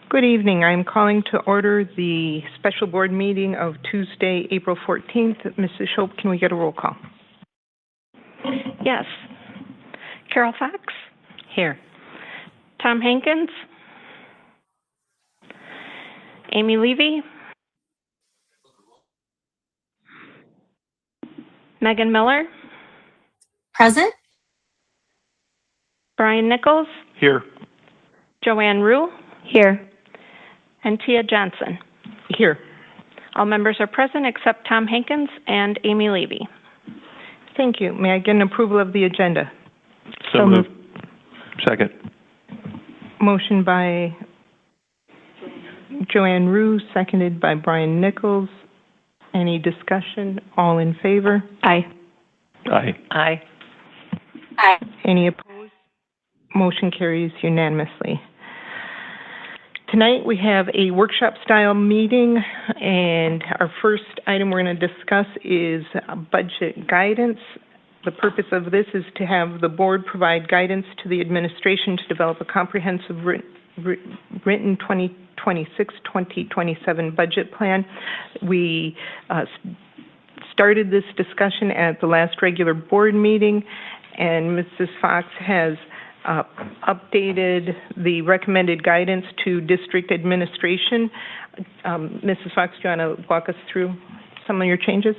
Good evening. I'm calling to order the special board meeting of Tuesday, April 14th. Mrs. Shope, can we get a roll call? Yes. Carol Fox? Here. Tom Hankins? Amy Levy? Megan Miller? Present. Brian Nichols? Here. Joanne Rue? Here. And Tia Johnson. Here. All members are present except Tom Hankins and Amy Levy. Thank you. May I get an approval of the agenda? So moved. Second. Motion by Joanne Rue, seconded by Brian Nichols. Any discussion? All in favor? Aye. Aye. Aye. Aye. Any opposed? Motion carries unanimously. Tonight we have a workshop-style meeting, and our first item we're going to discuss is budget guidance. The purpose of this is to have the board provide guidance to the administration to develop a comprehensive written 2026-2027 budget plan. We started this discussion at the last regular board meeting, and Mrs. Fox has updated the recommended guidance to district administration. Mrs. Fox, do you want to walk us through some of your changes?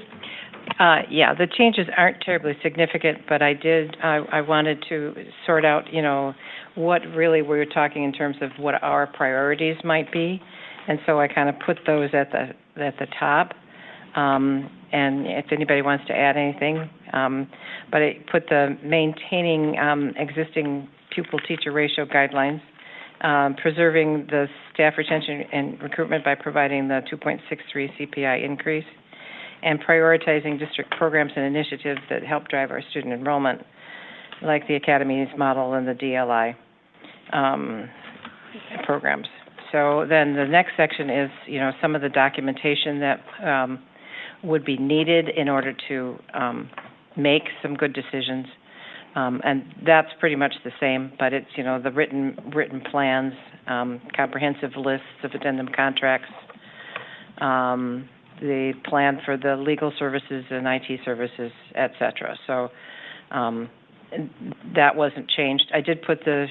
Yeah, the changes aren't terribly significant, but I wanted to sort out, what really we were talking in terms of what our priorities might be. And so I kind of put those at the top. And if anybody wants to add anything, but I put the maintaining existing pupil-teacher ratio guidelines, preserving the staff retention and recruitment by providing the 2.63 CPI increase, and prioritizing district programs and initiatives that help drive our student enrollment, like the Academies model and the DLI programs. So then the next section is, some of the documentation that would be needed in order to make some good decisions. And that's pretty much the same, but it's, the written plans, comprehensive lists of addendum contracts, the plan for the legal services and IT services, et cetera. So that wasn't changed. I did put the,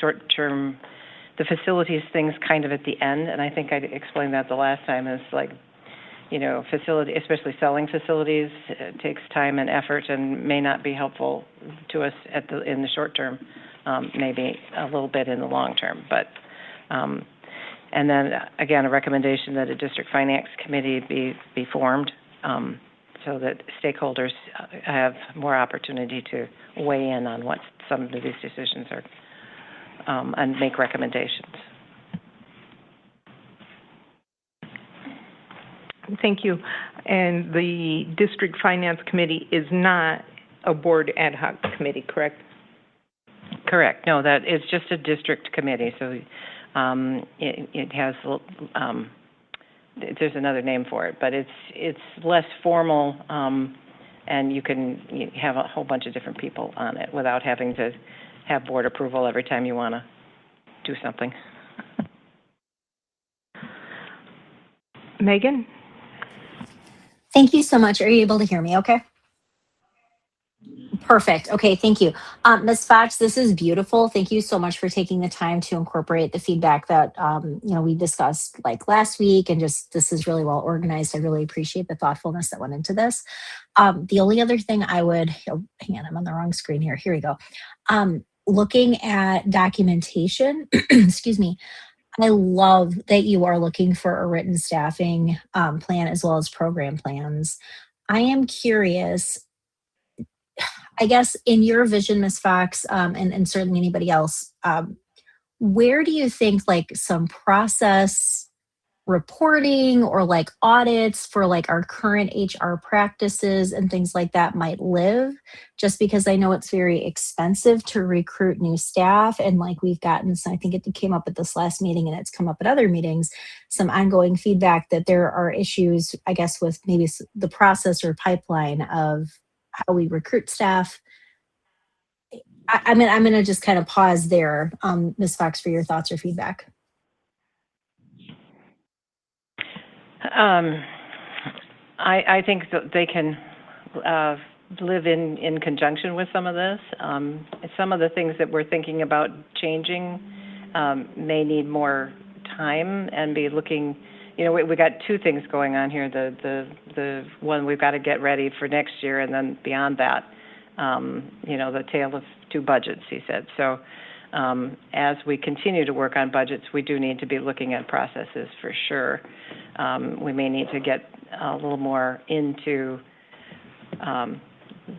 short-term, the facilities things kind of at the end, and I think I explained that the last time, is like, facility, especially selling facilities, it takes time and effort and may not be helpful to us in the short term, maybe a little bit in the long term. But and then again, a recommendation that a district finance committee be formed, so that stakeholders have more opportunity to weigh in on what some of these decisions are, and make recommendations. Thank you. And the District Finance Committee is not a board ad hoc committee, correct? Correct. No, that it's just a district committee. So it has there's another name for it, but it's less formal, and you can have a whole bunch of different people on it without having to have board approval every time you want to do something. Megan? Thank you so much. Are you able to hear me okay? Perfect. Okay, thank you. Ms. Fox, this is beautiful. Thank you so much for taking the time to incorporate the feedback that we discussed like last week, and just this is really well organized. I really appreciate the thoughtfulness that went into this. The only other thing I would, hang on, I'm on the wrong screen here. Here we go. Looking at documentation, excuse me, I love that you are looking for a written staffing plan as well as program plans. I am curious, I guess in your vision, Ms. Fox, and certainly anybody else, where do you think like some process reporting or like audits for like our current HR practices and things like that might live? Just because I know it's very expensive to recruit new staff, and like we've gotten, so I think it came up at this last meeting and it's come up at other meetings, some ongoing feedback that there are issues, I guess, with maybe the process or pipeline of how we recruit staff. I'm going to just kind of pause there, Ms. Fox, for your thoughts or feedback. I think that they can live in conjunction with some of this. Some of the things that we're thinking about changing may need more time and be looking. We got two things going on here. The one we've got to get ready for next year, and then beyond that, the tale of two budgets, he said. So as we continue to work on budgets, we do need to be looking at processes for sure. We may need to get a little more into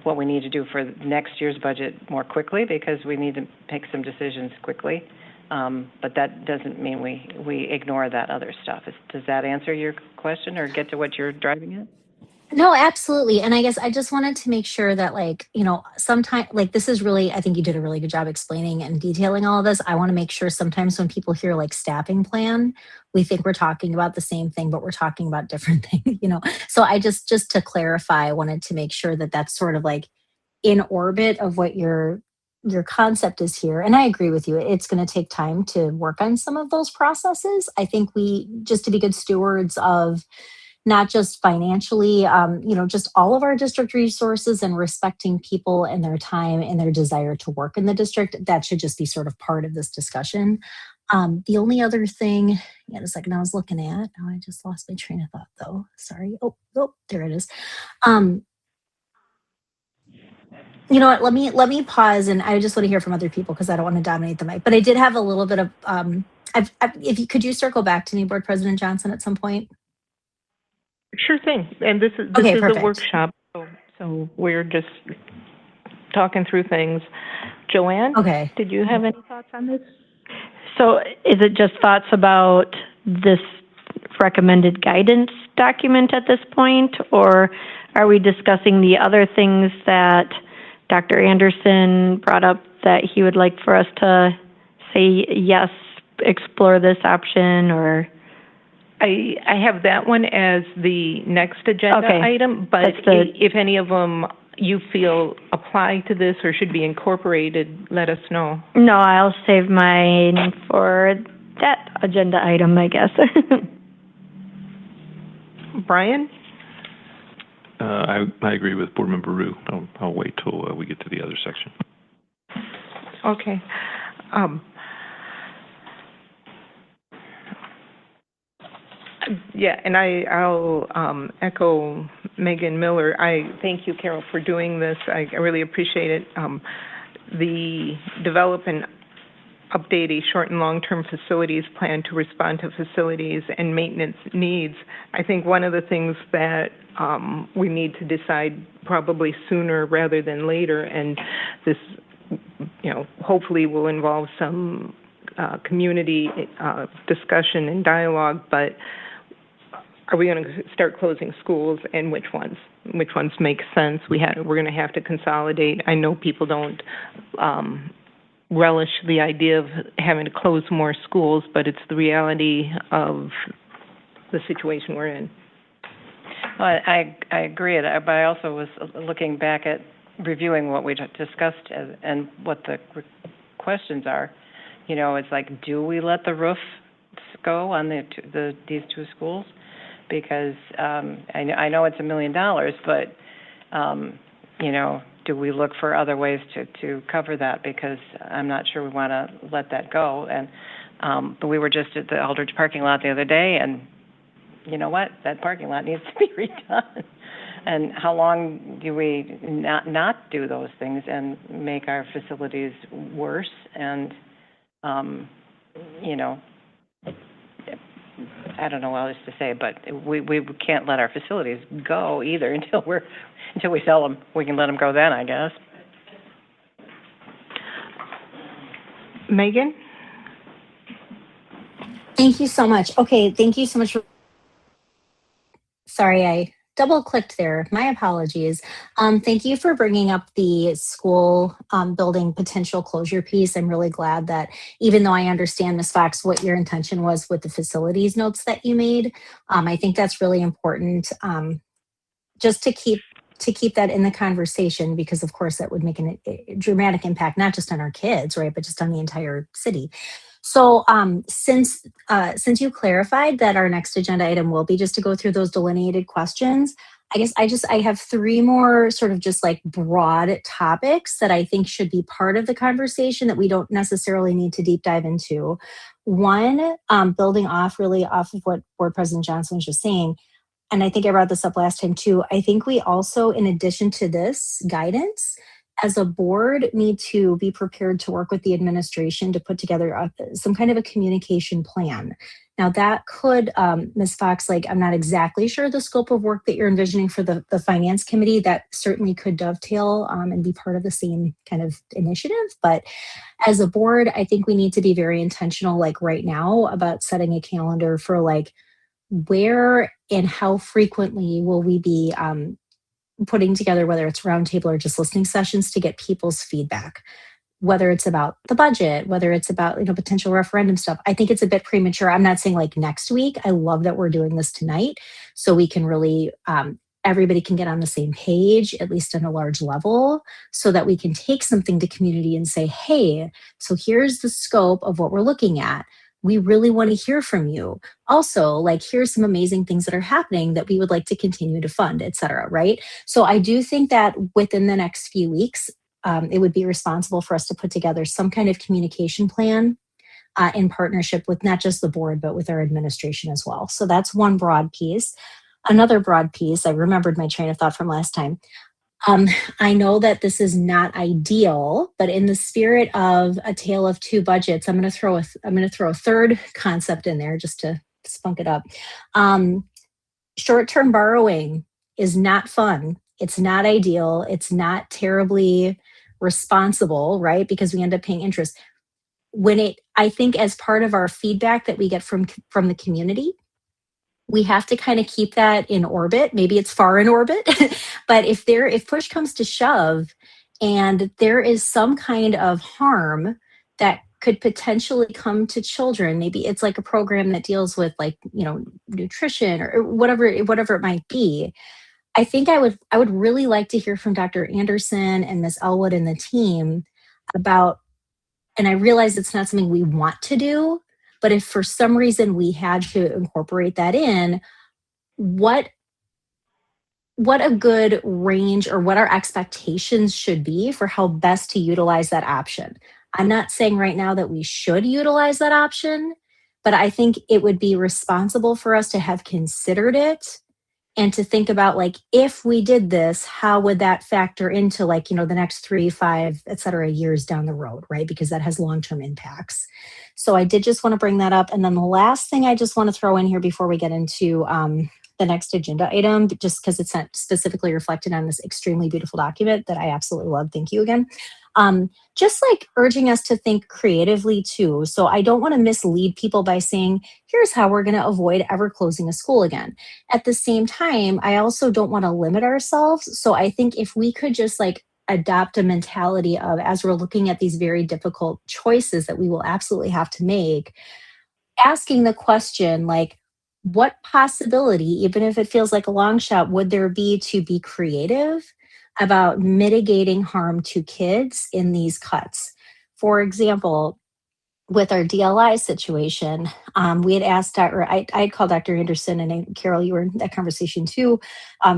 what we need to do for next year's budget more quickly, because we need to make some decisions quickly. But that doesn't mean we ignore that other stuff. Does that answer your question or get to what you're driving at? No, absolutely. And I guess I just wanted to make sure that, sometimes, this is really, I think you did a really good job explaining and detailing all of this. I want to make sure sometimes when people hear staffing plan, we think we're talking about the same thing, but we're talking about different things, So I just to clarify, I wanted to make sure that that's sort of in orbit of what your concept is here. And I agree with you. It's going to take time to work on some of those processes. I think we, just to be good stewards of not just financially, just all of our district resources and respecting people and their time and their desire to work in the district, that should just be sort of part of this discussion. The only other thing, a second, I was looking at, I just lost my train of thought though. Sorry. Oh, there it is. You know what? Let me pause, and I just want to hear from other people because I don't want to dominate the mic. But I did have a little bit of. Could you circle back to me, Board President Johnson, at some point? Sure thing. And this is perfect. a workshop, so we're just talking through things. Joanne? Okay. Did you have any thoughts on this? So is it just thoughts about this recommended guidance document at this point, or are we discussing the other things that Dr. Anderson brought up that he would like for us to say, yes, explore this option, or? I have that one as the next agenda item, but if any of them you feel apply to this or should be incorporated, let us know. No, I'll save mine for that agenda item, I guess. Brian? I agree with Board Member Rue. I'll wait till we get to the other section. Okay. Yeah, and I'll echo Megan Miller. I thank you, Carol, for doing this. I really appreciate it. The develop and update a short and long-term facilities plan to respond to facilities and maintenance needs. I think one of the things that we need to decide probably sooner rather than later, and this, hopefully will involve some community discussion and dialogue, but are we going to start closing schools, and which ones? Which ones make sense? We're going to have to consolidate. I know people don't relish the idea of having to close more schools, but it's the reality of the situation we're in. Well, I agree, but I also was looking back at reviewing what we discussed and what the questions are. It's do we let the roof go on these two schools? Because I know it's $1 million, but do we look for other ways to cover that? Because I'm not sure we want to let that go. And but we were just at the Aldridge parking lot the other day, and you know what? That parking lot needs to be redone. And how long do we not do those things and make our facilities worse? And I don't know what else to say, but we can't let our facilities go either until we sell them. We can let them go then, I guess. Megan? Thank you so much. Okay, thank you so much. Sorry, I double-clicked there. My apologies. Thank you for bringing up the school building potential closure piece. I'm really glad that, even though I understand, Ms. Fox, what your intention was with the facilities notes that you made, I think that's really important just to keep that in the conversation, because of course that would make a dramatic impact, not just on our kids, right, but just on the entire city. So since you clarified that our next agenda item will be just to go through those delineated questions, I guess I have three more sort of just like broad topics that I think should be part of the conversation that we don't necessarily need to deep dive into. One, building off of what Board President Johnson was just saying, and I think I brought this up last time too, I think we also, in addition to this guidance, as a board need to be prepared to work with the administration to put together some kind of a communication plan. Now that could, Ms. Fox, like I'm not exactly sure the scope of work that you're envisioning for the finance committee. That certainly could dovetail and be part of the same kind of initiative. But as a board, I think we need to be very intentional, like right now, about setting a calendar for like where and how frequently will we be putting together, whether it's roundtable or just listening sessions, to get people's feedback, whether it's about the budget, whether it's about potential referendum stuff. I think it's a bit premature. I'm not saying like next week. I love that we're doing this tonight so we can really everybody can get on the same page, at least on a large level, so that we can take something to community and say, hey, so here's the scope of what we're looking at. We really want to hear from you. Also, like, here's some amazing things that are happening that we would like to continue to fund, et cetera, right? So I do think that within the next few weeks, it would be responsible for us to put together some kind of communication plan in partnership with not just the board, but with our administration as well. So that's one broad piece. Another broad piece, I remembered my train of thought from last time. I know that this is not ideal, but in the spirit of a tale of two budgets, I'm going to throw a third concept in there just to spunk it up. Short-term borrowing is not fun. It's not ideal. It's not terribly responsible, right? Because we end up paying interest. I think as part of our feedback that we get from the community, we have to kind of keep that in orbit. Maybe it's far in orbit, but if push comes to shove and there is some kind of harm that could potentially come to children, maybe it's like a program that deals with like, nutrition or whatever it might be. I think I would really like to hear from Dr. Anderson and Ms. Elwood and the team about, and I realize it's not something we want to do, but if for some reason we had to incorporate that in, what a good range or what our expectations should be for how best to utilize that option. I'm not saying right now that we should utilize that option, but I think it would be responsible for us to have considered it and to think about, like, if we did this, how would that factor into, like, the next 3, 5, et cetera, years down the road, right? Because that has long-term impacts. So I did just want to bring that up. And then the last thing I just want to throw in here before we get into the next agenda item, just because it's not specifically reflected on this extremely beautiful document that I absolutely love. Thank you again. Just like urging us to think creatively too. So I don't want to mislead people by saying, here's how we're going to avoid ever closing a school again. At the same time, I also don't want to limit ourselves. So I think if we could just like adopt a mentality of, as we're looking at these very difficult choices that we will absolutely have to make, asking the question, like, what possibility, even if it feels like a long shot, would there be to be creative about mitigating harm to kids in these cuts? For example, with our DLI situation, we had asked, I had called Dr. Anderson, and Carol, you were in that conversation too,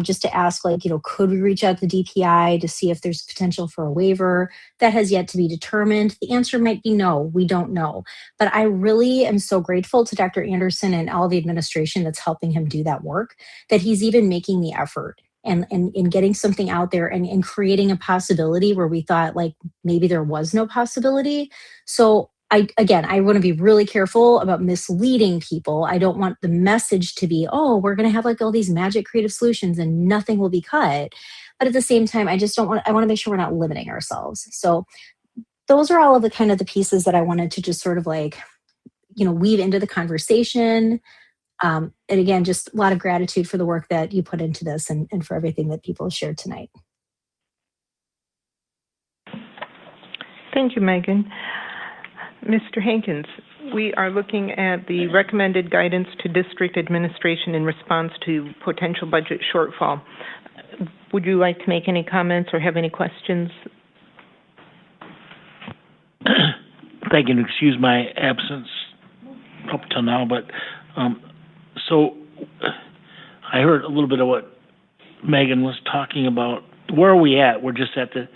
just to ask, like, could we reach out to DPI to see if there's potential for a waiver? That has yet to be determined. The answer might be no, we don't know. But I really am so grateful to Dr. Anderson and all the administration that's helping him do that work, that he's even making the effort and getting something out there and creating a possibility where we thought like maybe there was no possibility. So I want to be really careful about misleading people. I don't want the message to be, oh, we're going to have like all these magic creative solutions and nothing will be cut. But at the same time, I want to make sure we're not limiting ourselves. So those are all of the kind of the pieces that I wanted to just sort of like, weave into the conversation. And again, just a lot of gratitude for the work that you put into this and for everything that people shared tonight. Thank you, Megan. Mr. Hankins, we are looking at the recommended guidance to district administration in response to potential budget shortfall. Would you like to make any comments or have any questions? thank you, and excuse my absence up till now, but, so I heard a little bit of what Megan was talking about. Where are we at? We're just at the,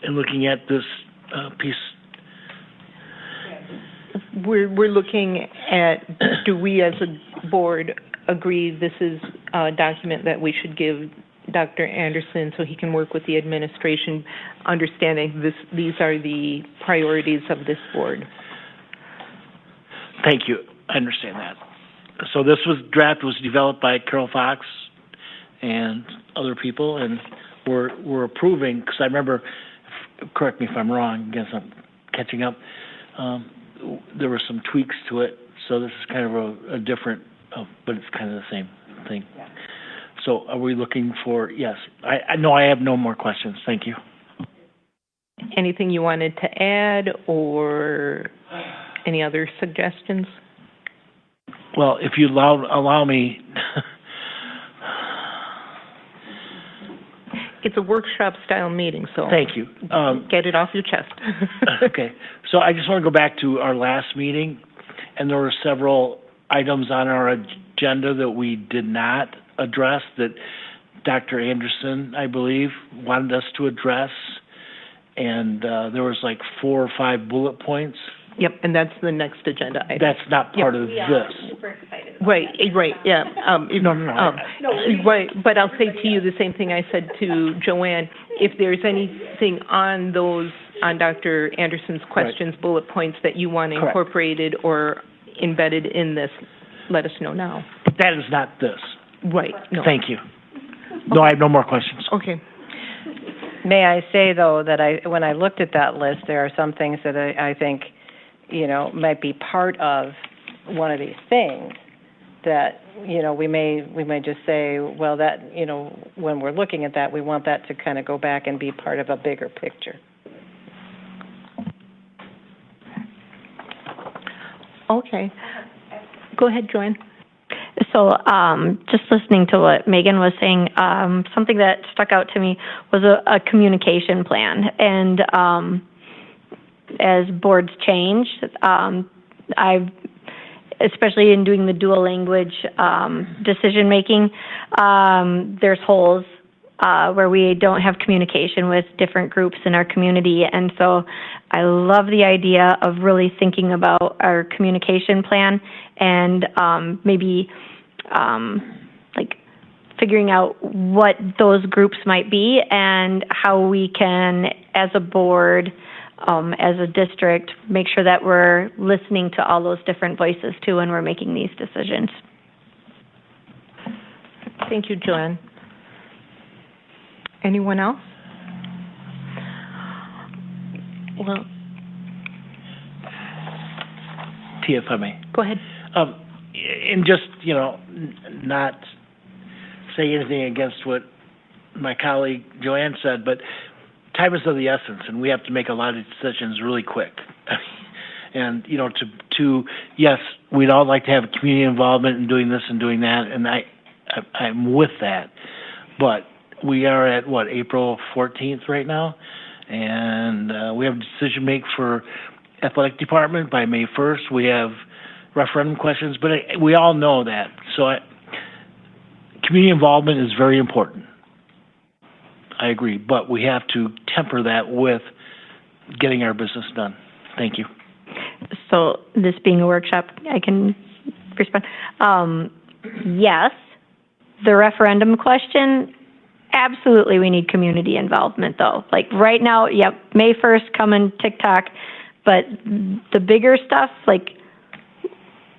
and looking at this, piece. We're looking at, do we as a board agree this is a document that we should give Dr. Anderson so he can work with the administration, understanding these are the priorities of this board? Thank you. I understand that. So this draft was developed by Carol Fox and other people, and we're approving, because I remember, correct me if I'm wrong, I guess I'm catching up, there were some tweaks to it, so this is kind of a different, but it's kind of the same thing. Yeah. So are we looking for, yes, I know I have no more questions. Thank you. Anything you wanted to add or any other suggestions? Well, if you allow me, it's a workshop-style meeting, so... Thank you. Get it off your chest. Okay. So I just want to go back to our last meeting, and there were several items on our agenda that we did not address that Dr. Anderson, I believe, wanted us to address, and there was like 4 or 5 bullet points. Yep, and that's the next agenda item. That's not part of this. Super excited. Right, yeah. No. Right, but I'll say to you the same thing I said to Joanne. If there's anything on Dr. Anderson's questions, right, bullet points that you want incorporated or embedded in this, let us know now. But that is not this. Right, no. Thank you. No, I have no more questions. Okay. May I say, though, that when I looked at that list, there are some things that I think, might be part of one of these things that, we may just say, well, that, when we're looking at that, we want that to kind of go back and be part of a bigger picture. Okay. Go ahead, Joanne. So just listening to what Megan was saying, something that stuck out to me was a communication plan. And as boards change, I've, especially in doing the dual language decision-making, there's holes where we don't have communication with different groups in our community. And so I love the idea of really thinking about our communication plan and maybe like figuring out what those groups might be and how we can, as a board, as a district, make sure that we're listening to all those different voices too when we're making these decisions. Thank you, Joanne. Anyone else? Well, Tia, if I may. Go ahead. And just, not say anything against what my colleague Joanne said, but time is of the essence, and we have to make a lot of decisions really quick. And, yes, we'd all like to have community involvement in doing this and doing that, and I'm with that. But we are at, April 14th right now, and we have a decision to make for athletic department by May 1st. We have referendum questions, but we all know that. So community involvement is very important. I agree, but we have to temper that with getting our business done. Thank you. So this being a workshop, I can respond. Yes, the referendum question, absolutely we need community involvement though. Like right now, yep, May 1st coming TikTok, but the bigger stuff,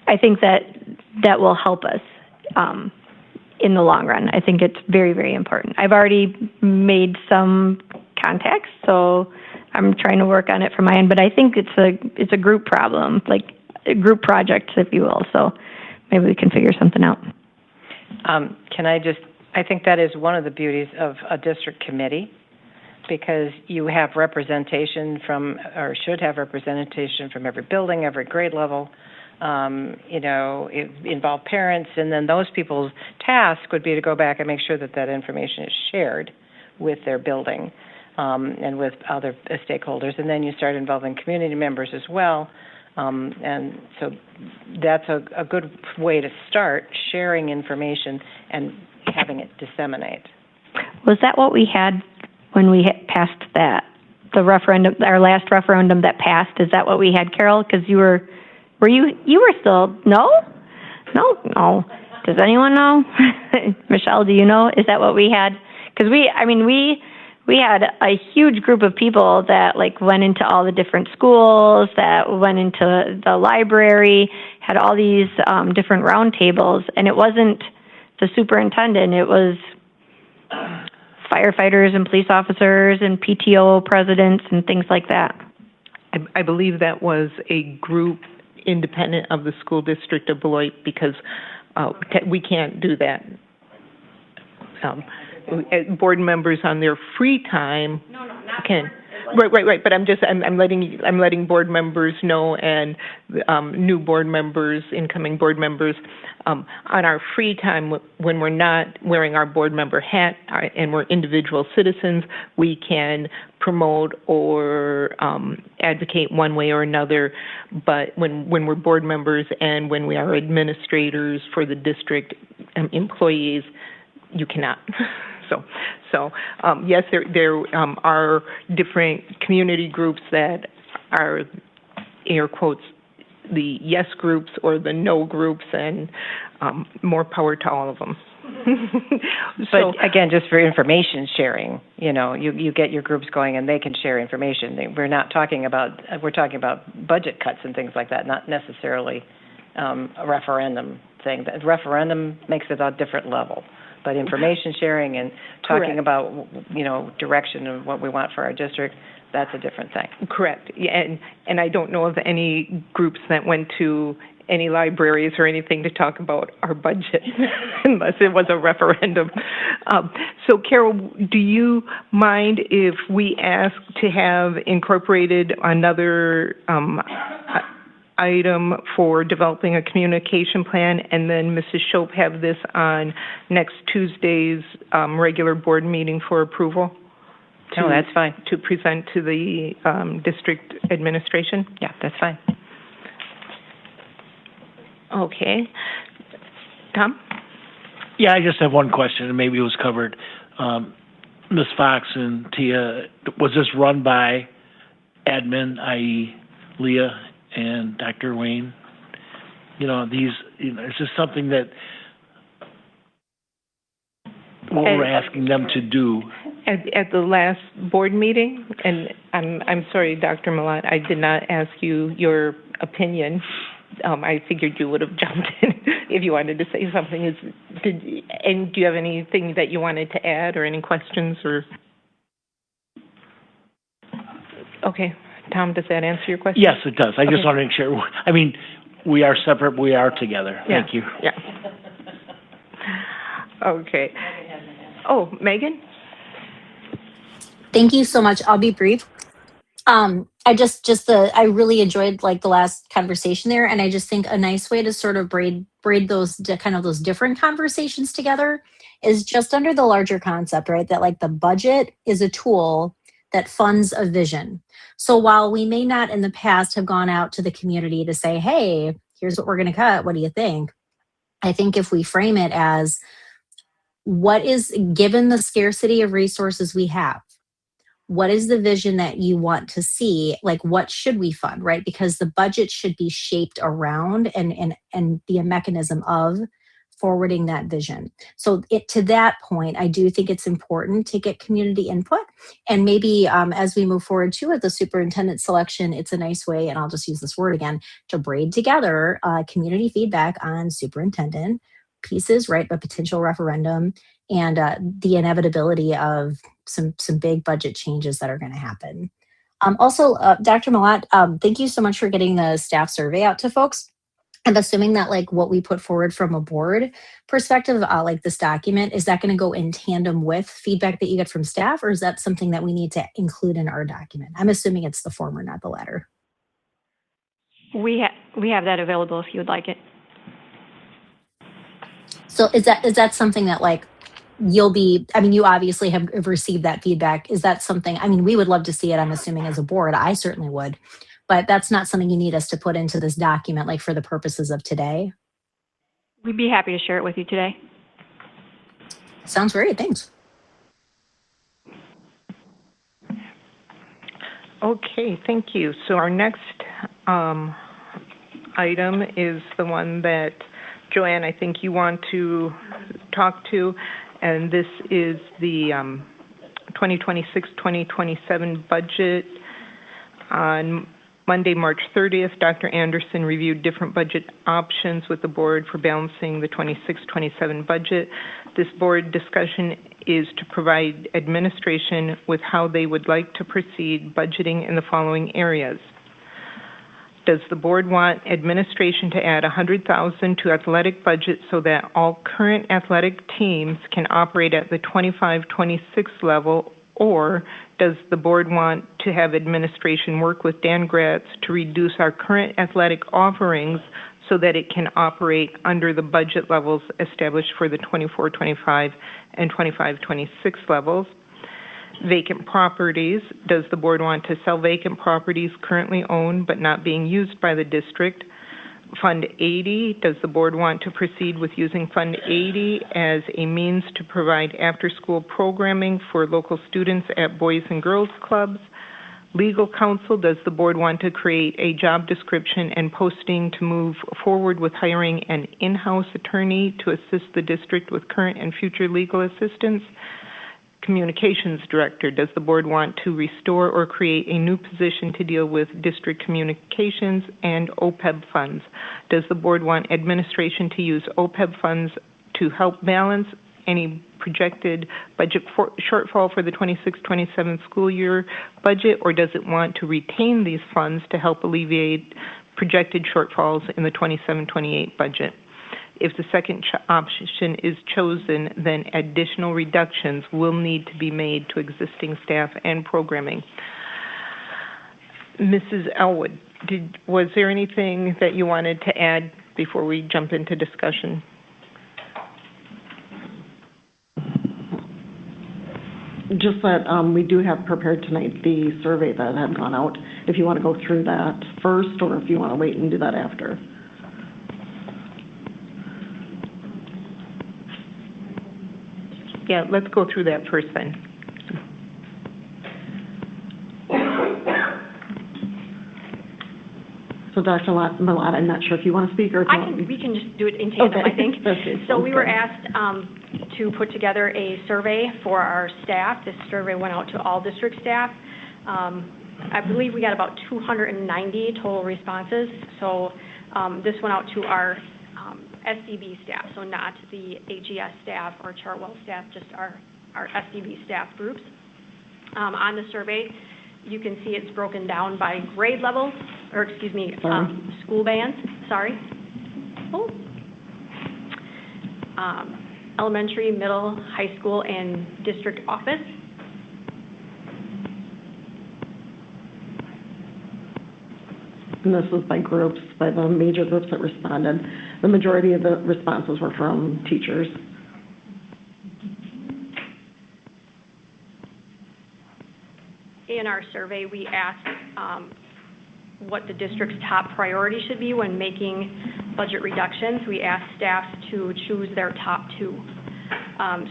I think that will help us in the long run. I think it's very, very important. I've already made some contacts, so I'm trying to work on it from my end, but I think it's a group problem, like a group project, if you will, so maybe we can figure something out. I think that is one of the beauties of a district committee, because you have representation or should have representation from every building, every grade level. Involve parents, and then those people's task would be to go back and make sure that information is shared with their building. and with other stakeholders, and then you start involving community members as well. And so that's a good way to start sharing information and having it disseminate. Was that what we had when we passed that? The referendum, our last referendum that passed, is that what we had, Carol? Because you were still, no? Does anyone know? Michelle, do you know? Is that what we had? Because we had a huge group of people that like went into all the different schools, that went into the library, had all these different roundtables, and it wasn't the superintendent, it was firefighters and police officers and PTO presidents and things like that. I believe that was a group independent of the school district of Beloit, because we can't do that. Board members on their free time can. Right. But I'm letting board members know, and new board members, incoming board members, on our free time when we're not wearing our board member hat and we're individual citizens, we can promote or advocate one way or another. But when we're board members and when we are administrators for the district, employees, you cannot. So yes, there are different community groups that are, air quotes, the yes groups or the no groups, and more power to all of them. But again, just for information sharing, you get your groups going and they can share information. We're talking about budget cuts and things like that, not necessarily a referendum thing. The referendum makes it a different level. But information sharing and talking about, direction of what we want for our district, that's a different thing. Correct. Yeah, and I don't know of any groups that went to any libraries or anything to talk about our budget, unless it was a referendum. So, Carol, do you mind if we ask to have incorporated another item for developing a communication plan, and then Mrs. Shope have this on next Tuesday's regular board meeting for approval? Oh, that's fine. To present to the district administration? Yeah, that's fine. Okay. Tom? Yeah, I just have one question, and maybe it was covered. Ms. Fox and Tia, was this run by admin, i.e. Leah and Dr. Wayne? It's just something that what we're asking them to do. At the last board meeting, and I'm sorry, Dr. Millett, I did not ask you your opinion. I figured you would have jumped in if you wanted to say something. And do you have anything that you wanted to add, or any questions, or? Okay, Tom, does that answer your question? Yes, it does. I just want to make sure. We are separate, but we are together. Yeah. Thank you. Yeah. Okay. Oh, Megan? Thank you so much. I'll be brief. I really enjoyed the last conversation there, and I just think a nice way to sort of braid those those different conversations together is just under the larger concept, right? That the budget is a tool that funds a vision. So while we may not in the past have gone out to the community to say, hey, here's what we're going to cut, what do you think? I think if we frame it as, what is, given the scarcity of resources we have, what is the vision that you want to see? What should we fund, right? Because the budget should be shaped around and be a mechanism of forwarding that vision. So to that point, I do think it's important to get community input. And maybe as we move forward too with the superintendent selection, it's a nice way, and I'll just use this word again, to braid together community feedback on superintendent pieces, right? A potential referendum and the inevitability of some big budget changes that are going to happen. Also, Dr. Millett, thank you so much for getting the staff survey out to folks. I'm assuming that what we put forward from a board perspective, this document, is that going to go in tandem with feedback that you get from staff, or is that something that we need to include in our document? I'm assuming it's the former, not the latter. We have that available if you would like it. So is that something that you obviously have received that feedback. Is that something, we would love to see it, I'm assuming as a board, I certainly would, but that's not something you need us to put into this document, like for the purposes of today? We'd be happy to share it with you today. Sounds great, thanks. Okay, thank you. So our next item is the one that, Joanne, I think you want to talk to, and this is the 2026-2027 budget. On Monday, March 30th, Dr. Anderson reviewed different budget options with the board for balancing the 26-27 budget. This board discussion is to provide administration with how they would like to proceed budgeting in the following areas. Does the board want administration to add $100,000 to athletic budget so that all current athletic teams can operate at the 25-26 level, or does the board want to have administration work with Dan Gratz to reduce our current athletic offerings so that it can operate under the budget levels established for the 24-25 and 25-26 levels? Vacant properties. Does the board want to sell vacant properties currently owned but not being used by the district? Fund 80. Does the board want to proceed with using Fund 80 as a means to provide after-school programming for local students at Boys and Girls Clubs? Legal counsel. Does the board want to create a job description and posting to move forward with hiring an in-house attorney to assist the district with current and future legal assistance? Communications director. Does the board want to restore or create a new position to deal with district communications and OPEB funds? Does the board want administration to use OPEB funds to help balance any projected budget shortfall for the 26-27 school year budget, or does it want to retain these funds to help alleviate projected shortfalls in the 27-28 budget? If the second option is chosen, then additional reductions will need to be made to existing staff and programming. Mrs. Elwood, was there anything that you wanted to add before we jump into discussion? Just that we do have prepared tonight the survey that had gone out, if you want to go through that first or if you want to wait and do that after. Yeah, let's go through that first then. So Dr. Malott, I'm not sure if you want to speak or if we can just do it in tandem, okay. I think. Okay. So we were asked to put together a survey for our staff. This survey went out to all district staff. I believe we got about 290 total responses. So this went out to our SDB staff, so not the AGS staff or Chartwell staff, just our SDB staff groups. On the survey, you can see it's broken down by grade levels, or excuse me, school bands, sorry. Oh. Elementary, middle, high school, and district office. And this was by groups, by the major groups that responded. The majority of the responses were from teachers. In our survey, we asked what the district's top priority should be when making budget reductions. We asked staff to choose their top two.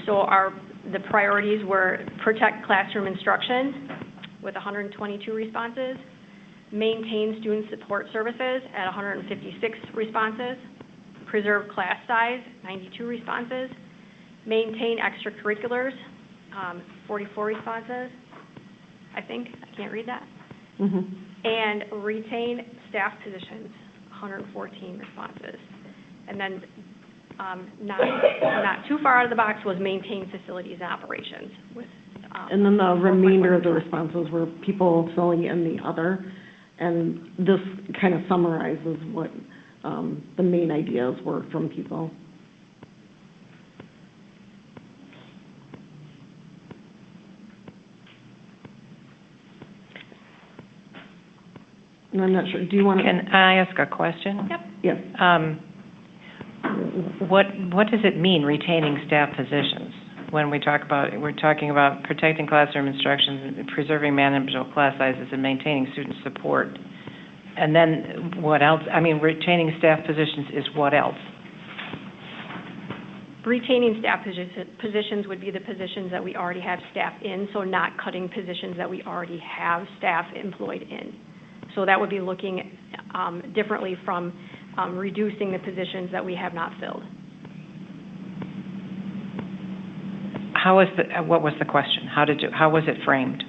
So the priorities were protect classroom instruction with 122 responses, maintain student support services at 156 responses, preserve class size, 92 responses, maintain extracurriculars, 44 responses, I think. I can't read that. Mm-hmm. And retain staff positions, 114 responses. And then not too far out of the box was maintain facilities and operations. With, and then the remainder of the responses were people filling in the other. And this kind of summarizes what the main ideas were from people. And I'm not sure, do you want to? Can I ask a question? Yep. Yes. What does it mean, retaining staff positions? when we're talking about protecting classroom instruction, preserving manageable class sizes, and maintaining student support. And then what else? I mean, retaining staff positions is what else? Retaining staff positions would be the positions that we already have staff in, so not cutting positions that we already have staff employed in. So that would be looking differently from reducing the positions that we have not filled. What was the question? How was it framed?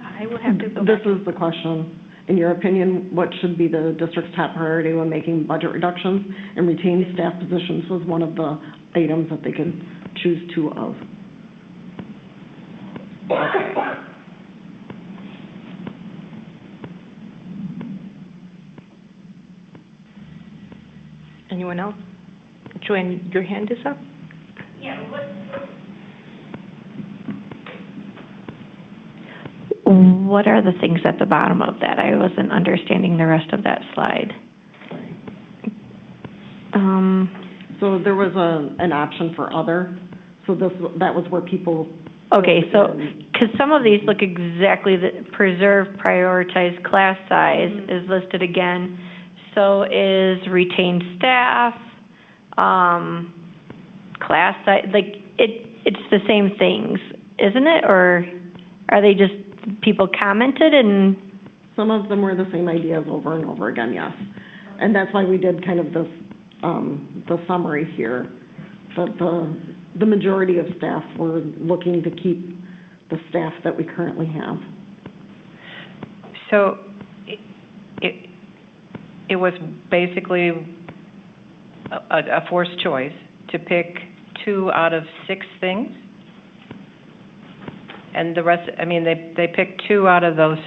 I would have to go This back. is the question. In your opinion, what should be the district's top priority when making budget reductions? And retaining staff positions was one of the items that they could choose two of. Anyone else? Joanne, your hand is up? What are the things at the bottom of that? I wasn't understanding the rest of that slide. So there was an option for other, so that was where people. Okay, so, because some of these look exactly, preserve, prioritize class size is listed again. So is retained staff, class size, like, it's the same things, isn't it? Or are they just, people commented and? Some of them were the same ideas over and over again, yes. And that's why we did kind of this, the summary here. But the majority of staff were looking to keep the staff that we currently have. So it was basically a forced choice to pick 2 out of 6 things? And the rest, I mean, they picked 2 out of those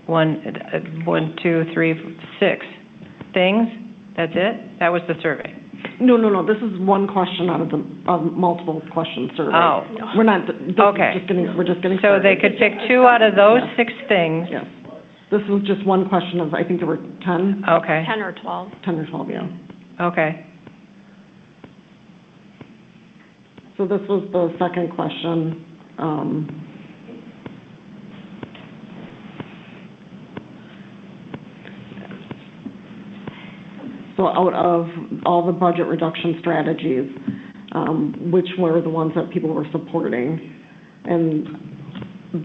1, 2, 3, 6 things? That's it? That was the survey? No. This is one question out of the multiple question survey. Oh. We're not, Okay. we're just getting So started. they could pick 2 out of those 6 things? Yes. This was just one question of, I think there were 10. Okay. 10 or 12. 10 or 12, yeah. Okay. So this was the second question. So out of all the budget reduction strategies, which were the ones that people were supporting? And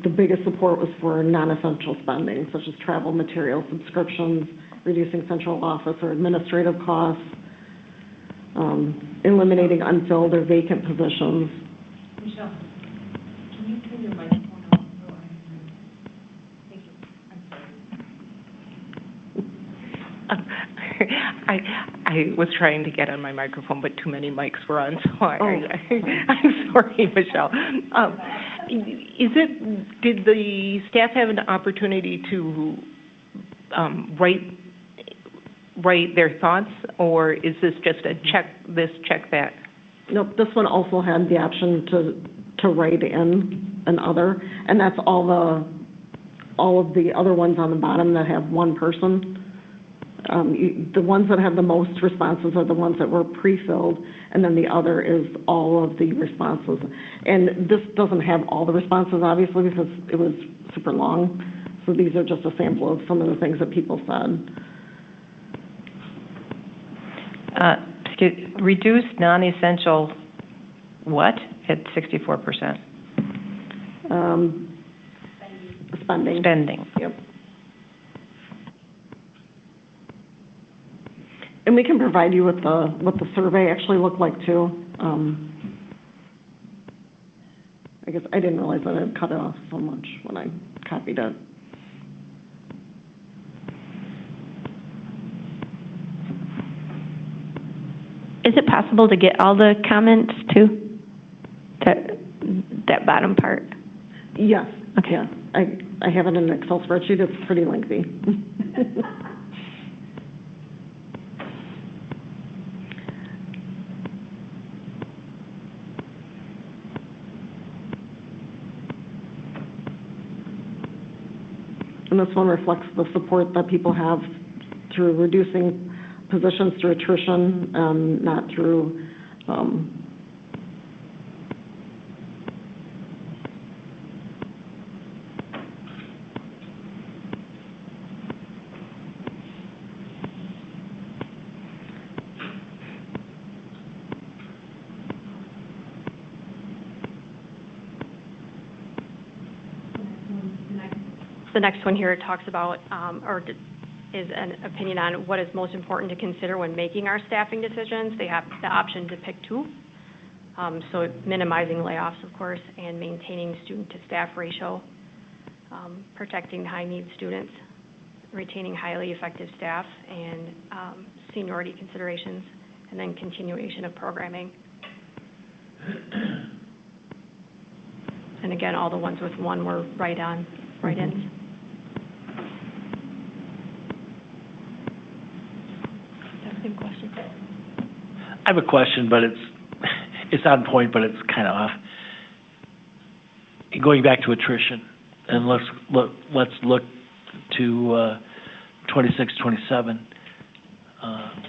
the biggest support was for non-essential spending, such as travel, material, subscriptions, reducing central office or administrative costs, eliminating unfilled or vacant positions. Michelle, can you turn your microphone off? Thank you. I'm sorry. I was trying to get on my microphone, but too many mics were on, so I'm sorry, Michelle. Did the staff have an opportunity to write their thoughts, or is this just a check this, check that? Nope, this one also had the option to write in an other, and that's all of the other ones on the bottom that have one person. The ones that have the most responses are the ones that were pre-filled, and then the other is all of the responses. And this doesn't have all the responses, obviously, because it was super long. So these are just a sample of some of the things that people said. Reduce non-essential what at 64%? Spending. Spending. Yep. And we can provide you with what the survey actually looked like too. I guess I didn't realize that I had cut it off so much when I copied it. Is it possible to get all the comments too? That bottom part? Yes. Okay. Yeah. I have it in an Excel spreadsheet. It's pretty lengthy. And this one reflects the support that people have through reducing positions through attrition, not through The next one here talks about, is an opinion on what is most important to consider when making our staffing decisions. They have the option to pick two. So minimizing layoffs, of course, and maintaining student-to-staff ratio, protecting high-need students, retaining highly effective staff, and seniority considerations, and then continuation of programming. And again, all the ones with one were write-ins. Same question. I have a question, but it's on point, but it's kind of off. Going back to attrition, and let's look to 26, 27.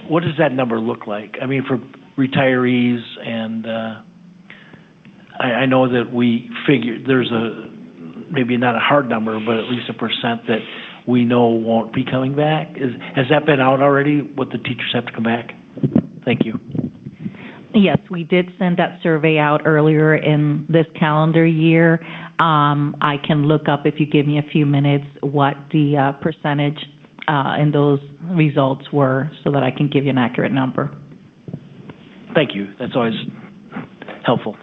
What does that number look like? I mean, for retirees, and I know that we figure there's maybe not a hard number, but at least a percent that we know won't be coming back. Has that been out already, what the teachers have to come back? Thank you. Yes, we did send that survey out earlier in this calendar year. I can look up, if you give me a few minutes, what the percentage in those results were so that I can give you an accurate number. Thank you. That's always helpful.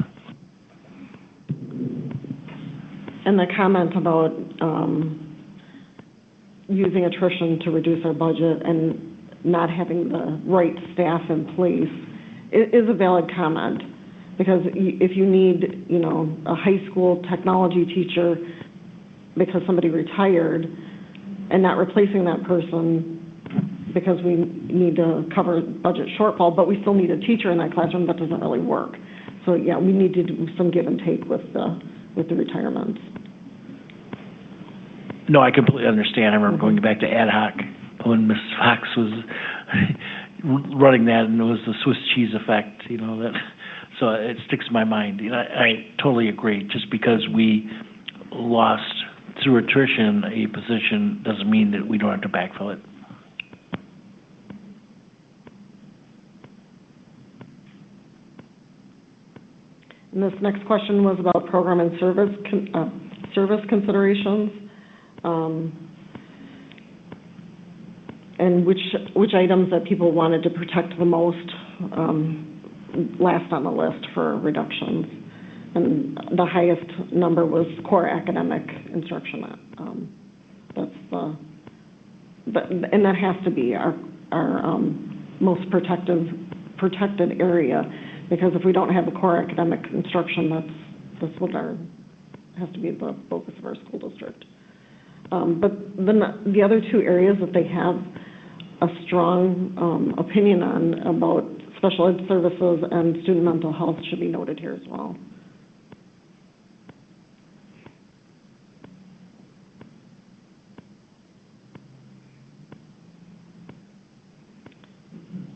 And the comment about using attrition to reduce our budget and not having the right staff in place is a valid comment, because if you need, a high school technology teacher because somebody retired and not replacing that person because we need to cover budget shortfall, but we still need a teacher in that classroom, that doesn't really work. So yeah, we need to do some give and take with the retirements. No, I completely understand. I remember going back to ad hoc when Ms. Fox was running that, and it was the Swiss cheese effect, that. So it sticks in my mind. I totally agree. Just because we lost through attrition a position doesn't mean that we don't have to backfill it. And this next question was about program and service considerations, and which items that people wanted to protect the most last on the list for reductions. And the highest number was core academic instruction. And that has to be our most protected area, because if we don't have a core academic instruction, that's what has to be the focus of our school district. But then the other two areas that they have a strong opinion on about special ed services and student mental health should be noted here as well.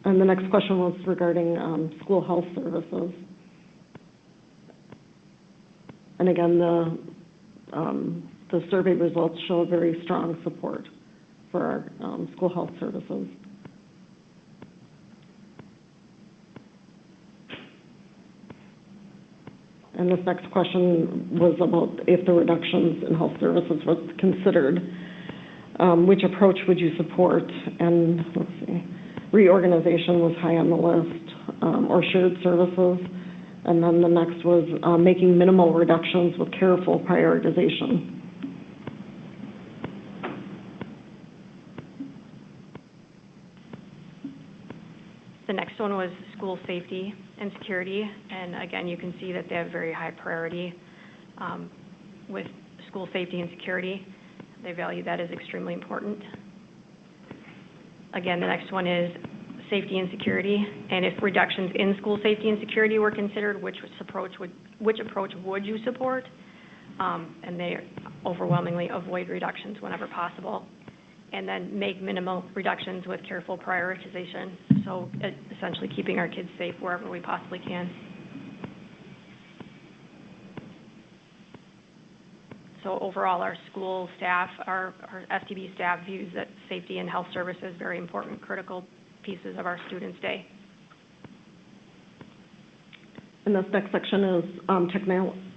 And the next question was regarding school health services. And again, the survey results show very strong support for our school health services. And this next question was about if the reductions in health services was considered, which approach would you support? And let's see, reorganization was high on the list, or shared services. And then the next was making minimal reductions with careful prioritization. The next one was school safety and security, and again, you can see that they have very high priority with school safety and security. They value that as extremely important. Again, the next one is safety and security, and if reductions in school safety and security were considered, which approach would you support? And they overwhelmingly avoid reductions whenever possible. And then make minimal reductions with careful prioritization. So essentially keeping our kids safe wherever we possibly can. So overall, our school staff, our SDB staff views that safety and health services very important, critical pieces of our students' day. And this next section is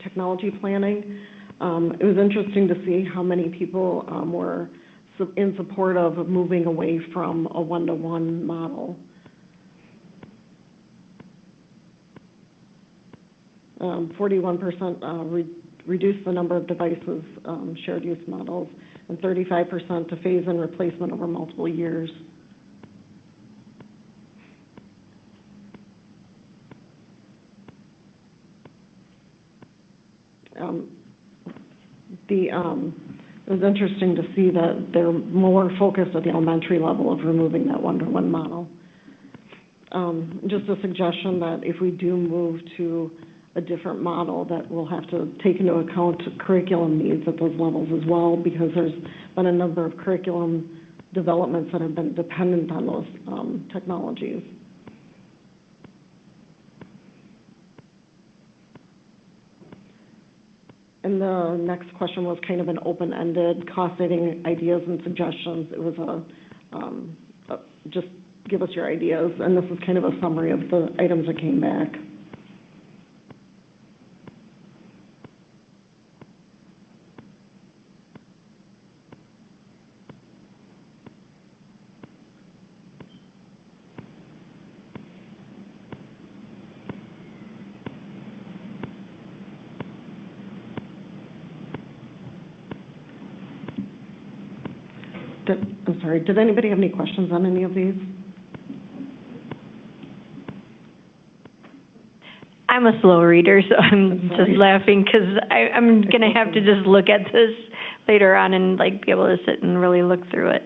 technology planning. It was interesting to see how many people were in support of moving away from a one-to-one model. 41% reduced the number of devices, shared use models, and 35% to phase in replacement over multiple years. It was interesting to see that they're more focused at the elementary level of removing that one-to-one model. Just a suggestion that if we do move to a different model, that we'll have to take into account curriculum needs at those levels as well, because there's been a number of curriculum developments that have been dependent on those technologies. And the next question was kind of an open-ended, cost-saving ideas and suggestions. It was just give us your ideas, and this is kind of a summary of the items that came back. I'm sorry, did anybody have any questions on any of these? I'm a slow reader, so I'm just laughing because I'm going to have to just look at this later on and like be able to sit and really look through it.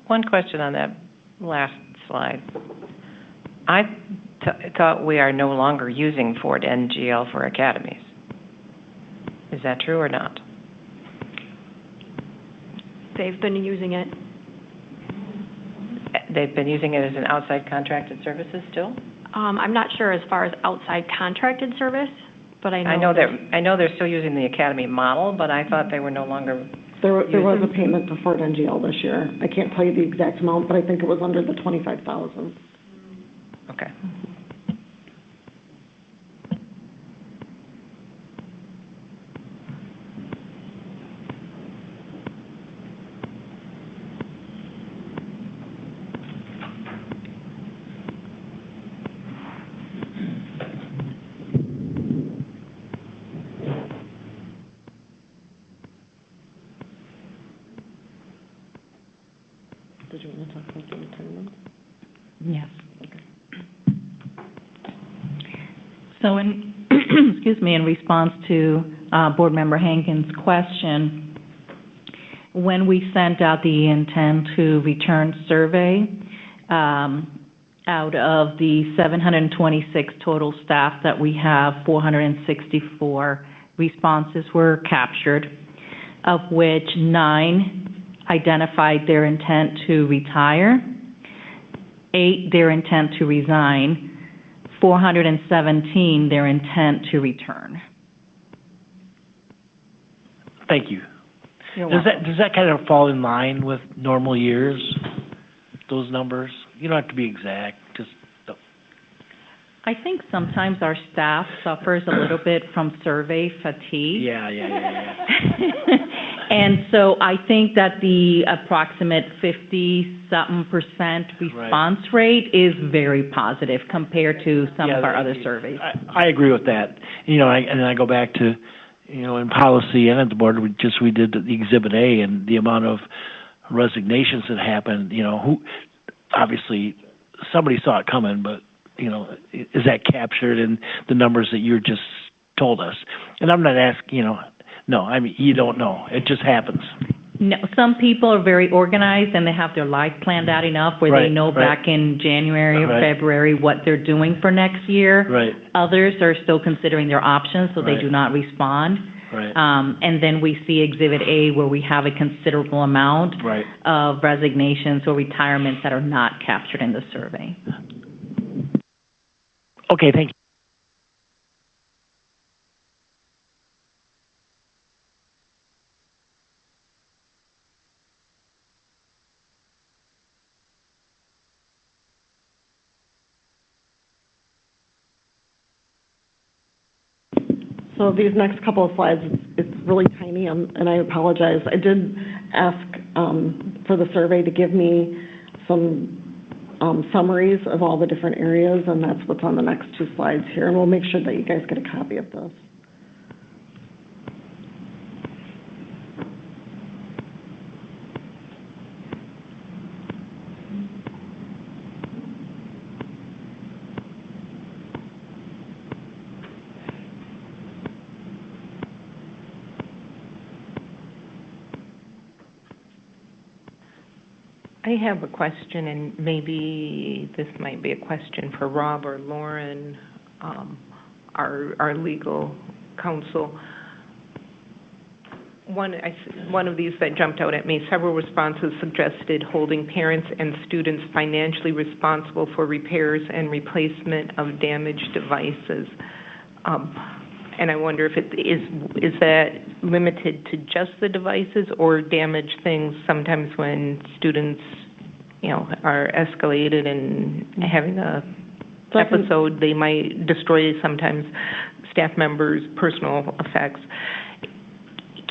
One question on that last slide. I thought we are no longer using Ford NGL for academies. Is that true or not? They've been using it. They've been using it as an outside contracted services still? I'm not sure as far as outside contracted service, but I know they're still using the academy model, but I thought they were no longer. There was a payment to Ford NGL this year. I can't tell you the exact amount, but I think it was under the $25,000. Okay. Did you want to talk about the retirement? Yes. So excuse me, in response to Board Member Hankins' question, when we sent out the intent to return survey, out of the 726 total staff that we have, 464 responses were captured, of which 9 identified their intent to retire, 8 their intent to resign, 417 their intent to return. Thank you. You're Does welcome. that kind of fall in line with normal years, those numbers? You don't have to be exact, just I think sometimes our staff suffers a little bit from survey fatigue. yeah. And so I think that the approximate 50-something% response rate is very positive compared to some of our other surveys. I agree with that. You know, and I go back to, you know, in policy and at the board, we did the Exhibit A, and the amount of resignations that happened. You know, who obviously somebody saw it coming, but you know, is that captured in the numbers that you just told us? And I'm not asking, you know. No, I mean, you don't know. It just happens. No, some people are very organized and they have their life planned out enough where they know back in January or February what they're doing for next year. Right. Others are still considering their options, so they do not respond. Right. And then we see Exhibit A where we have a considerable amount of resignations or retirements that are not captured in the survey. Okay, thank you. So these next couple of slides, it's really tiny, and I apologize. I did ask for the survey to give me some summaries of all the different areas, and that's what's on the next two slides here, and we'll make sure that you guys get a copy of this. I have a question, and maybe this might be a question for Rob or Lauren, our legal counsel. One of these that jumped out at me, several responses suggested holding parents and students financially responsible for repairs and replacement of damaged devices. And I wonder if it is that limited to just the devices or damaged things sometimes when students, are escalated and having a episode, they might destroy sometimes staff members' personal effects.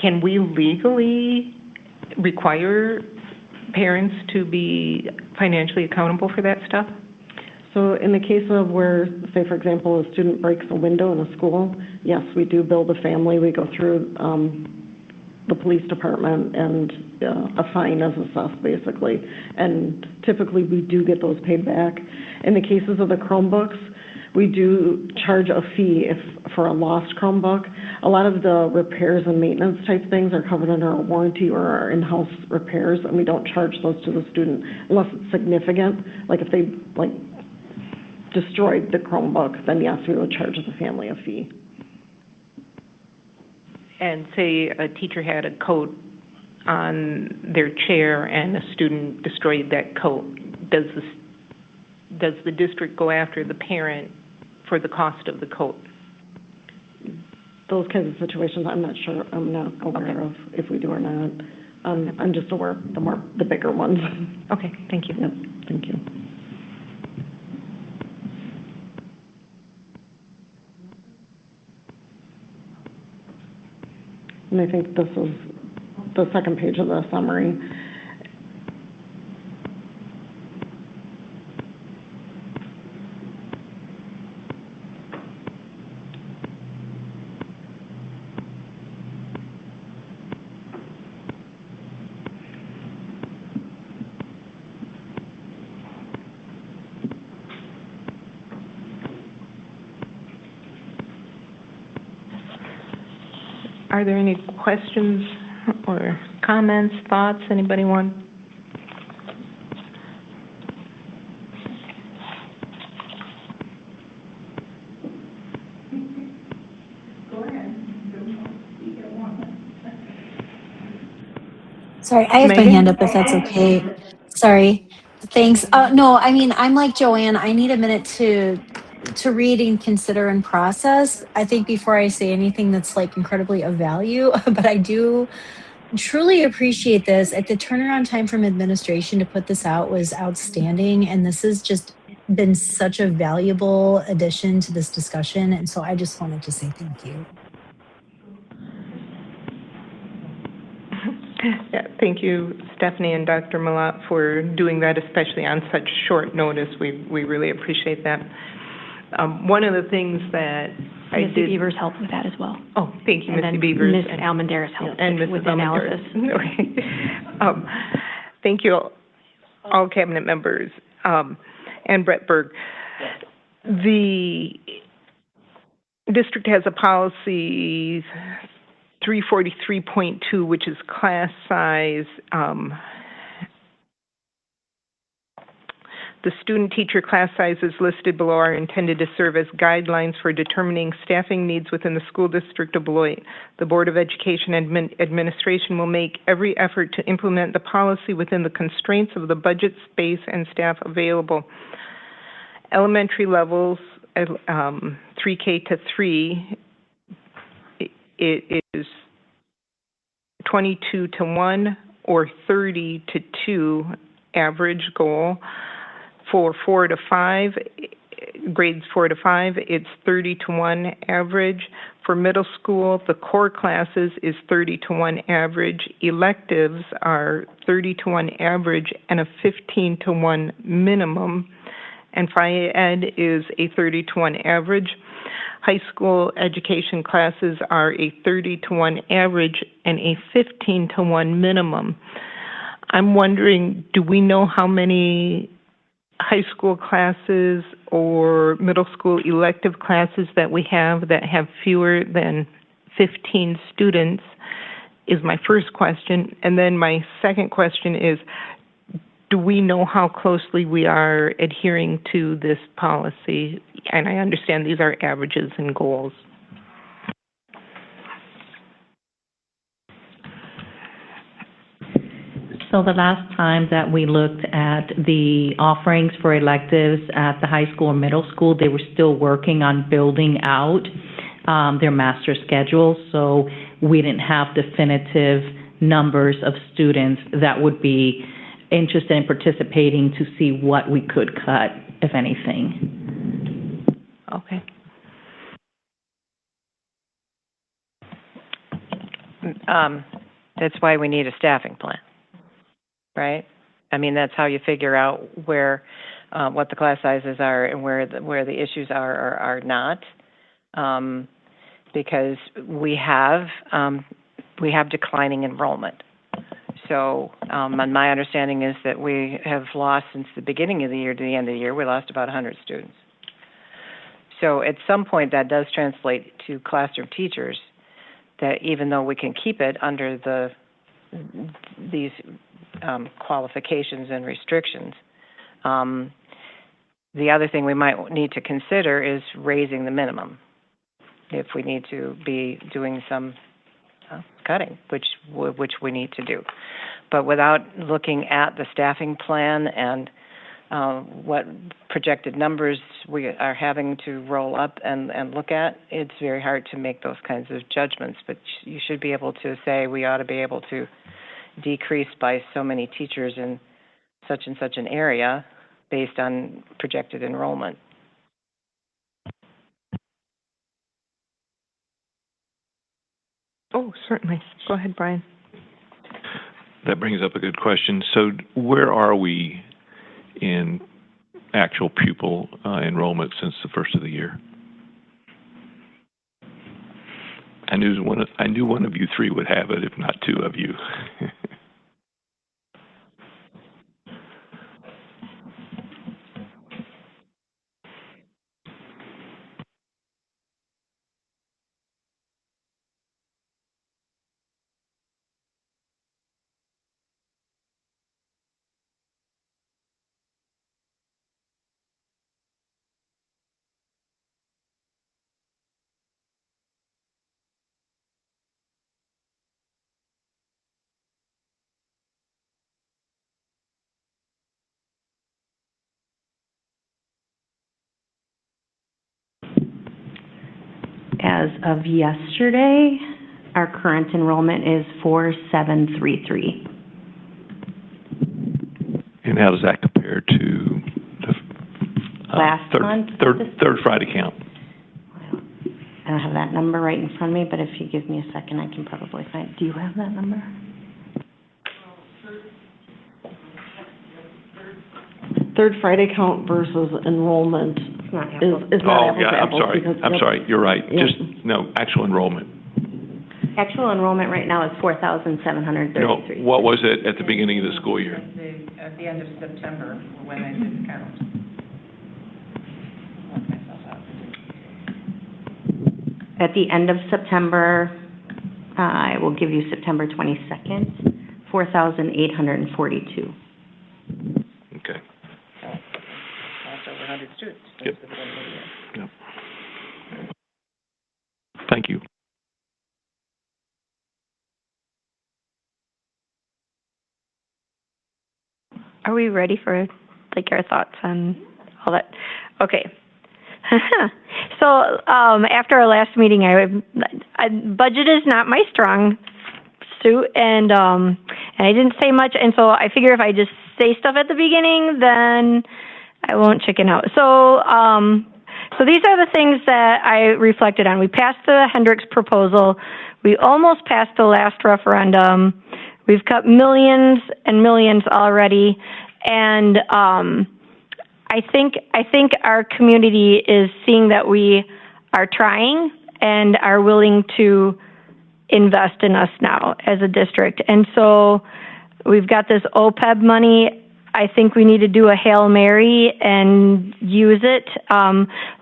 Can we legally require parents to be financially accountable for that stuff? So in the case of where, say, for example, a student breaks a window in a school, yes, we do bill the family. We go through the police department, and a fine is assessed, basically. And typically, we do get those paid back. In the cases of the Chromebooks, we do charge a fee for a lost Chromebook. A lot of the repairs and maintenance type things are covered under our warranty or our in-house repairs, and we don't charge those to the student unless it's significant. Like if they destroyed the Chromebook, then yes, we would charge the family a fee. And say a teacher had a coat on their chair and a student destroyed that coat, does the district go after the parent for the cost of the coat? Those kinds of situations, I'm not sure. I'm not aware of if we do or not. I'm just aware of the bigger ones. Okay, thank you. Yep, thank you. And I think this is the second page of the summary. Are there any questions or comments, thoughts, anybody want? Go ahead. Sorry, I have my hand up if that's okay. Sorry. Thanks. No, I mean, I'm like Joanne. I need a minute to read and consider and process. I think before I say anything that's like incredibly of value, but I do truly appreciate this. At the turnaround time from administration to put this out was outstanding, and this has just been such a valuable addition to this discussion. And so I just wanted to say thank you. Yeah, thank you, Stephanie and Dr. Malat, for doing that, especially on such short notice. We really appreciate that. One of the things that I did... Missy Beavers helped with that as well. Oh, thank you, and Missy Beavers. Ms. Almendarez helped with the analysis. Okay. Thank you, all cabinet members, and Brett Berg. The district has a policy 343.2, which is class size. The student-teacher class sizes listed below are intended to serve as guidelines for determining staffing needs within the school district of Beloit. The Board of Education Administration will make every effort to implement the policy within the constraints of the budget, space, and staff available. Elementary levels, 3K to 3, it is 22 to 1 or 30 to 2 average goal. For 4 to 5, grades 4 to 5, it's 30-to-1 average. For middle school, the core classes is 30-to-1 average. Electives are 30-to-1 average and a 15-to-1 minimum. And Phi Ed is a 30-to-1 average. High school education classes are a 30-to-1 average and a 15-to-1 minimum. I'm wondering, do we know how many high school classes or middle school elective classes that we have that have fewer than 15 students, is my first question. And then my second question is, do we know how closely we are adhering to this policy? And I understand these are averages and goals. So the last time that we looked at the offerings for electives at the high school and middle school, they were still working on building out their master schedules. So we didn't have definitive numbers of students that would be interested in participating to see what we could cut, if anything. Okay. That's why we need a staffing plan, right? I mean, that's how you figure out where, what the class sizes are and where the issues are or are not, because we have declining enrollment. So, my understanding is that we have lost since the beginning of the year to the end of the year, we lost about 100 students. So at some point that does translate to classroom teachers, that even though we can keep it under these qualifications and restrictions, the other thing we might need to consider is raising the minimum if we need to be doing some cutting, which we need to do. But without looking at the staffing plan and what projected numbers we are having to roll up and look at, it's very hard to make those kinds of judgments. But you should be able to say we ought to be able to decrease by so many teachers in such and such an area based on projected enrollment. Oh, certainly. Go ahead, Brian. That brings up a good question. So where are we in actual pupil enrollment since the first of the year? I knew one of you three would have it, if not two of you. As of yesterday, our current enrollment is 4733. And how does that compare to the last month? Third Friday count? I don't have that number right in front of me, but if you give me a second, I can probably find. Do you have that number? Third Friday count versus enrollment is not apples to apples. I'm sorry. You're right. Yep. Actual enrollment. Actual enrollment right now is 4,733. No, what was it at the beginning of the school year? At the end of September, when I did the count. At the end of September, I will give you September 22nd, 4,842. Okay. That's over 100 students. Yep. Yep. Thank you. Are we ready for, like, our thoughts on all that? Okay. So, after our last meeting, budget is not my strong suit, and I didn't say much, and so I figure if I just say stuff at the beginning, then I won't chicken out. So, so these are the things that I reflected on. We passed the Hendricks proposal. We almost passed the last referendum. We've cut millions and millions already. And I think our community is seeing that we are trying and are willing to invest in us now as a district. And so we've got this OPEB money. I think we need to do a Hail Mary and use it.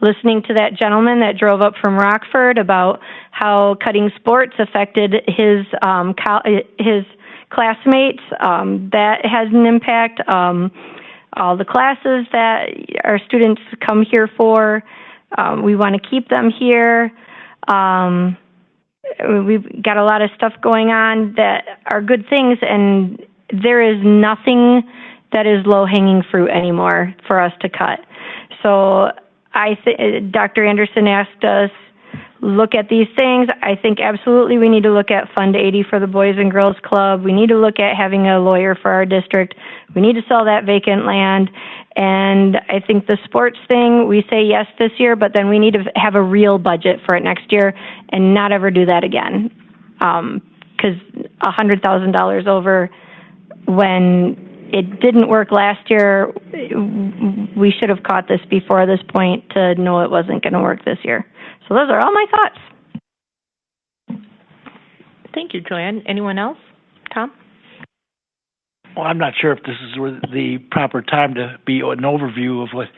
Listening to that gentleman that drove up from Rockford about how cutting sports affected his classmates, that has an impact. All the classes that our students come here for, we want to keep them here. We've got a lot of stuff going on that are good things, and there is nothing that is low-hanging fruit anymore for us to cut. So Dr. Anderson asked us, look at these things. I think absolutely we need to look at Fund 80 for the Boys and Girls Club. We need to look at having a lawyer for our district. We need to sell that vacant land. And I think the sports thing, we say yes this year, but then we need to have a real budget for it next year and not ever do that again. Because $100,000 over when it didn't work last year, we should have caught this before this point to know it wasn't going to work this year. So those are all my thoughts. Thank you, Joanne. Anyone else? Tom? Well, I'm not sure if this is the proper time to be an overview of what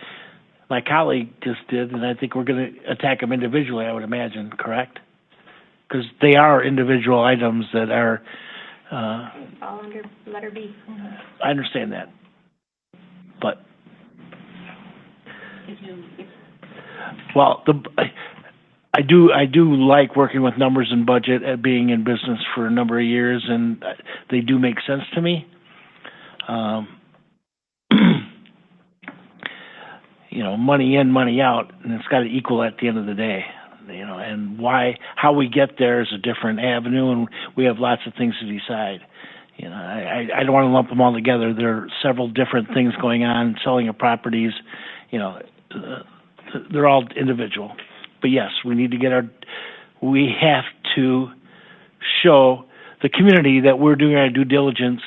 my colleague just did, and I think we're going to attack them individually, I would imagine, correct? Because they are individual items that are... all under letter B. I understand that, but... Well, I do like working with numbers and budget at being in business for a number of years, and they do make sense to me. You know, money in, money out, and it's got to equal at the end of the day. You know, and how we get there is a different avenue, and we have lots of things to decide. You know, I don't want to lump them all together. There are several different things going on, selling of properties. You know, they're all individual. But yes, we have to show the community that we're doing our due diligence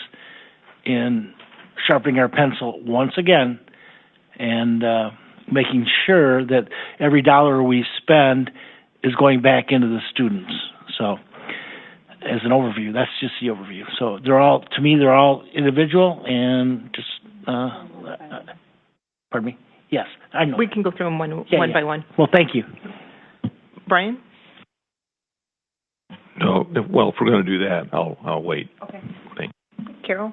in sharpening our pencil once again and making sure that every dollar we spend is going back into the students. So as an overview, that's just the overview. So to me, they're all individual and just, pardon me? Yes, I know. We can go through them one by one. Well, thank you. Brian? No, well, if we're going to do that, I'll wait. Okay. Thanks. Carol?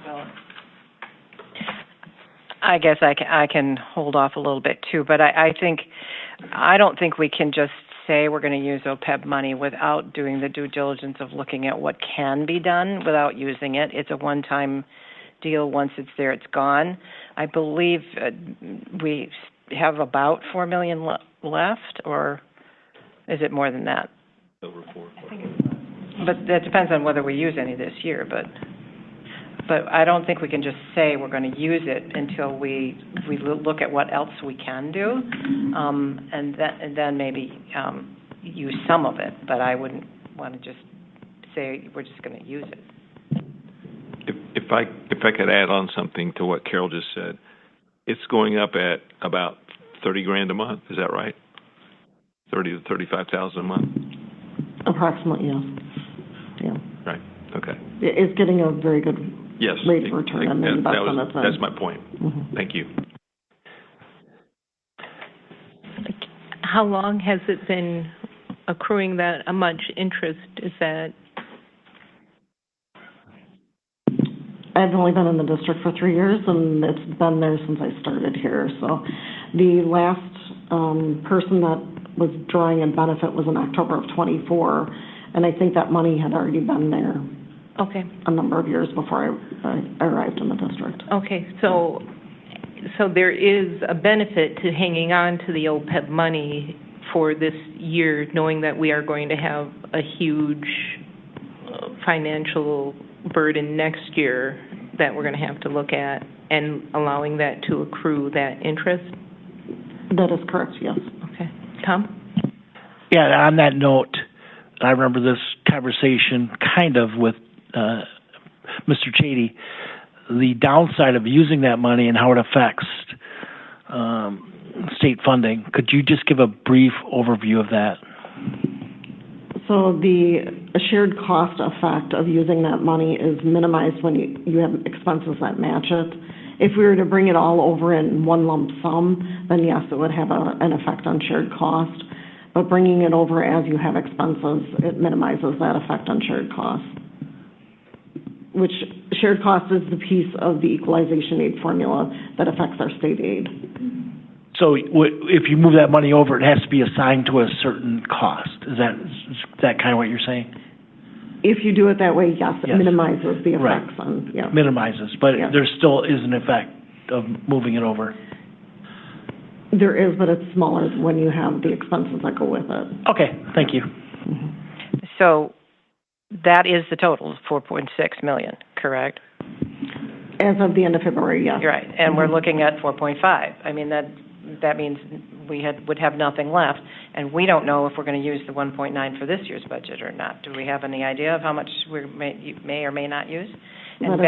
Well, I guess I can hold off a little bit too, but I don't think we can just say we're going to use OPEB money without doing the due diligence of looking at what can be done without using it. It's a one-time deal. Once it's there, it's gone. I believe we have about $4 million left, or is it more than that? Over 4. But that depends on whether we use any this year. But I don't think we can just say we're going to use it until we look at what else we can do, and then maybe use some of it. But I wouldn't want to just say we're just going to use it. If I could add on something to what Carol just said, it's going up at about $30,000 a month. Is that right? 30 to 35,000 a month. Approximately, yes. Yeah. Right. Okay. It's getting a very good rate of return on the investment. That's my point. Mm-hmm. Thank you. How long has it been accruing that much interest? Is that? I've only been in the district for 3 years, and it's been there since I started here. So the last person that was drawing a benefit was in October of 24, and I think that money had already been there a number of years before I arrived in the district. Okay, so there is a benefit to hanging on to the OPEB money for this year, knowing that we are going to have a huge financial burden next year that we're going to have to look at and allowing that to accrue that interest? That is correct, yes. Okay. Tom? Yeah, on that note, I remember this conversation kind of with Mr. Chady, the downside of using that money and how it affects state funding. Could you just give a brief overview of that? So the shared cost effect of using that money is minimized when you have expenses that match it. If we were to bring it all over in one lump sum, then yes, it would have an effect on shared cost. But bringing it over as you have expenses, it minimizes that effect on shared cost. Which shared cost is the piece of the equalization aid formula that affects our state aid. So if you move that money over, it has to be assigned to a certain cost. Is that kind of what you're saying? If you do it that way, yes, it minimizes the effects right. on, yeah. Minimizes, but there still is an effect of moving it over. There is, but it's smaller when you have the expenses that go with it. Okay, thank you. Mm-hmm. So that is the total, 4.6 million, correct? As of the end of February, yes. Right, and we're looking at 4.5. I mean, that means we would have nothing left, and we don't know if we're going to use the 1.9 for this year's budget or not. Do we have any idea of how much we may or may not use? And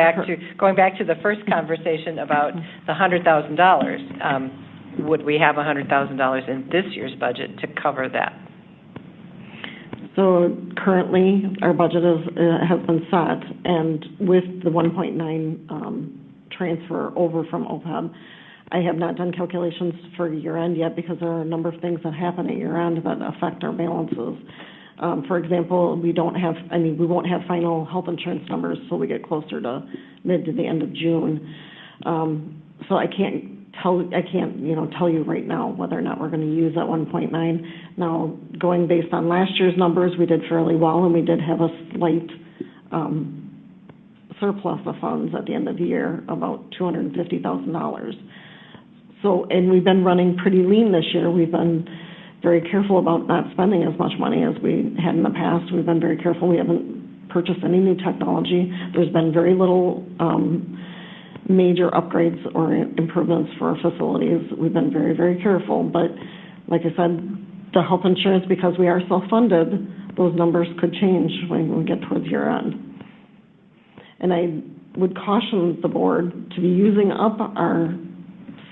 going back to the first conversation about the $100,000, would we have $100,000 in this year's budget to cover that? So currently, our budget has been set, and with the 1.9 transfer over from OPEB, I have not done calculations for year-end yet because there are a number of things that happen at year-end that affect our balances. For example, we won't have final health insurance numbers until we get closer to mid to the end of June. So I can't tell you right now whether or not we're going to use that 1.9. Now, going based on last year's numbers, we did fairly well, and we did have a slight surplus of funds at the end of the year, about $250,000. So, and we've been running pretty lean this year. We've been very careful about not spending as much money as we had in the past. We've been very careful. We haven't purchased any new technology. There's been very little major upgrades or improvements for our facilities. We've been very, very careful. But like I said, the health insurance, because we are self-funded, those numbers could change when we get towards year end. And I would caution the board to be using up our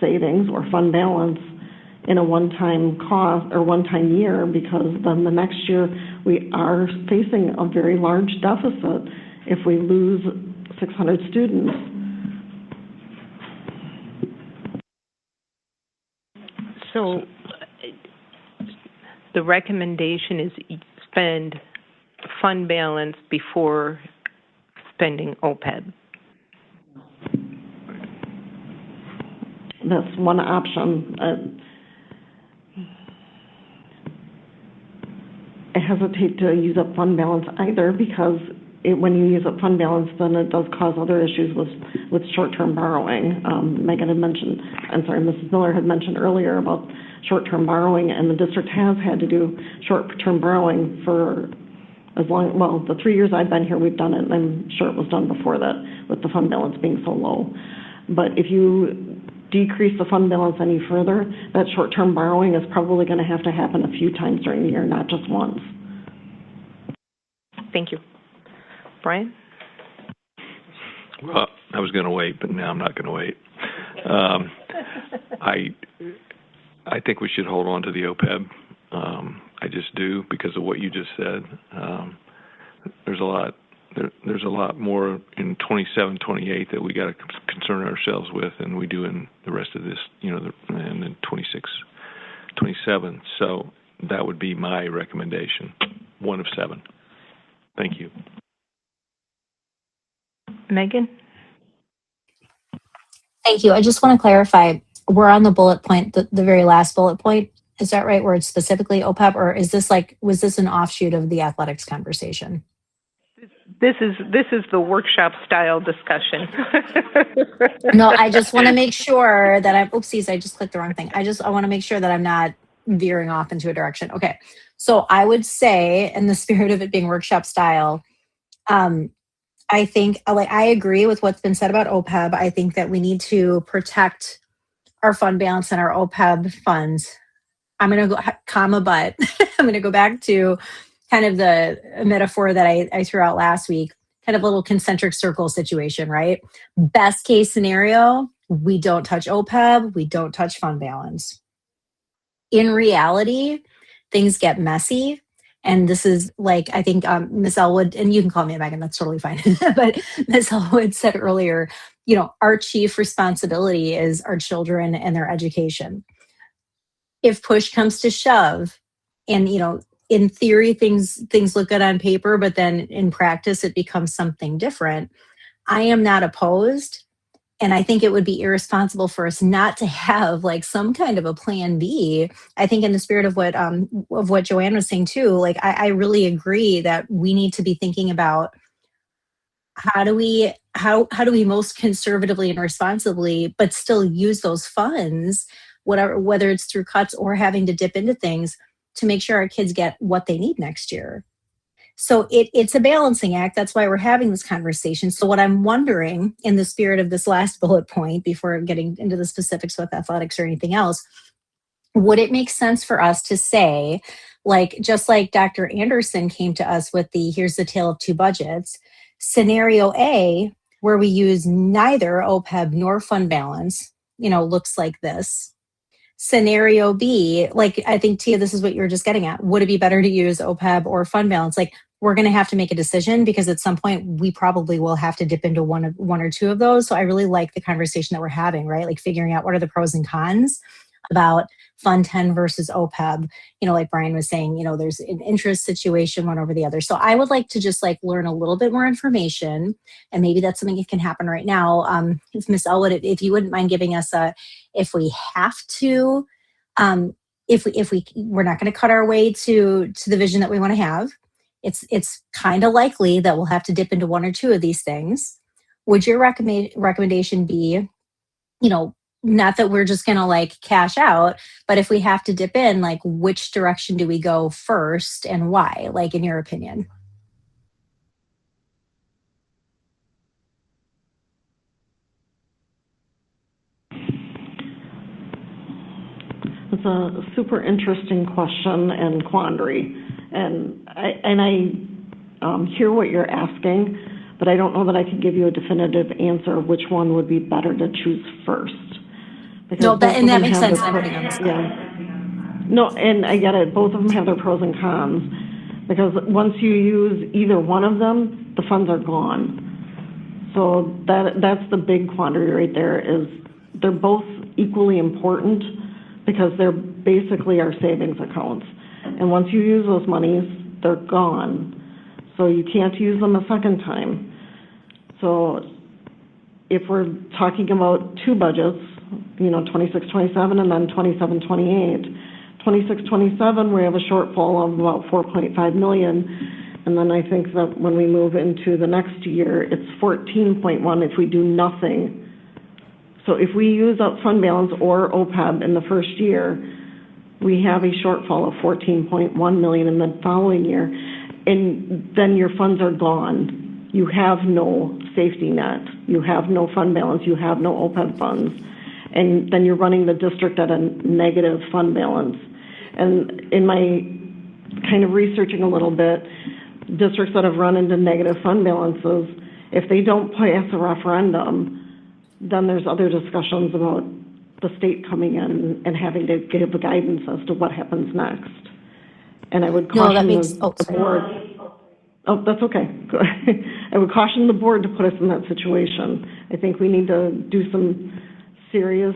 savings or fund balance in a one-time cost or one-time year, because then the next year we are facing a very large deficit if we lose 600 students. So the recommendation is spend fund balance before spending OPEB. That's one option. I hesitate to use up fund balance either, because when you use up fund balance, then it does cause other issues with short-term borrowing. Mrs. Miller had mentioned earlier about short-term borrowing, and the district has had to do short-term borrowing for the 3 years I've been here, we've done it, and I'm sure it was done before that with the fund balance being so low. But if you decrease the fund balance any further, that short-term borrowing is probably going to have to happen a few times during the year, not just once. Thank you. Brian? Well, I was going to wait, but now I'm not going to wait. I think we should hold on to the OPEB. I just do, because of what you just said. There's a lot more in 27, 28 that we got to concern ourselves with than we do in the rest of this, and in 26, 27. So that would be my recommendation, 1 of 7. Thank you. Megan? Thank you. I just want to clarify, we're on the bullet point, the very last bullet point. Is that right, where it's specifically OPEB, or was this an offshoot of the athletics conversation? This is the workshop style discussion. No, I just want to make sure that I just clicked the wrong thing. I want to make sure that I'm not veering off into a direction. Okay. So I would say, in the spirit of it being workshop style, I I think, like, I agree with what's been said about OPEB. I think that we need to protect our fund balance and our OPEB funds. I'm going to go, comma, but I'm going to go back to kind of the metaphor that I threw out last week, kind of a little concentric circle situation, right? Best case scenario, we don't touch OPEB, we don't touch fund balance. In reality, things get messy. And this is like, I think Ms. Elwood, and you can call me Megan, that's totally fine. But Ms. Elwood said earlier, you know, our chief responsibility is our children and their education. If push comes to shove, and you know, in theory, things look good on paper, but then in practice, it becomes something different. I am not opposed. And I think it would be irresponsible for us not to have like some kind of a plan B. I think in the spirit of what Joanne was saying too, like I really agree that we need to be thinking about how do we most conservatively and responsibly, but still use those funds, whatever, whether it's through cuts or having to dip into things to make sure our kids get what they need next year. So it's a balancing act. That's why we're having this conversation. So what I'm wondering, in the spirit of this last bullet point, before getting into the specifics with athletics or anything else, would it make sense for us to say, like, just like Dr. Anderson came to us with the here's the tale of two budgets, scenario A, where we use neither OPEB nor fund balance, you know, looks like this. Scenario B, like I think Tia, this is what you were just getting at. Would it be better to use OPEB or fund balance? Like we're going to have to make a decision because at some point we probably will have to dip into one or two of those. So I really like the conversation that we're having, right? Like figuring out what are the pros and cons about Fund 10 versus OPEB. You know, like Brian was saying, you know, there's an interest situation one over the other. So I would like to just like learn a little bit more information, and maybe that's something that can happen right now. If Ms. Elwood, if you wouldn't mind giving us if we have to, we're not going to cut our way to the vision that we want to have. It's kind of likely that we'll have to dip into one or two of these things. Would your recommendation be, you know, not that we're just going to like cash out, but if we have to dip in, like which direction do we go first and why, like in your opinion? It's a super interesting question and quandary. And I hear what you're asking, but I don't know that I can give you a definitive answer of which one would be better to choose first. No, and that makes sense. I'm putting on the spot. Yeah. No, and I get it. Both of them have their pros and cons. Because once you use either one of them, the funds are gone. So that's the big quandary right there, is they're both equally important because they're basically our savings accounts. And once you use those monies, they're gone. So you can't use them a second time. So if we're talking about two budgets, you know, 26-27 and then 27-28, 26-27, we have a shortfall of about 4.5 million. And then I think that when we move into the next year, it's 14.1 if we do nothing. So if we use up fund balance or OPEB in the first year, we have a shortfall of 14.1 million in the following year, and then your funds are gone. You have no safety net. You have no fund balance. You have no OPEB funds. And then you're running the district at a negative fund balance. And in my kind of researching a little bit, districts that have run into negative fund balances, if they don't pass a referendum, then there's other discussions about the state coming in and having to give guidance as to what happens next. And I would caution the board. Oh, that's okay. I would caution the board to put us in that situation. I think we need to do some serious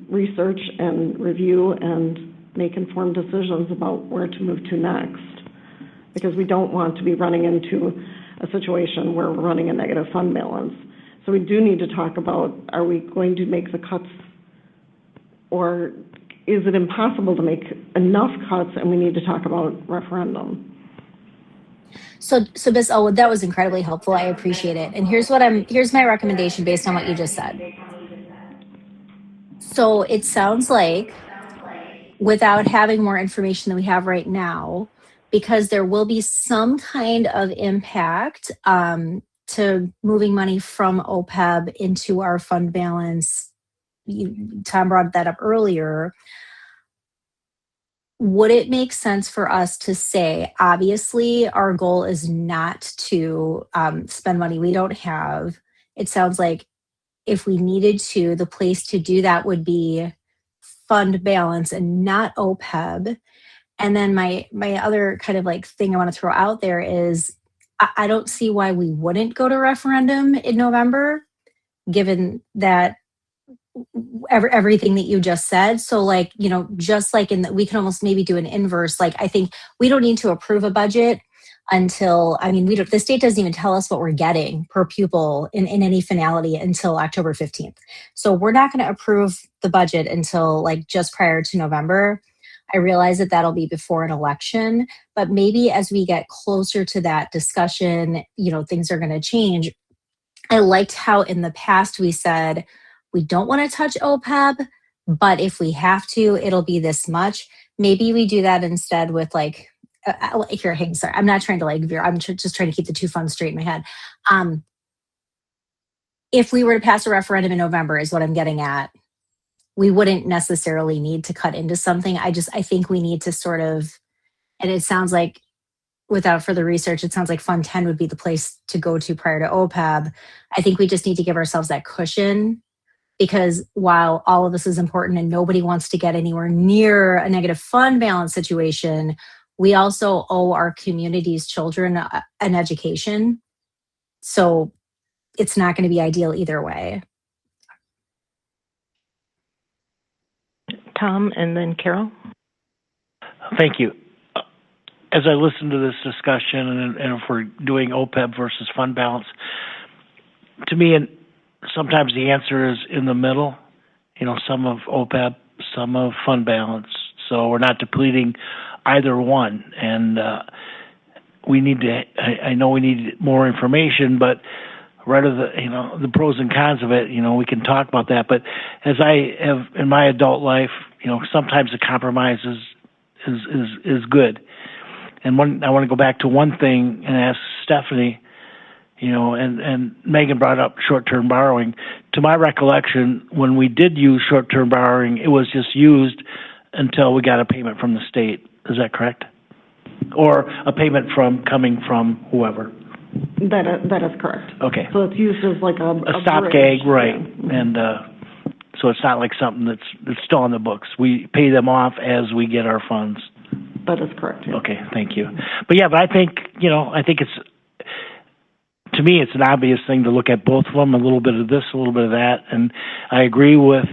research and review and make informed decisions about where to move to next. Because we don't want to be running into a situation where we're running a negative fund balance. So we do need to talk about, are we going to make the cuts, or is it impossible to make enough cuts and we need to talk about referendum? So Ms. Elwood, that was incredibly helpful. I appreciate it. And here's my recommendation based on what you just said. So it sounds like, without having more information than we have right now, because there will be some kind of impact to moving money from OPEB into our fund balance. Tom brought that up earlier. Would it make sense for us to say, obviously, our goal is not to spend money we don't have? It sounds like if we needed to, the place to do that would be fund balance and not OPEB. And then my other kind of like thing I want to throw out there is I don't see why we wouldn't go to referendum in November, given that everything that you just said. So like, just like we can almost maybe do an inverse. Like, I think we don't need to approve a budget until, the state doesn't even tell us what we're getting per pupil in any finality until October 15th. So we're not going to approve the budget until like just prior to November. I realize that that'll be before an election, but maybe as we get closer to that discussion, things are going to change. I liked how in the past we said, we don't want to touch OPEB, but if we have to, it'll be this much. Maybe we do that instead with like, here, hang, sorry. I'm not trying to like veer. I'm just trying to keep the two funds straight in my head. If we were to pass a referendum in November is what I'm getting at, we wouldn't necessarily need to cut into something. I think we need to sort of, and it sounds like without further research, it sounds like Fund 10 would be the place to go to prior to OPEB. I think we just need to give ourselves that cushion, because while all of this is important and nobody wants to get anywhere near a negative fund balance situation, we also owe our community's children an education. So it's not going to be ideal either way. Tom, and then Carol. Thank you. As I listen to this discussion, and if we're doing OPEB versus fund balance, to me, and sometimes the answer is in the middle. Some of OPEB, some of fund balance. So we're not depleting either one. And we need to. I know we need more information, but rather the pros and cons of it, we can talk about that. But as I have in my adult life, sometimes the compromise is good. And I want to go back to one thing and ask Stephanie, and Megan brought up short-term borrowing. To my recollection, when we did use short-term borrowing, it was just used until we got a payment from the state. Is that correct? Or a payment coming from whoever? That is correct. Okay. So it's used as like a stopgag, right? Yeah. And so it's not like something that's still on the books. We pay them off as we get our funds. That is correct. Yeah. Okay, thank you. But I think it's, to me, it's an obvious thing to look at both of them, a little bit of this, a little bit of that, and I agree with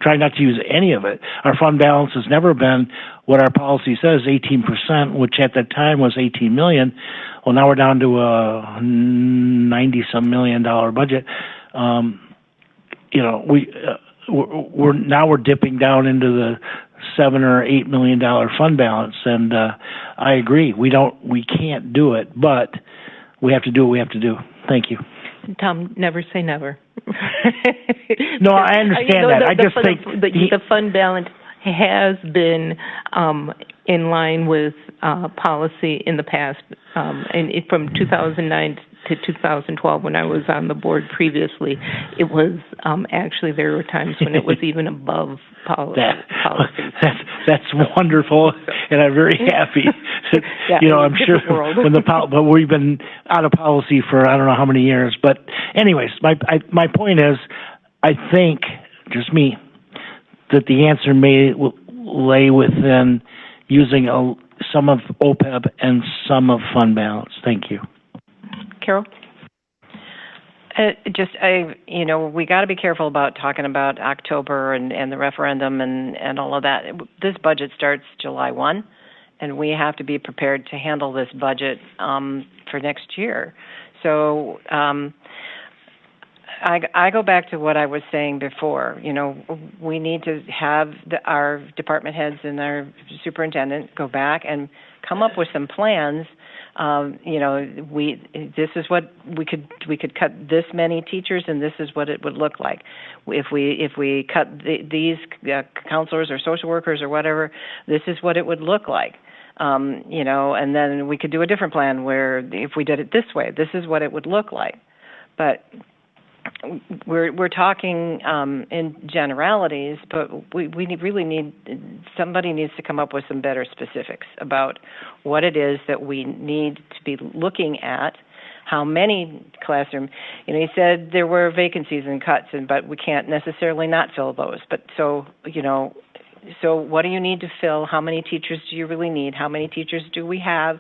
trying not to use any of it. Our fund balance has never been what our policy says, 18%, which at that time was $18 million. Well, now we're down to a $90-some million budget. We're dipping down into the $7 or $8 million fund balance, and I agree. We can't do it, but we have to do what we have to do. Thank you. Tom, never say never. No, I understand that. I just think the fund balance has been in line with policy in the past, and from 2009 to 2012, when I was on the board previously, it was actually there were times when it was even above policy. That's wonderful, and I'm very happy. I'm sure but we've been out of policy for I don't know how many years. But anyways, my point is, I think just me that the answer may lay within using some of OPEB and some of fund balance. Thank you. Carol? We got to be careful about talking about October and the referendum and all of that. This budget starts July 1, and we have to be prepared to handle this budget for next year. So I go back to what I was saying before. We need to have our department heads and our superintendent go back and come up with some plans. This is what we could cut this many teachers, and this is what it would look like. If we cut these counselors or social workers or whatever, this is what it would look like. You know, and then we could do a different plan where if we did it this way, this is what it would look like. But we're talking in generalities, but we really need, somebody needs to come up with some better specifics about what it is that we need to be looking at. How many classroom, you know, he said there were vacancies and cuts, but we can't necessarily not fill those. But so, you know, so what do you need to fill? How many teachers do you really need? How many teachers do we have?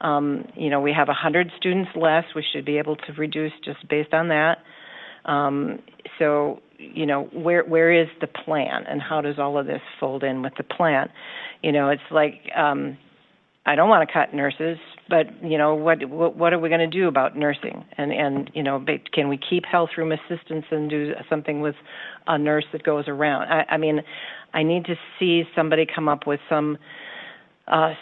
You know, we have 100 students less. We should be able to reduce just based on that. So, you know, where is the plan, and how does all of this fold in with the plan? You know, it's like, I don't want to cut nurses, but, you know, what are we going to do about nursing? And you know, can we keep health room assistants and do something with a nurse that goes around? I mean, I need to see somebody come up with some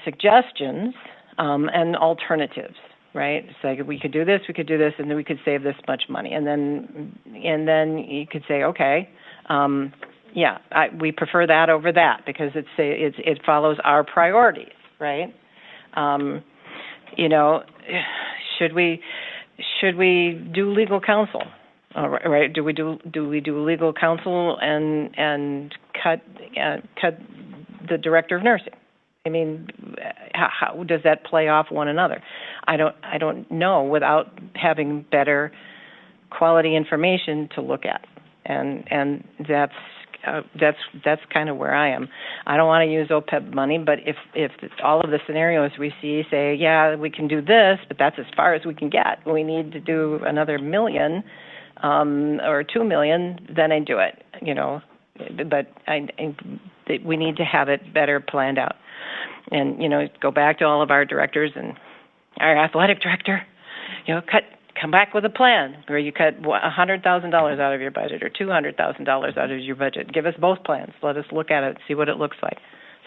suggestions and alternatives, right? It's like we could do this, and then we could save this much money. And then you could say, okay, yeah, we prefer that over that because it follows our priorities, right? You know, should we do legal counsel? Right? Do we do legal counsel and cut the director of nursing? I mean, how does that play off one another? I don't know without having better quality information to look at, and that's kind of where I am. I don't want to use OPEB money, but if all of the scenarios we see say, yeah, we can do this, but that's as far as we can get, we need to do another $1 million or $2 million, then I do it, you know. But we need to have it better planned out. And, you know, go back to all of our directors and our athletic director, you know, come back with a plan where you cut $100,000 out of your budget or $200,000 out of your budget. Give us both plans. Let us look at it, see what it looks like,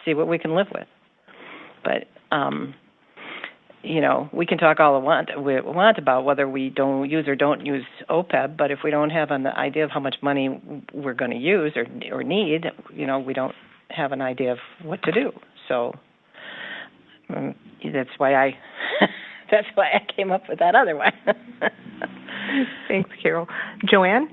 see what we can live with. But, you know, we can talk all we want about whether we don't use or don't use OPEB, but if we don't have an idea of how much money we're going to use or need, you know, we don't have an idea of what to do. So that's why I came up with that other one. Thanks, Carol. Joanne?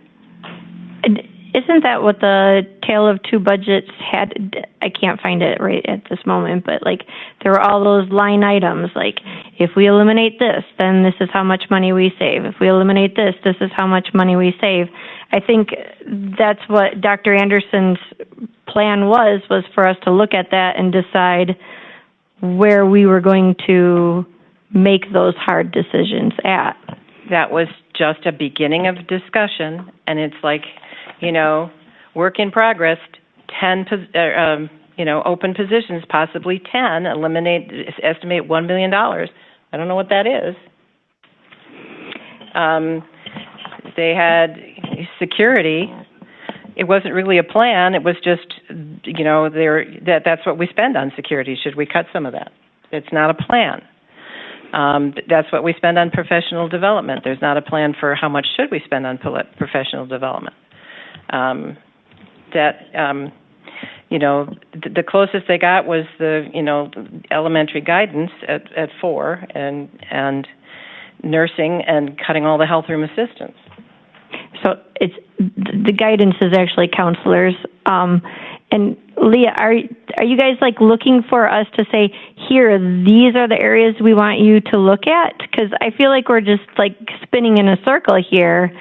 Isn't that what the Tale of Two Budgets had? I can't find it right at this moment, but like there were all those line items, like if we eliminate this, then this is how much money we save. If we eliminate this, this is how much money we save. I think that's what Dr. Anderson's plan was for us to look at that and decide where we were going to make those hard decisions at. That was just a beginning of discussion, and it's like, you know, work in progress, 10, you know, open positions, possibly 10, estimate $1 million. I don't know what that is. They had security. It wasn't really a plan. It was just, you know, that's what we spend on security. Should we cut some of that? It's not a plan. That's what we spend on professional development. There's not a plan for how much should we spend on professional development. You know, the closest they got was the, you know, elementary guidance at 4 and nursing and cutting all the health room assistants. So the guidance is actually counselors. And Leah, are you guys like looking for us to say, here, these are the areas we want you to look at? Because I feel like we're just like spinning in a circle here.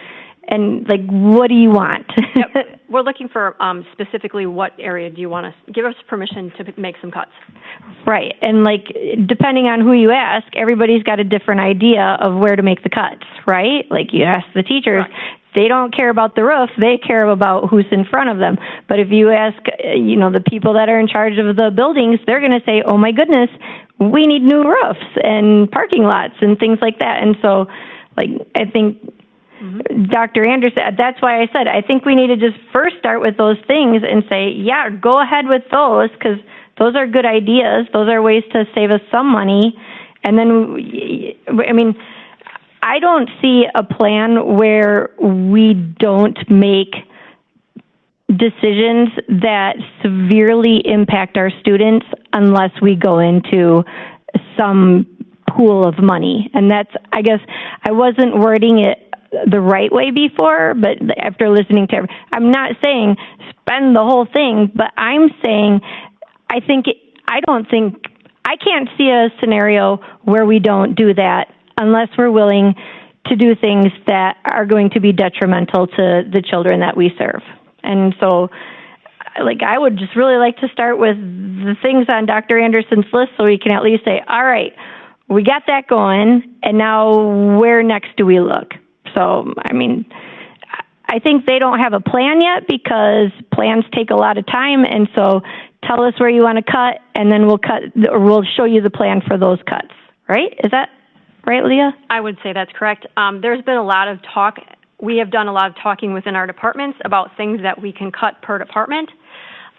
And like, what do you want? Yep. We're looking for specifically what area do you want to give us permission to make some cuts. Right. And like, depending on who you ask, everybody's got a different idea of where to make the cuts, right? Like you ask the teachers, right. They don't care about the roof, they care about who's in front of them. But if you ask, you know, the people that are in charge of the buildings, they're going to say, oh my goodness, we need new roofs and parking lots and things like that. And so, like, I think Dr. Anderson, that's why I said, I think we need to just first start with those things and say, yeah, go ahead with those, because those are good ideas. Those are ways to save us some money. And then, I mean, I don't see a plan where we don't make decisions that severely impact our students unless we go into some pool of money. And that's, I guess, I wasn't wording it the right way before, but after listening to I'm not saying spend the whole thing, but I'm saying I can't see a scenario where we don't do that unless we're willing to do things that are going to be detrimental to the children that we serve. And so, like, I would just really like to start with the things on Dr. Anderson's list so we can at least say, all right, we got that going, and now where next do we look? So, I mean, I think they don't have a plan yet because plans take a lot of time, and so tell us where you want to cut, and then we'll show you the plan for those cuts, right? Is that right, Leah? I would say that's correct. There's been a lot of talk. We have done a lot of talking within our departments about things that we can cut per department.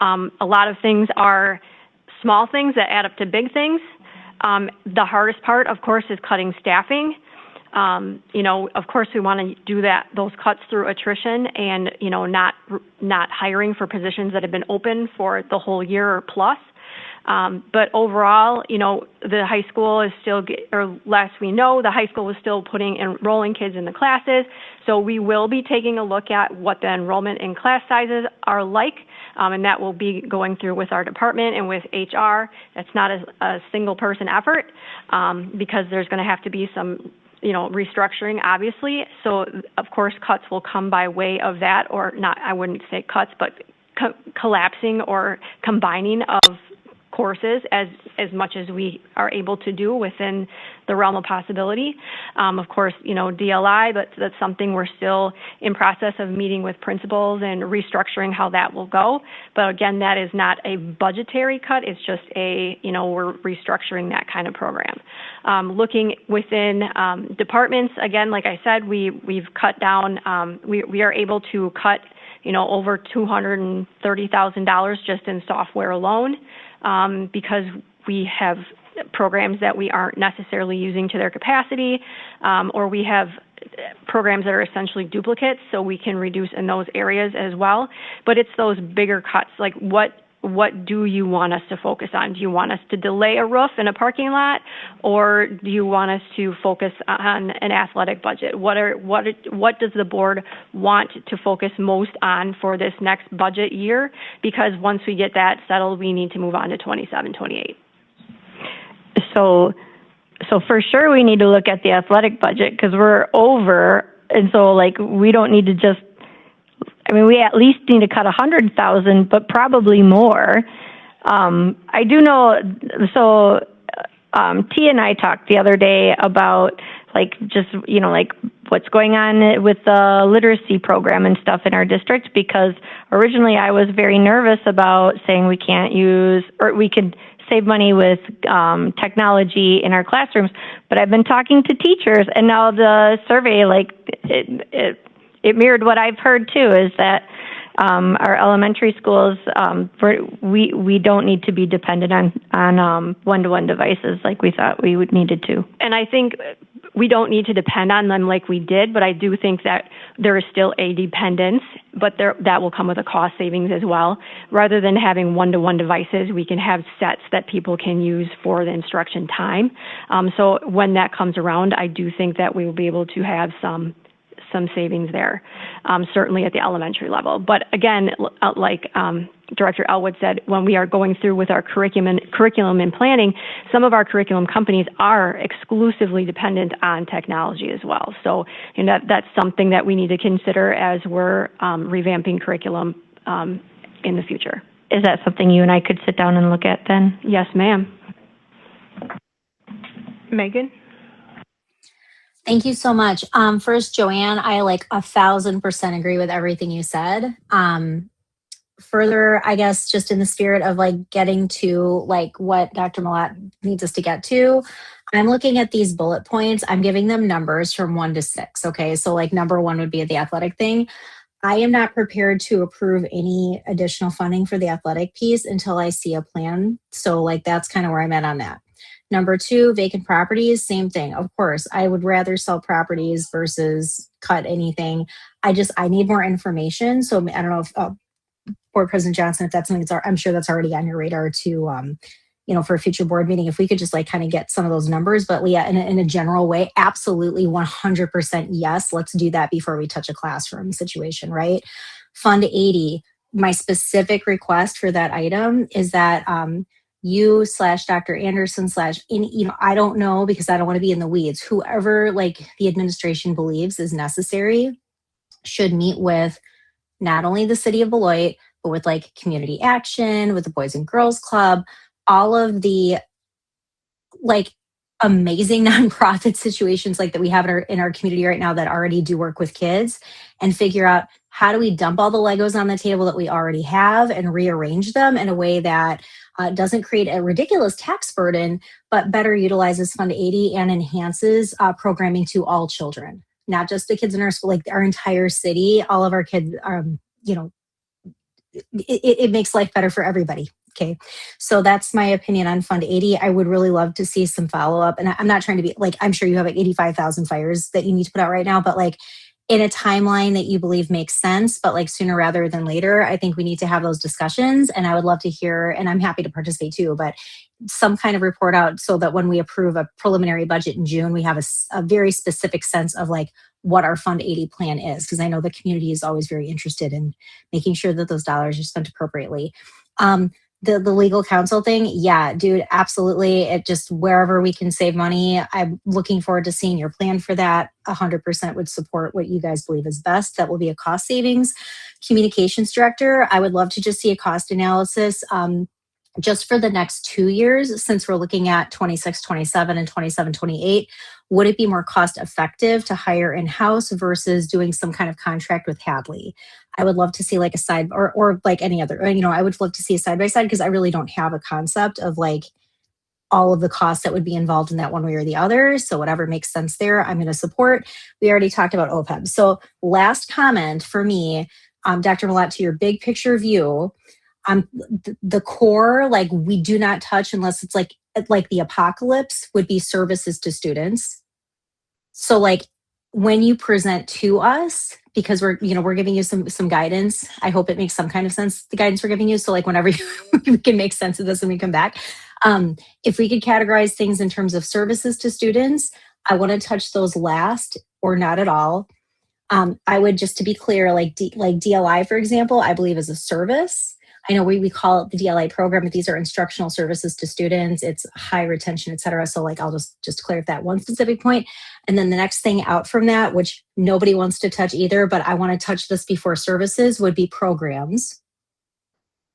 A lot of things are small things that add up to big things. The hardest part, of course, is cutting staffing. Of course, we want to do those cuts through attrition and, not hiring for positions that have been open for the whole year or plus. But overall, the high school is still, or last we know, the high school is still enrolling kids in the classes. So we will be taking a look at what the enrollment in class sizes are like. And that will be going through with our department and with HR. That's not a single person effort because there's going to have to be some restructuring, obviously. So, of course, cuts will come by way of that, or not, I wouldn't say cuts, but collapsing or combining of courses as much as we are able to do within the realm of possibility. Of course, DLI, but that's something we're still in process of meeting with principals and restructuring how that will go. But again, that is not a budgetary cut. It's just we're restructuring that kind of program. Looking within departments, again, like I said, we've cut down, we are able to cut over $230,000 just in software alone. Because we have programs that we aren't necessarily using to their capacity, or we have programs that are essentially duplicates, so we can reduce in those areas as well. But it's those bigger cuts, like what do you want us to focus on? Do you want us to delay a roof in a parking lot, or do you want us to focus on an athletic budget? What does the board want to focus most on for this next budget year? Because once we get that settled, we need to move on to 27, 28. So for sure we need to look at the athletic budget because we're over, and so we don't need to just. We at least need to cut 100,000, but probably more. I do know. So T and I talked the other day about what's going on with the literacy program and stuff in our district, because originally I was very nervous about saying we can't use, or we could save money with technology in our classrooms. But I've been talking to teachers, and now the survey, it mirrored what I've heard too, is that our elementary schools, we don't need to be dependent on one-to-one devices like we thought we would needed to. And I think we don't need to depend on them like we did, but I do think that there is still a dependence, but that will come with a cost savings as well. Rather than having one-to-one devices, we can have sets that people can use for the instruction time. So when that comes around, I do think that we will be able to have some savings there, certainly at the elementary level. But again, like Director Elwood said, when we are going through with our curriculum and planning, some of our curriculum companies are exclusively dependent on technology as well. So that's something that we need to consider as we're revamping curriculum in the future. Is that something you and I could sit down and look at then? Yes, ma'am. Megan? Thank you so much. First, Joanne, I 1,000% agree with everything you said. Further, I guess, just in the spirit of getting to what Dr. Malat needs us to get to, I'm looking at these bullet points. I'm giving them numbers from 1 to 6. Okay, so number 1 would be the athletic thing. I am not prepared to approve any additional funding for the athletic piece until I see a plan. So that's kind of where I'm at on that. Number 2, vacant properties, same thing. Of course, I would rather sell properties versus cut anything. I need more information. So I don't know if Board President Johnson, if that's something I'm sure that's already on your radar to for a future board meeting, if we could just like kind of get some of those numbers. But yeah, in a general way, absolutely 100% yes, let's do that before we touch a classroom situation, right? Fund 80, my specific request for that item is that you / Dr. Anderson / I don't know, because I don't want to be in the weeds, whoever like the administration believes is necessary should meet with not only the city of Beloit, but with like community action, with the Boys and Girls Club, all of the like amazing nonprofit situations like that we have in our community right now that already do work with kids, and figure out how do we dump all the Legos on the table that we already have and rearrange them in a way that doesn't create a ridiculous tax burden, but better utilizes Fund 80 and enhances programming to all children, not just the kids in our school, like our entire city, all of our kids, it makes life better for everybody. Okay. So that's my opinion on Fund 80. I would really love to see some follow up. And I'm not trying to be like, I'm sure you have like 85,000 fires that you need to put out right now, but like in a timeline that you believe makes sense, but like sooner rather than later, I think we need to have those discussions. And I would love to hear, and I'm happy to participate too, but some kind of report out so that when we approve a preliminary budget in June, we have a very specific sense of like what our Fund 80 plan is. Because I know the community is always very interested in making sure that those dollars are spent appropriately. The legal counsel thing, yeah, dude, absolutely. It just wherever we can save money, I'm looking forward to seeing your plan for that. 100% would support what you guys believe is best. That will be a cost savings. Communications director, I would love to just see a cost analysis just for the next 2 years, since we're looking at 26, 27 and 27, 28. Would it be more cost effective to hire in-house versus doing some kind of contract with Hadley? I would love to see like a side or like any other, I would love to see a side by side, because I really don't have a concept of like all of the costs that would be involved in that one way or the other. So whatever makes sense there, I'm going to support. We already talked about OPEB. So last comment for me, Dr. Millett, to your big picture view, the core, like we do not touch unless it's like the apocalypse would be services to students. So like when you present to us, because we're giving you some guidance, I hope it makes some kind of sense, the guidance we're giving you. So like whenever we can make sense of this when we come back, if we could categorize things in terms of services to students, I want to touch those last or not at all. I would, just to be clear, like DLI, for example, I believe is a service. I know we call it the DLI program, but these are instructional services to students. It's high retention, et cetera. So like, I'll just clear up that one specific point. And then the next thing out from that, which nobody wants to touch either, but I want to touch this before services, would be programs.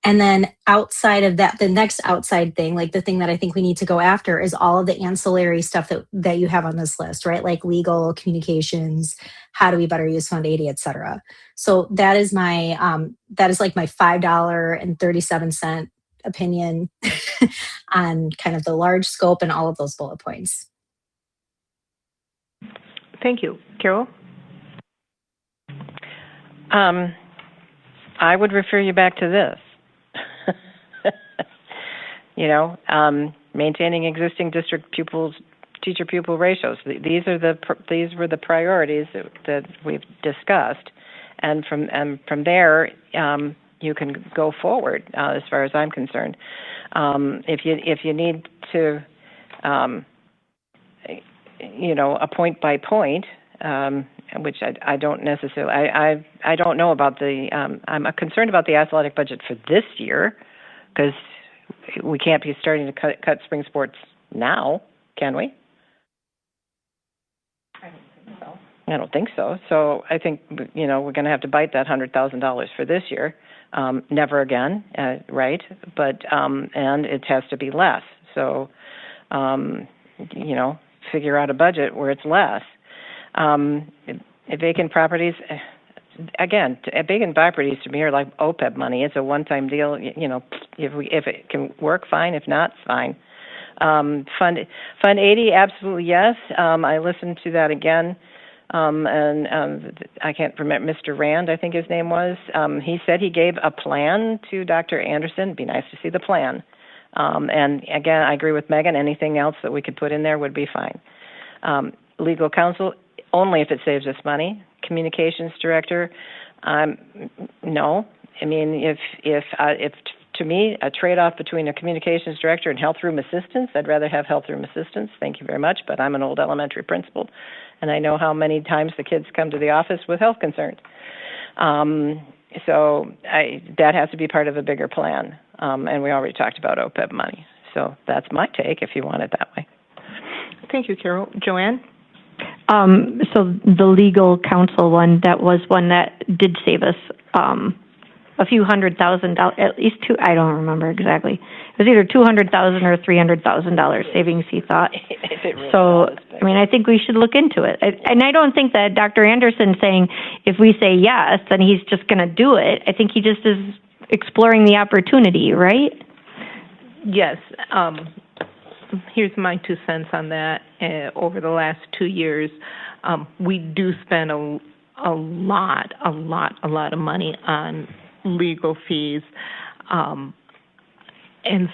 And then outside of that, the next outside thing, like the thing that I think we need to go after, is all of the ancillary stuff that you have on this list, right? Like legal, communications, how do we better use Fund 80, et cetera. So that is my, that is like my $5.37 opinion on kind of the large scope and all of those bullet points. Thank you. Carol? I would refer you back to this. Maintaining existing district teacher-pupil ratios. These were the priorities that we've discussed, and from there you can go forward. As far as I'm concerned, if you need to, a point by point, which I don't necessarily. I don't know about the. I'm concerned about the athletic budget for this year, because we can't be starting to cut spring sports now, can we? I don't think so. So I think, we're going to have to bite that $100,000 for this year. Never again, right? But, and it has to be less. So, figure out a budget where it's less. Vacant properties, again, vacant properties to me are like OPEB money. It's a one-time deal. If it can work, fine. If not, fine. Fund 80, absolutely yes. I listened to that again, and I can't remember, Mr. Rand, I think his name was. He said he gave a plan to Dr. Anderson. It'd be nice to see the plan. And again, I agree with Megan. Anything else that we could put in there would be fine. Legal counsel, only if it saves us money. Communications director, no. I mean, if to me, a trade-off between a communications director and health room assistants. I'd rather have health room assistants. Thank you very much, but I'm an old elementary principal, and I know how many times the kids come to the office with health concerns. So that has to be part of a bigger plan, and we already talked about OPEB money. So that's my take, if you want it that way. Thank you, Carol. Joanne? So the legal counsel one, that was one that did save us a few $100,000, at least two, I don't remember exactly. It was either $200,000 or $300,000 savings, he thought. So, I mean, I think we should look into it. And I don't think that Dr. Anderson saying if we say yes, then he's just going to do it. I think he just is exploring the opportunity, right? Yes. Here's my 2 cents on that. Over the last 2 years, we do spend a lot of money on legal fees, and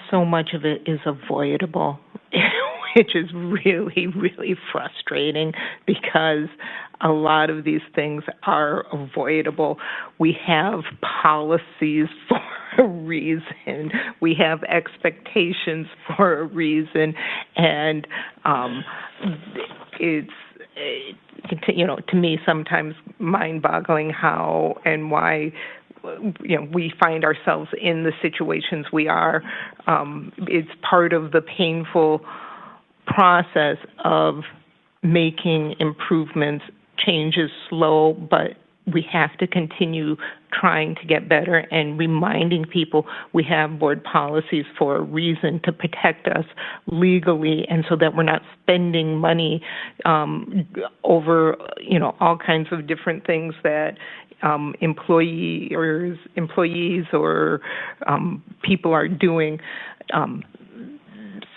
so much of it is avoidable, which is really, really frustrating because a lot of these things are avoidable. We have policies for a reason. We have expectations for a reason, and it's to me sometimes mind-boggling how and why we find ourselves in the situations we are. It's part of the painful process of making improvements. Change is slow, but we have to continue trying to get better and reminding people we have board policies for a reason, to protect us legally, and so that we're not spending money over all kinds of different things that employees or people are doing.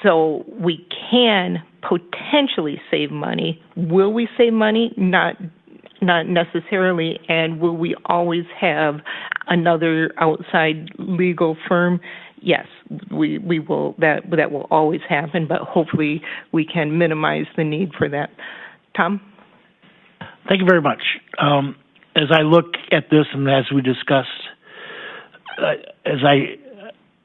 So we can potentially save money. Will we save money? Not necessarily. And will we always have another outside legal firm? Yes, we will. That will always happen, but hopefully we can minimize the need for that. Tom? Thank you very much. As I look at this and as we discussed,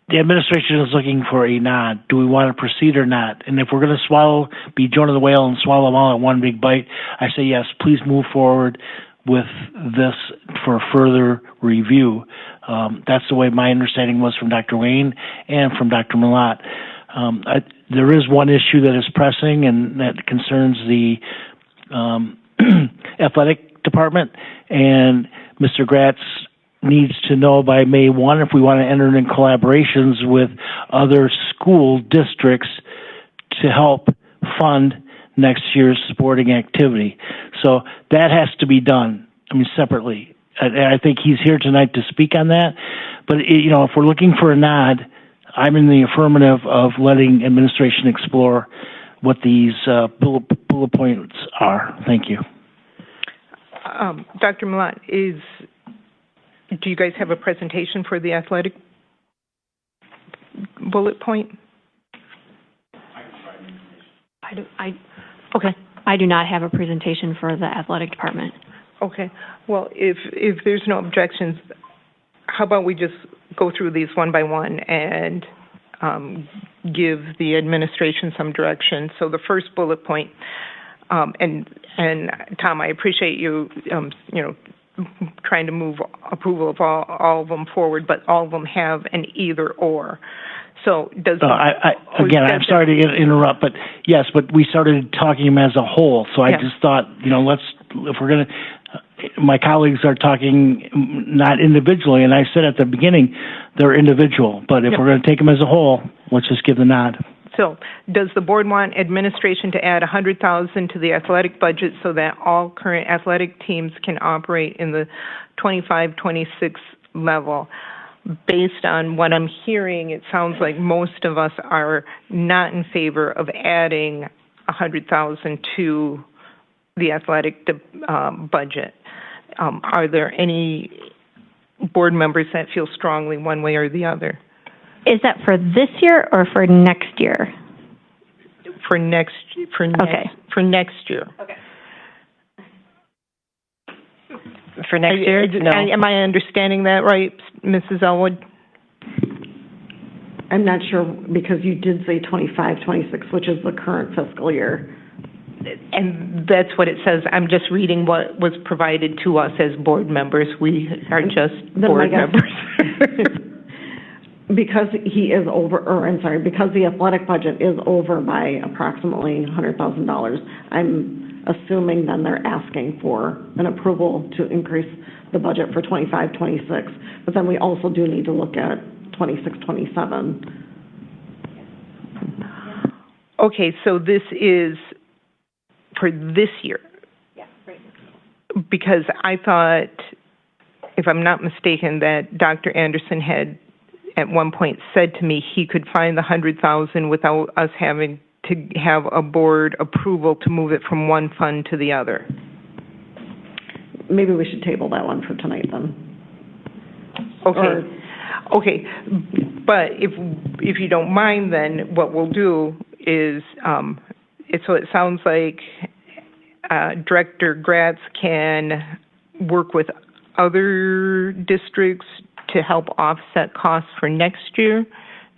the administration is looking for a nod. Do we want to proceed or not? And if we're going to be Jonah the whale and swallow them all at one big bite, I say yes, please move forward with this for further review. That's the way my understanding was from Dr. Wayne and from Dr. Malat. There is one issue that is pressing, and that concerns the athletic department, and Mr. Gratz needs to know by May 1 if we want to enter in collaborations with other school districts to help fund next year's sporting activity. So that has to be done, separately. I think he's here tonight to speak on that. But, if we're looking for a nod, I'm in the affirmative of letting administration explore what these bullet points are. Thank you. Dr. Malat, do you guys have a presentation for the athletic bullet point? Okay. I do not have a presentation for the athletic department. Okay. Well, if there's no objections, how about we just go through these one by one and give the administration some direction. So the first bullet point, and Tom, I appreciate you, trying to move approval of all of them forward, but all of them have an either or. So does I'm sorry to interrupt, but yes, but we started talking them as a whole. So I just thought, if we're going to, my colleagues are talking not individually, and I said at the beginning they're individual. But if we're going to take them as a whole, let's just give the nod. So, does the board want administration to add $100,000 to the athletic budget so that all current athletic teams can operate in the 25-26 level? Based on what I'm hearing, it sounds like most of us are not in favor of adding $100,000 to the athletic budget. Are there any board members that feel strongly one way or the other? Is that for this year or for next year? For next year. Okay. For next year. Okay. For next year? No. Am I understanding that right, Mrs. Elwood? I'm not sure, because you did say 25, 26, which is the current fiscal year. And that's what it says. I'm just reading what was provided to us as board members. We are just board members. Because he is over, or I'm sorry, because the athletic budget is over by approximately $100,000, I'm assuming then they're asking for an approval to increase the budget for 25, 26. But then we also do need to look at 26, 27. Okay, so this is for this year? Yeah, right. Because I thought, if I'm not mistaken, that Dr. Anderson had at one point said to me he could find the $100,000 without us having to have a board approval to move it from one fund to the other. Maybe we should table that one for tonight then. Okay. Okay, but if you don't mind, then what we'll do is, so it sounds like Director Gratz can work with other districts to help offset costs for next year,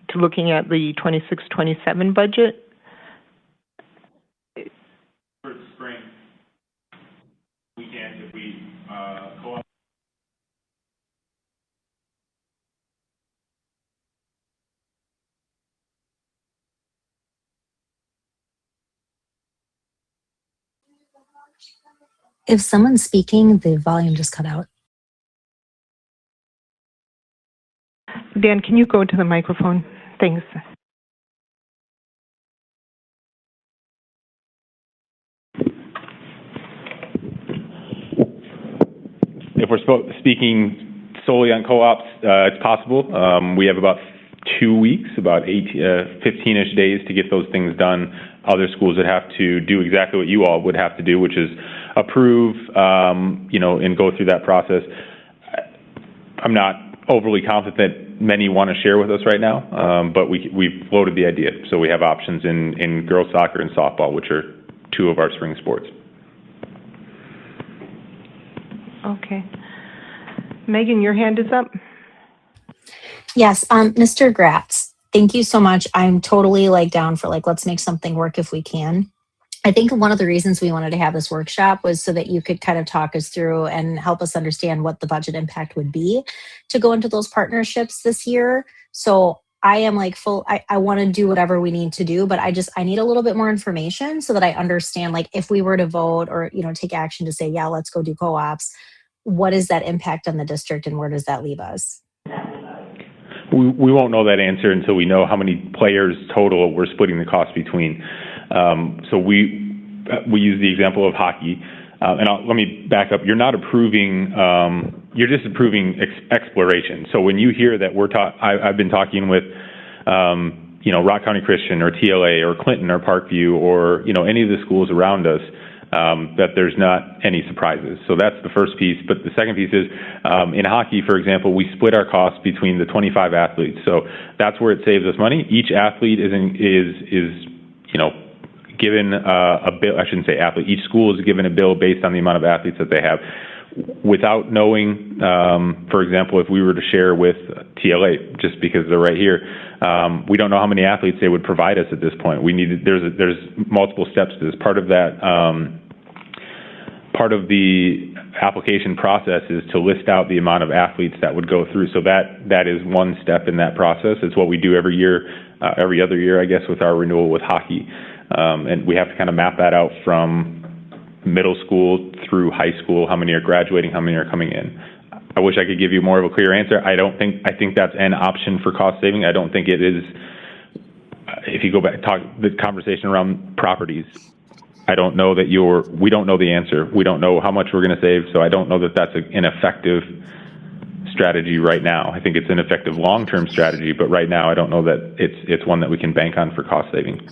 to looking at the 26-27 budget. For spring, we can, if we co-op. If someone's speaking, the volume just cut out. Dan, can you go to the microphone? Thanks. If we're speaking solely on co-ops, it's possible. We have about 2 weeks, about 15-ish days to get those things done. Other schools would have to do exactly what you all would have to do, which is approve, and go through that process. I'm not overly confident that many want to share with us right now, but we've floated the idea. So we have options in girls soccer and softball, which are two of our spring sports. Okay. Megan, your hand is up. Yes, Mr. Gratz, thank you so much. I'm totally down for let's make something work if we can. I think one of the reasons we wanted to have this workshop was so that you could kind of talk us through and help us understand what the budget impact would be to go into those partnerships this year. So I am I want to do whatever we need to do, but I need a little bit more information so that I understand, if we were to vote or, take action to say, yeah, let's go do co-ops, what is that impact on the district and where does that leave us? We won't know that answer until we know how many players total we're splitting the cost between. So we use the example of hockey, and let me back up. You're not approving. You're just approving exploration. So when you hear that I've been talking with, Rock County Christian or TLA or Clinton or Parkview or any of the schools around us. That there's not any surprises. So that's the first piece. But the second piece is, in hockey, for example, we split our costs between the 25 athletes. So that's where it saves us money. Each athlete is given a bill. I shouldn't say athlete. Each school is given a bill based on the amount of athletes that they have. Without knowing, for example, if we were to share with TLA, just because they're right here, we don't know how many athletes they would provide us at this point. There's multiple steps to this. Part of that, part of the application process is to list out the amount of athletes that would go through. So that is one step in that process. It's what we do every year, every other year, I guess, with our renewal with hockey. And we have to kind of map that out from middle school through high school, how many are graduating, how many are coming in. I wish I could give you more of a clear answer. I think that's an option for cost saving. I don't think it is. If you go back, talk the conversation around properties, I don't know that we don't know the answer. We don't know how much we're going to save. So I don't know that that's an effective strategy right now. I think it's an effective long-term strategy, but right now I don't know that it's one that we can bank on for cost saving.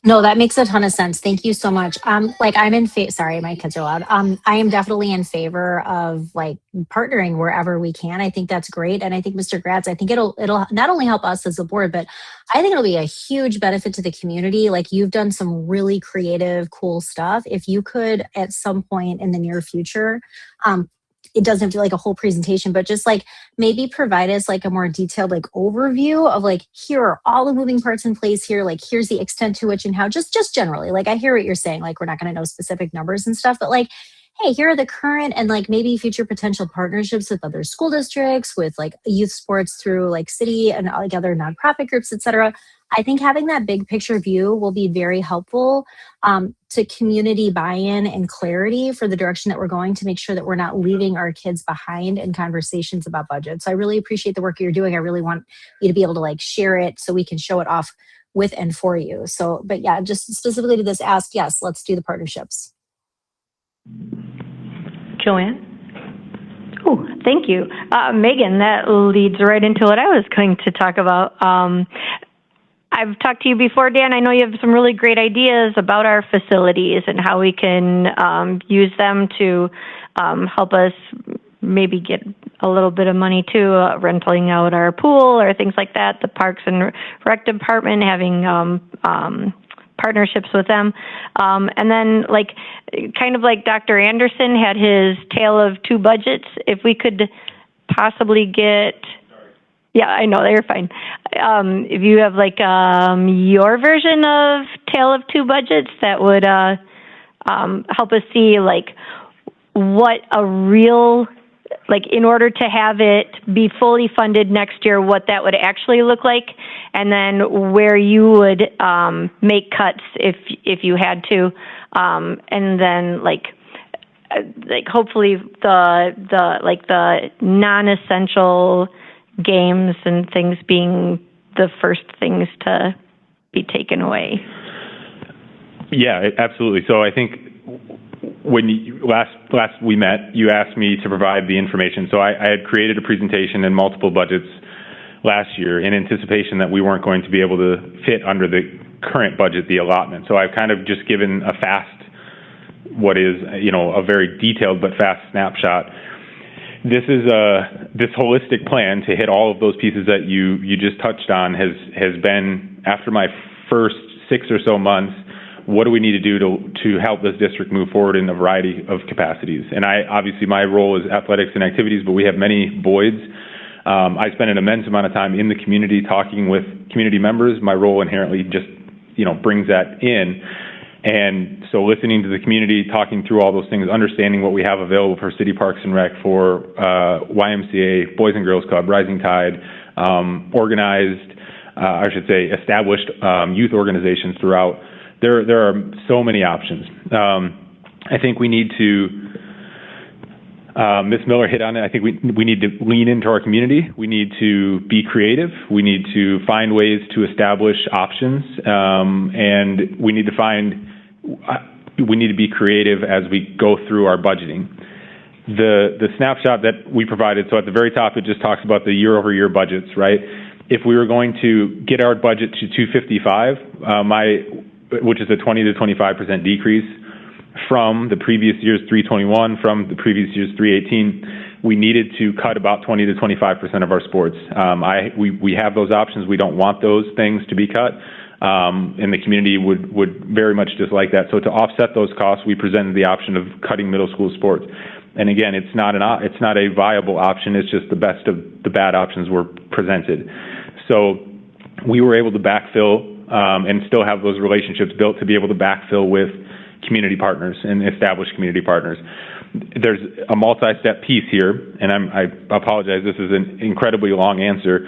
No, that makes a ton of sense. Thank you so much. I'm in sorry, my kids are loud. I am definitely in favor of partnering wherever we can. I think that's great. And I think Mr. Gratz, I think it'll not only help us as a board, but I think it'll be a huge benefit to the community. You've done some really creative, cool stuff. If you could at some point in the near future, it doesn't feel like a whole presentation, but just like maybe provide us like a more detailed like overview of like, here are all the moving parts in place here, like here's the extent to which and how, just generally. Like I hear what you're saying, like we're not going to know specific numbers and stuff, but like, hey, here are the current and like maybe future potential partnerships with other school districts, with like youth sports through like city and like other nonprofit groups, et cetera. I think having that big picture view will be very helpful to community buy-in and clarity for the direction that we're going, to make sure that we're not leaving our kids behind in conversations about budget. So I really appreciate the work you're doing. I really want you to be able to like share it so we can show it off with and for you. So, but yeah, just specifically to this ask, yes, let's do the partnerships. Joanne? Oh, thank you. Megan, that leads right into what I was going to talk about. I've talked to you before, Dan. I know you have some really great ideas about our facilities and how we can use them to help us maybe get a little bit of money too, renting out our pool or things like that. The Parks and Rec Department, having partnerships with them. And then like, kind of like Dr. Anderson had his tale of two budgets, if we could possibly get, yeah, I know, you're fine. If you have like your version of tale of two budgets, that would help us see like what a real, like in order to have it be fully funded next year, what that would actually look like, and then where you would make cuts if you had to, and then like hopefully the non-essential games and things being the first things to be taken away. Yeah, absolutely. So I think when last we met, you asked me to provide the information. So I had created a presentation in multiple budgets last year in anticipation that we weren't going to be able to fit under the current budget, the allotment. So I've kind of just given a fast, what is, a very detailed but fast snapshot. This is this holistic plan to hit all of those pieces that you just touched on has been, after my first 6 or so months, what do we need to do to help this district move forward in a variety of capacities? And obviously my role is athletics and activities, but we have many voids. I spend an immense amount of time in the community talking with community members. My role inherently just, brings that in. And so listening to the community, talking through all those things, understanding what we have available for City Parks and Rec, for YMCA, Boys and Girls Club, Rising Tide, established youth organizations throughout. There are so many options. I think we need to, Ms. Miller hit on it, I think we need to lean into our community. We need to be creative. We need to find ways to establish options. And we need to be creative as we go through our budgeting. The snapshot that we provided, so at the very top, it just talks about the year-over-year budgets, right? If we were going to get our budget to 255, which is a 20 to 25% decrease from the previous year's 321, from the previous year's 318, we needed to cut about 20 to 25% of our sports. We have those options. We don't want those things to be cut. And the community would very much dislike that. So to offset those costs, we presented the option of cutting middle school sports. And again, it's not a viable option. It's just the best of the bad options were presented. So we were able to backfill and still have those relationships built to be able to backfill with community partners and established community partners. There's a multi-step piece here, and I apologize, this is an incredibly long answer,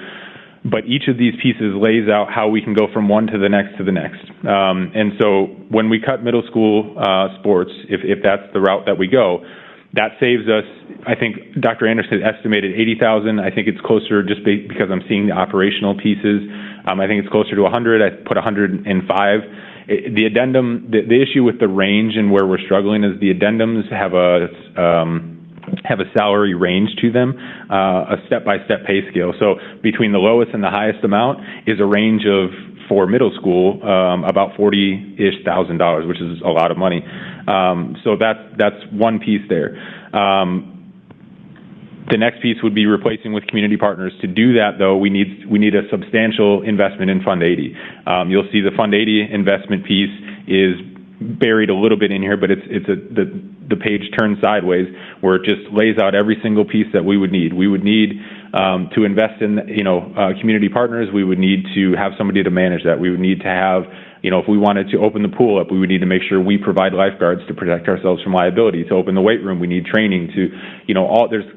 but each of these pieces lays out how we can go from one to the next to the next. And so when we cut middle school sports, if that's the route that we go, that saves us, I think Dr. Anderson estimated 80,000. I think it's closer just because I'm seeing the operational pieces. I think it's closer to 100. I put 105. The addendum, the issue with the range and where we're struggling is the addendums have a salary range to them, a step-by-step pay scale. So between the lowest and the highest amount is a range of, for middle school, about $40,000-ish, which is a lot of money. So that's one piece there. The next piece would be replacing with community partners. To do that, though, we need a substantial investment in Fund 80. You'll see the Fund 80 investment piece is buried a little bit in here, but it's the the page turned sideways, where it just lays out every single piece that we would need. We would need to invest in, community partners. We would need to have somebody to manage that. We would need to have, if we wanted to open the pool up, we would need to make sure we provide lifeguards to protect ourselves from liability. To open the weight room, we need training to,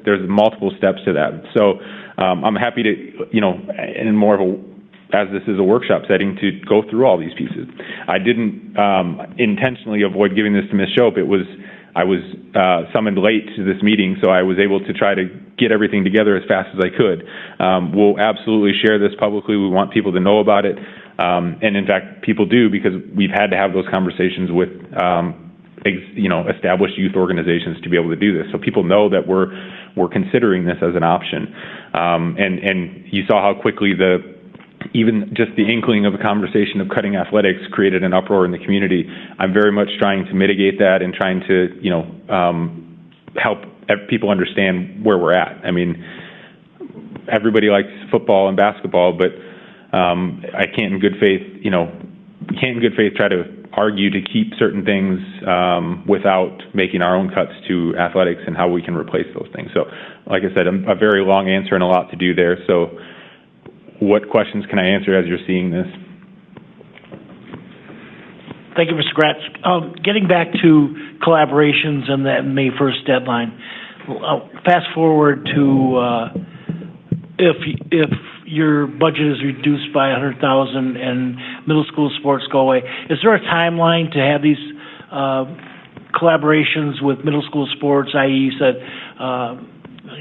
there's multiple steps to that. So I'm happy to, in more of a, as this is a workshop setting, to go through all these pieces. I didn't intentionally avoid giving this to Ms. Shope. I was summoned late to this meeting, so I was able to try to get everything together as fast as I could. We'll absolutely share this publicly. We want people to know about it. And in fact, people do, because we've had to have those conversations with, established youth organizations to be able to do this. So people know that we're considering this as an option. And you saw how quickly even just the inkling of a conversation of cutting athletics created an uproar in the community. I'm very much trying to mitigate that and trying to, help people understand where we're at. I mean, everybody likes football and basketball, but I can't in good faith, try to argue to keep certain things without making our own cuts to athletics and how we can replace those things. So, like I said, a very long answer and a lot to do there. So, what questions can I answer as you're seeing this? Thank you, Mr. Gratz. Getting back to collaborations and that May 1st deadline, fast forward to if your budget is reduced by $100,000 and middle school sports go away, is there a timeline to have these collaborations with middle school sports, i.e., you said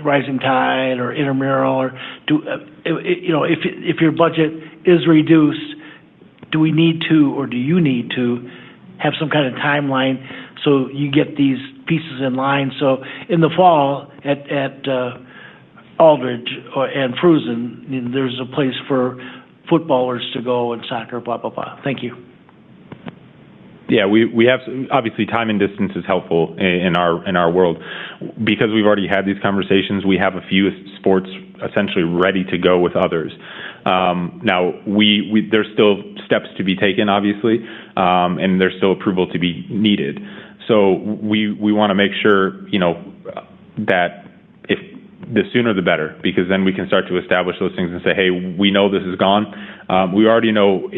Rising Tide or intramural, or if your budget is reduced, do we need to, or do you need to have some kind of timeline so you get these pieces in line? So in the fall at Aldridge and Fruzen, there's a place for footballers to go and soccer, blah, blah, blah. Thank you. Yeah, we have, obviously time and distance is helpful in our world. Because we've already had these conversations, we have a few sports essentially ready to go with others. Now, there's still steps to be taken, obviously, and there's still approval to be needed. So we want to make sure, that if the sooner the better, because then we can start to establish those things and say, hey, we know this is gone. We already know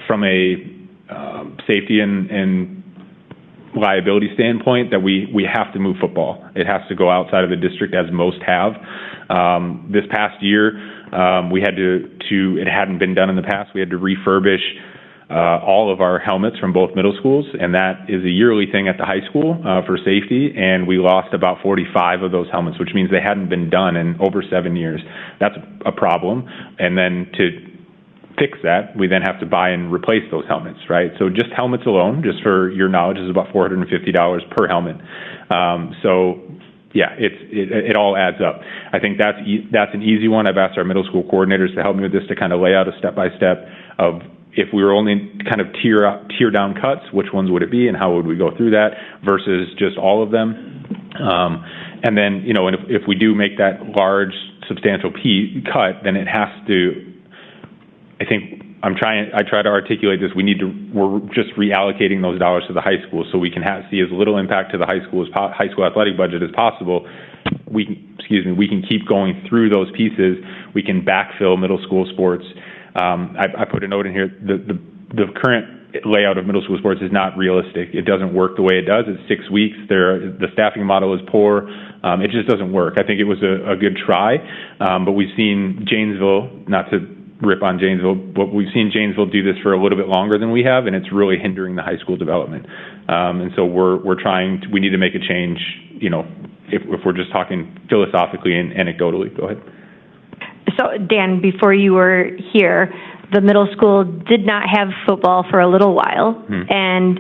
from a safety and liability standpoint that we have to move football. It has to go outside of the district, as most have. This past year, we had to it hadn't been done in the past. We had to refurbish all of our helmets from both middle schools, and that is a yearly thing at the high school for safety, and we lost about 45 of those helmets, which means they hadn't been done in over 7 years. That's a problem. And then to fix that, we then have to buy and replace those helmets, right? So just helmets alone, just for your knowledge, is about $450 per helmet. So yeah, it all adds up. I think that's an easy one. I've asked our middle school coordinators to help me with this, to kind of lay out a step-by-step of, if we were only kind of tier down cuts, which ones would it be and how would we go through that versus just all of them. And then, and if we do make that large, substantial cut, then it has to, I think I try to articulate this. We're just reallocating those dollars to the high school so we can see as little impact to the high school athletic budget as possible. We can keep going through those pieces. We can backfill middle school sports. I put a note in here. The current layout of middle school sports is not realistic. It doesn't work the way it does. It's 6 weeks. The staffing model is poor. It just doesn't work. I think it was a good try, but we've seen Janesville, not to rip on Janesville, but we've seen Janesville do this for a little bit longer than we have, and it's really hindering the high school development. And so we need to make a change, if we're just talking philosophically and anecdotally. Go ahead. So, Dan, before you were here, the middle school did not have football for a little while, and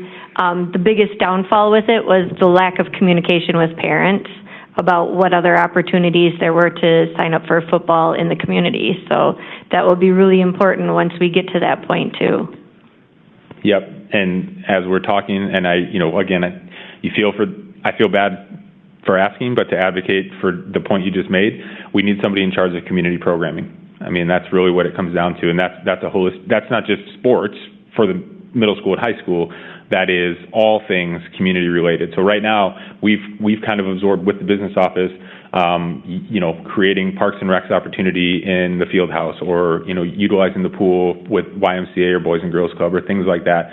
the biggest downfall with it was the lack of communication with parents about what other opportunities there were to sign up for football in the community. So that will be really important once we get to that point, too. Yep, and as we're talking, and I feel bad for asking, but to advocate for the point you just made, we need somebody in charge of community programming. I mean, that's really what it comes down to, and that's not just sports for the middle school and high school that is all things community related. So right now, we've kind of absorbed with the business office, creating Parks and Recs opportunity in the field house, or, utilizing the pool with YMCA or Boys and Girls Club or things like that.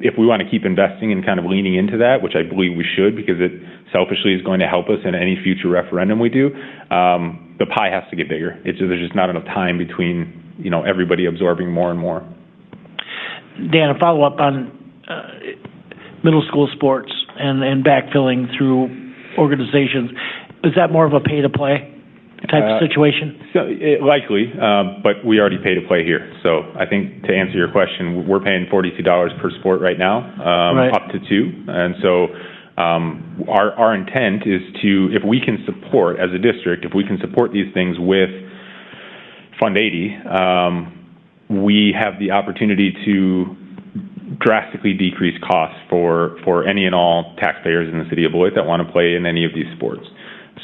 If we want to keep investing and kind of leaning into that, which I believe we should, because it selfishly is going to help us in any future referendum we do, the pie has to get bigger. There's just not enough time between, everybody absorbing more and more. Dan, a follow-up on middle school sports and backfilling through organizations. Is that more of a pay-to-play type of situation? Likely, but we already pay to play here. So I think to answer your question, we're paying $42 per sport right now, up to 2. And so our intent is to, if we can support, as a district, if we can support these things with Fund 80, we have the opportunity to drastically decrease costs for any and all taxpayers in the city of Beloit that want to play in any of these sports.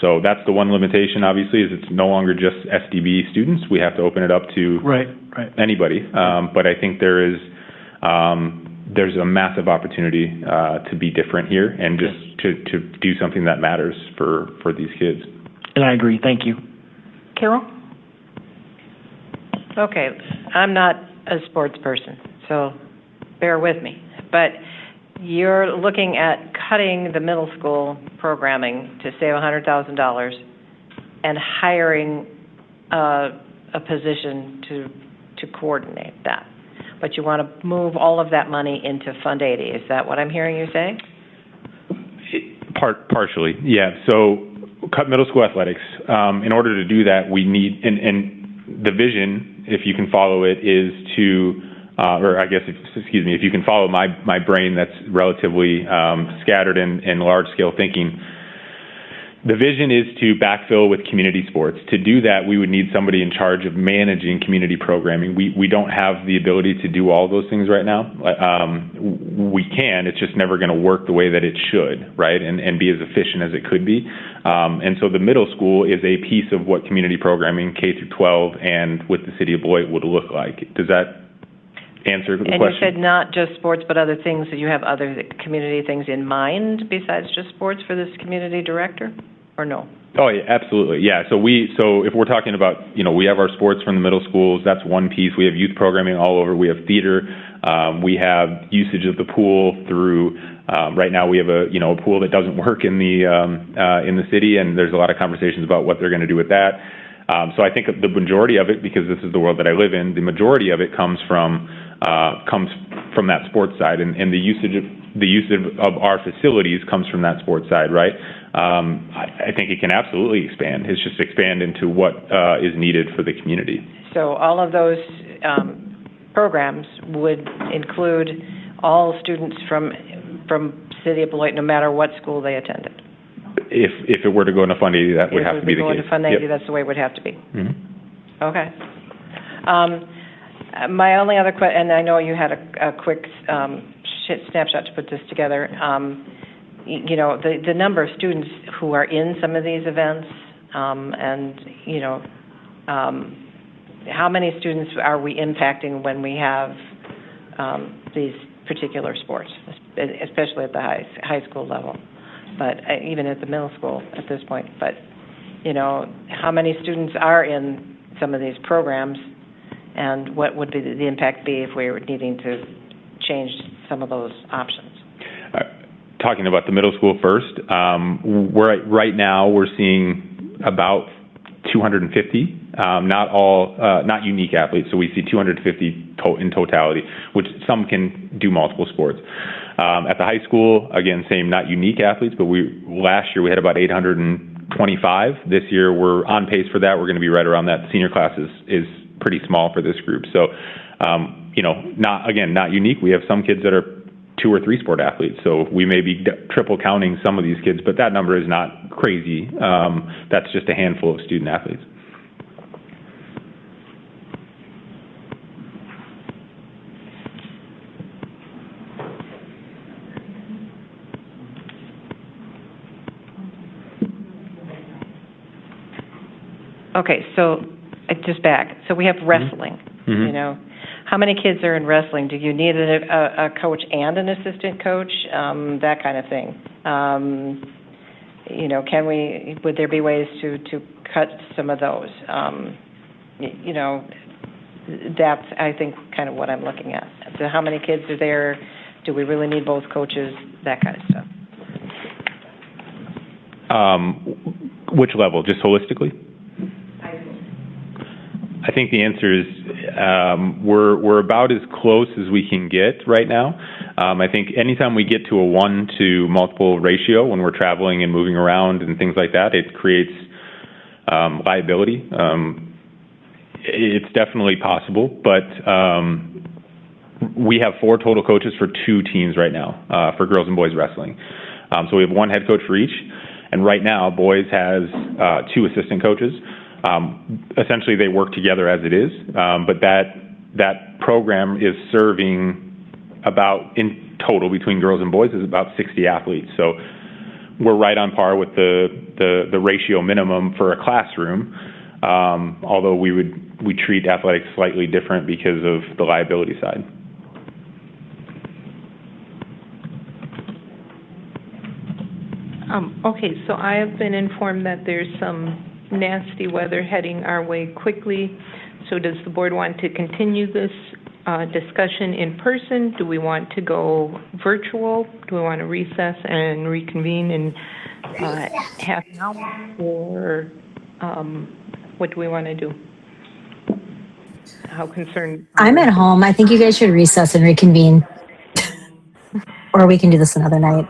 So that's the one limitation, obviously, is it's no longer just SDB students. We have to open it up to anybody. But I think there's a massive opportunity to be different here and just to do something that matters for these kids. And I agree. Thank you. Carol? Okay, I'm not a sports person, so bear with me. But you're looking at cutting the middle school programming to save $100,000 and hiring a position to coordinate that. But you want to move all of that money into Fund 80. Is that what I'm hearing you say? Partially, yeah. So cut middle school athletics. In order to do that, we need, and the vision, if you can follow it, is to if you can follow my brain that's relatively scattered in large-scale thinking, the vision is to backfill with community sports. To do that, we would need somebody in charge of managing community programming. We don't have the ability to do all those things right now. We can, it's just never going to work the way that it should, right, and be as efficient as it could be. And so the middle school is a piece of what community programming, K through 12, and with the city of Beloit would look like. Does that answer the question? And you said not just sports, but other things. So you have other community things in mind besides just sports for this community director, or no? Oh, yeah, absolutely. Yeah. So if we're talking about, we have our sports from the middle schools. That's one piece. We have youth programming all over. We have theater. We have usage of the pool through. Right now, we have a pool that doesn't work in the city, and there's a lot of conversations about what they're going to do with that. So I think the majority of it, because this is the world that I live in, the majority of it comes from that sports side, and the usage of our facilities comes from that sports side, right? I think it can absolutely expand. It's just expand into what is needed for the community. So all of those programs would include all students from City of Beloit, no matter what school they attended. If it were to go into Fund 80, that would have to be the case. If it were to go into Fund 80, that's the way it would have to be. Mm-hmm. Okay. My only other question, and I know you had a quick snapshot to put this together, the number of students who are in some of these events, and, how many students are we impacting when we have these particular sports, especially at the high school level, but even at the middle school at this point. But, how many students are in some of these programs, and what would be the impact be if we were needing to change some of those options? Talking about the middle school first, right now we're seeing about 250, not unique athletes. So we see 250 in totality, which some can do multiple sports. At the high school, again, same, not unique athletes, but last year we had about 825. This year we're on pace for that. We're going to be right around that. The senior class is pretty small for this group. So, not unique. We have some kids that are 2 or 3 sport athletes. So we may be triple counting some of these kids, but that number is not crazy. That's just a handful of student athletes. Okay, so just back. So we have wrestling, How many kids are in wrestling? Do you need a coach and an assistant coach? That kind of thing. You know, would there be ways to cut some of those? You know, that's, I think, kind of what I'm looking at. So how many kids are there? Do we really need both coaches? That kind of stuff. Which level? Just holistically? I think the answer is we're about as close as we can get right now. I think anytime we get to a 1 to multiple ratio when we're traveling and moving around and things like that, it creates liability. It's definitely possible, but we have 4 total coaches for 2 teams right now for girls and boys wrestling. So we have 1 head coach for each, and right now boys has 2 assistant coaches. Essentially, they work together as it is, but that program is serving about, in total between girls and boys, is about 60 athletes. So we're right on par with the ratio minimum for a classroom, although we treat athletics slightly different because of the liability side. Okay, so I have been informed that there's some nasty weather heading our way quickly. So does the board want to continue this discussion in person? Do we want to go virtual? Do we want to recess and reconvene in half an hour? Or what do we want to do? How concerned? I'm at home. I think you guys should recess and reconvene. Or we can do this another night.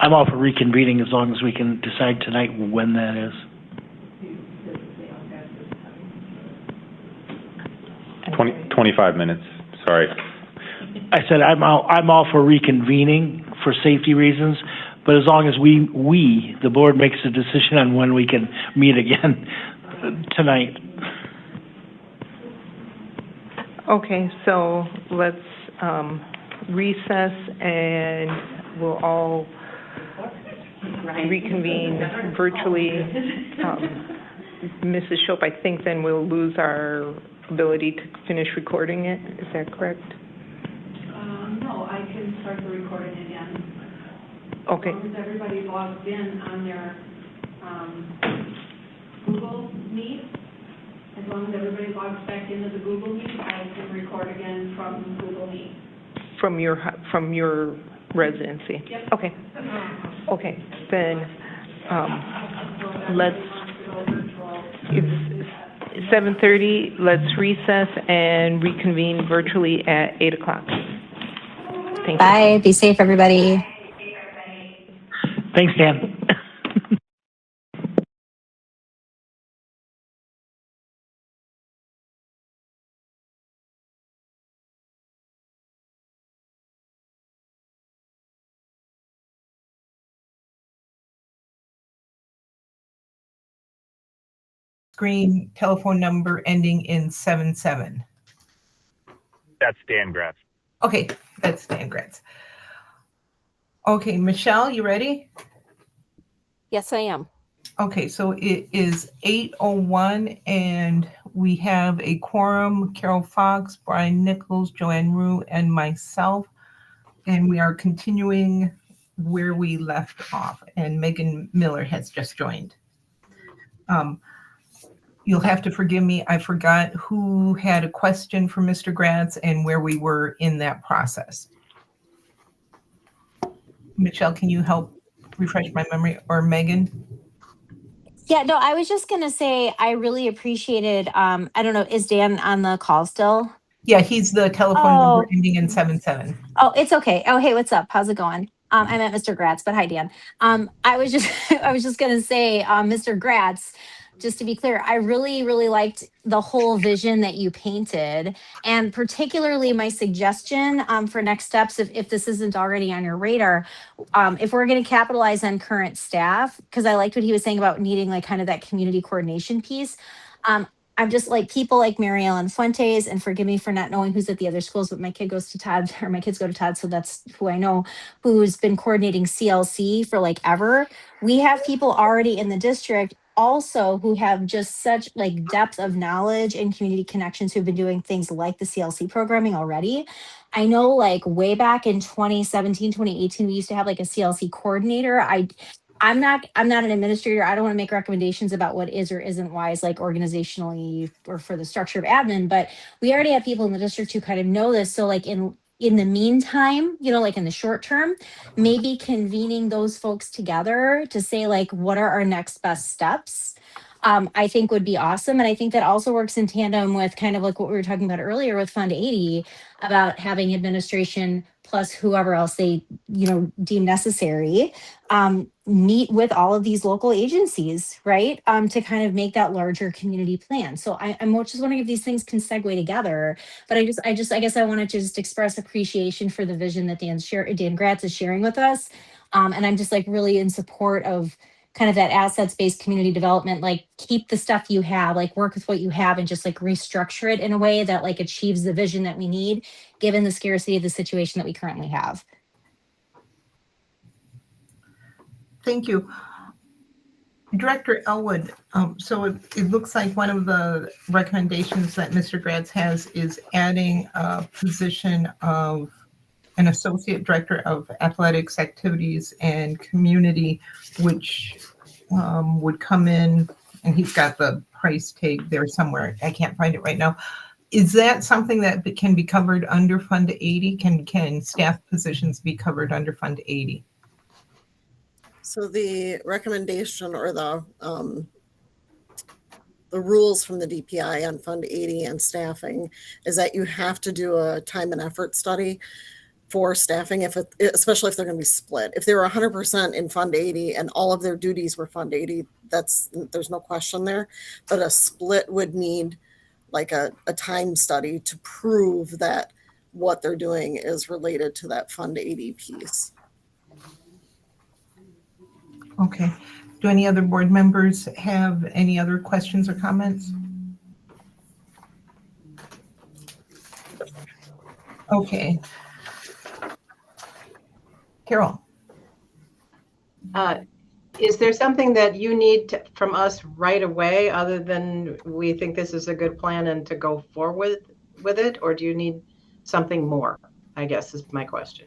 I'm all for reconvening as long as we can decide tonight when that is. 25 minutes, sorry. I said I'm all for reconvening for safety reasons, but as long as we the board makes a decision on when we can meet again tonight. Okay, so let's recess and we'll all reconvene virtually. Mrs. Shope, I think then we'll lose our ability to finish recording it. Is that correct? No, I can start the recording again. Okay. As long as everybody logs in on their Google Meet, as long as everybody logs back into the Google Meet, I can record again from Google Meet. From your residency? Yep. Okay. Okay, then it's 7:30. Let's recess and reconvene virtually at 8 o'clock. Thank you. Bye. Be safe, everybody. Thanks, Dan. Screen telephone number ending in 77. That's Dan Gratz. Okay, that's Dan Gratz. Okay, Michelle, you ready? Yes, I am. Okay, so it is 8:01 and we have a quorum: Carol Fox, Brian Nichols, Joanne Rue, and myself. And we are continuing where we left off, and Megan Miller has just joined. You'll have to forgive me. I forgot who had a question for Mr. Gratz and where we were in that process. Michelle, can you help refresh my memory, or Megan? Yeah, no, I was just going to say I really appreciated, I don't know, is Dan on the call still? Yeah, he's the telephone number ending in 77. Oh, it's okay. Oh, hey, what's up? How's it going? I meant Mr. Gratz, but hi, Dan. I was just going to say, Mr. Gratz, just to be clear, I really, really liked the whole vision that you painted, and particularly my suggestion for next steps, if this isn't already on your radar, if we're going to capitalize on current staff, because I liked what he was saying about needing like kind of that community coordination piece. I'm just like people like Mary Ellen Fuentes, and forgive me for not knowing who's at the other schools, but my kid goes to Todd, or my kids go to Todd, so that's who I know, who's been coordinating CLC for like ever. We have people already in the district also who have just such like depth of knowledge and community connections who've been doing things like the CLC programming already. I know like way back in 2017, 2018, we used to have like a CLC coordinator. I'm not an administrator. I don't want to make recommendations about what is or isn't wise, like organizationally or for the structure of admin, but we already have people in the district who kind of know this. So like in the meantime, like in the short term, maybe convening those folks together to say like what are our next best steps, I think would be awesome. And I think that also works in tandem with kind of like what we were talking about earlier with Fund 80 about having administration plus whoever else they deem necessary, meet with all of these local agencies, right? To kind of make that larger community plan. So I'm just wondering if these things can segue together. But I guess I wanted to just express appreciation for the vision that Dan Gratz is sharing with us. And I'm just like really in support of kind of that assets-based community development, like keep the stuff you have, like work with what you have and just like restructure it in a way that like achieves the vision that we need, given the scarcity of the situation that we currently have. Thank you. Director Elwood, so it looks like one of the recommendations that Mr. Gratz has is adding a position of an associate director of athletics, activities, and community, which would come in, and he's got the price tag there somewhere. I can't find it right now. Is that something that can be covered under Fund 80? Can staff positions be covered under Fund 80? So the recommendation or the rules from the DPI on Fund 80 and staffing is that you have to do a time and effort study for staffing, especially if they're going to be split. If they were 100% in Fund 80 and all of their duties were Fund 80, there's no question there. But a split would need like a time study to prove that what they're doing is related to that Fund 80 piece. Okay. Do any other board members have any other questions or comments? Okay. Carol. Is there something that you need from us right away other than we think this is a good plan and to go forward with it? Or do you need something more, I guess is my question.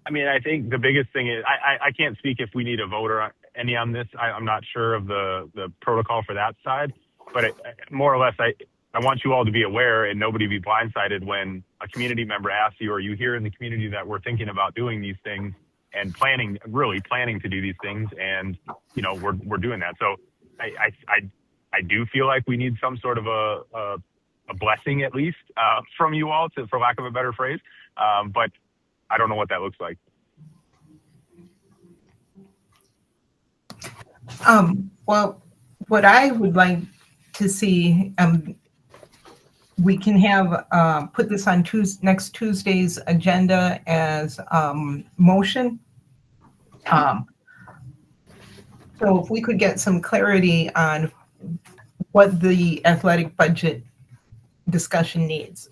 I mean, I think the biggest thing is I can't speak if we need a vote or any on this. I'm not sure of the protocol for that side, but more or less, I want you all to be aware and nobody be blindsided when a community member asks you or you hear in the community that we're thinking about doing these things and really planning to do these things. And, we're doing that. So I do feel like we need some sort of a blessing at least from you all, for lack of a better phrase. But I don't know what that looks like. Well, what I would like to see, we can have put this on next Tuesday's agenda as motion. So if we could get some clarity on what the athletic budget discussion needs.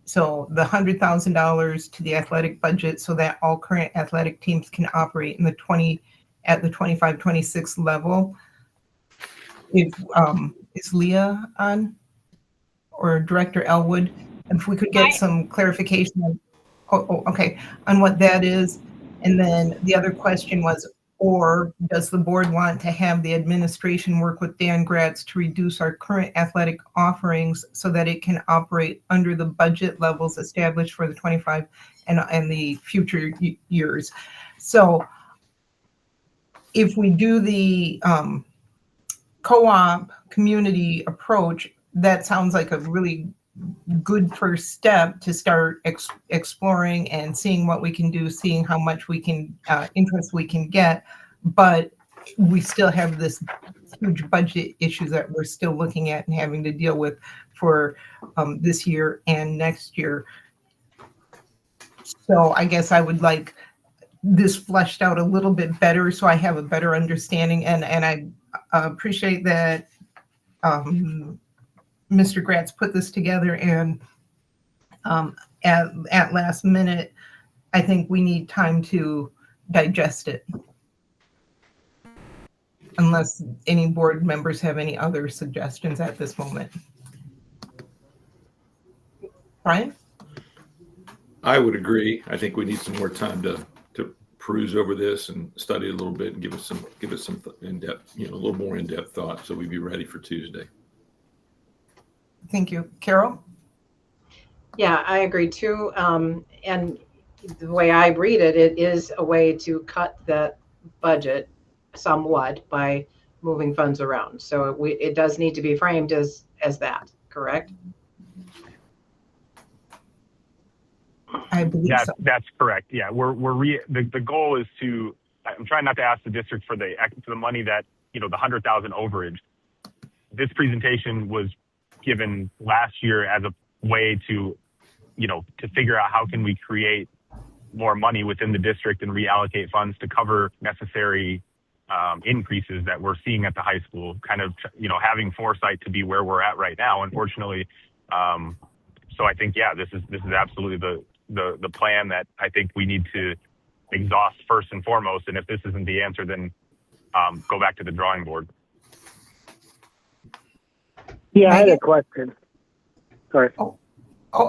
So the $100,000 to the athletic budget so that all current athletic teams can operate in at the 25-26 level. If is Leah on or Director Elwood? If we could get some clarification on what that is. And then the other question was, or does the board want to have the administration work with Dan Gratz to reduce our current athletic offerings so that it can operate under the budget levels established for the 25 and the future years? So if we do the co-op community approach, that sounds like a really good first step to start exploring and seeing what we can do, seeing how much we can interest we can get. But we still have this huge budget issue that we're still looking at and having to deal with for this year and next year. So I guess I would like this fleshed out a little bit better so I have a better understanding. And I appreciate that Mr. Gratz put this together, and at last minute, I think we need time to digest it. Unless any board members have any other suggestions at this moment. Brian? I would agree. I think we need some more time to peruse over this and study a little bit and give us some in-depth, a little more in-depth thought, so we'd be ready for Tuesday. Thank you. Carol? Yeah, I agree too. And the way I read it, it is a way to cut the budget somewhat by moving funds around. So it does need to be framed as that, correct? I believe so. That's correct. Yeah, the goal is to. I'm trying not to ask the district for the money that the 100,000 overage. This presentation was given last year as a way to figure out how can we create more money within the district and reallocate funds to cover necessary increases that we're seeing at the high school. Kind of having foresight to be where we're at right now. Unfortunately, so I think this is absolutely the plan that I think we need to exhaust first and foremost. And if this isn't the answer, then go back to the drawing board. Yeah, I had a question. Sorry. Oh,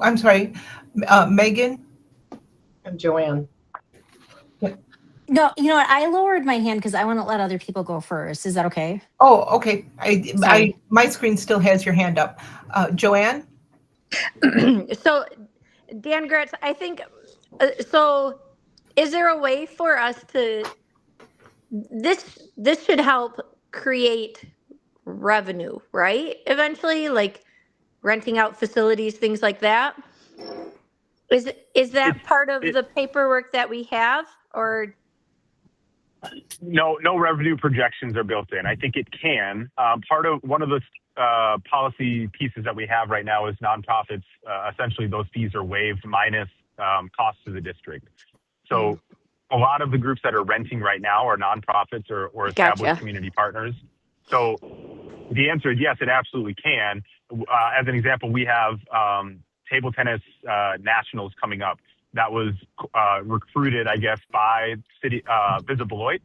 I'm sorry. Megan? And Joanne. No, you know what? I lowered my hand because I want to let other people go first. Is that okay? Oh, okay. Sorry. My screen still has your hand up. Joanne? So, Dan Gratz, I think, so is there a way for us to, this should help create revenue, right? Eventually, like renting out facilities, things like that. Is that part of the paperwork that we have, or? No revenue projections are built in. I think it can. One of the policy pieces that we have right now is nonprofits. Essentially, those fees are waived minus costs to the district. So a lot of the groups that are renting right now are nonprofits or established community partners. So the answer is yes, it absolutely can. As an example, we have table tennis nationals coming up. That was recruited, I guess, by Visit Beloit.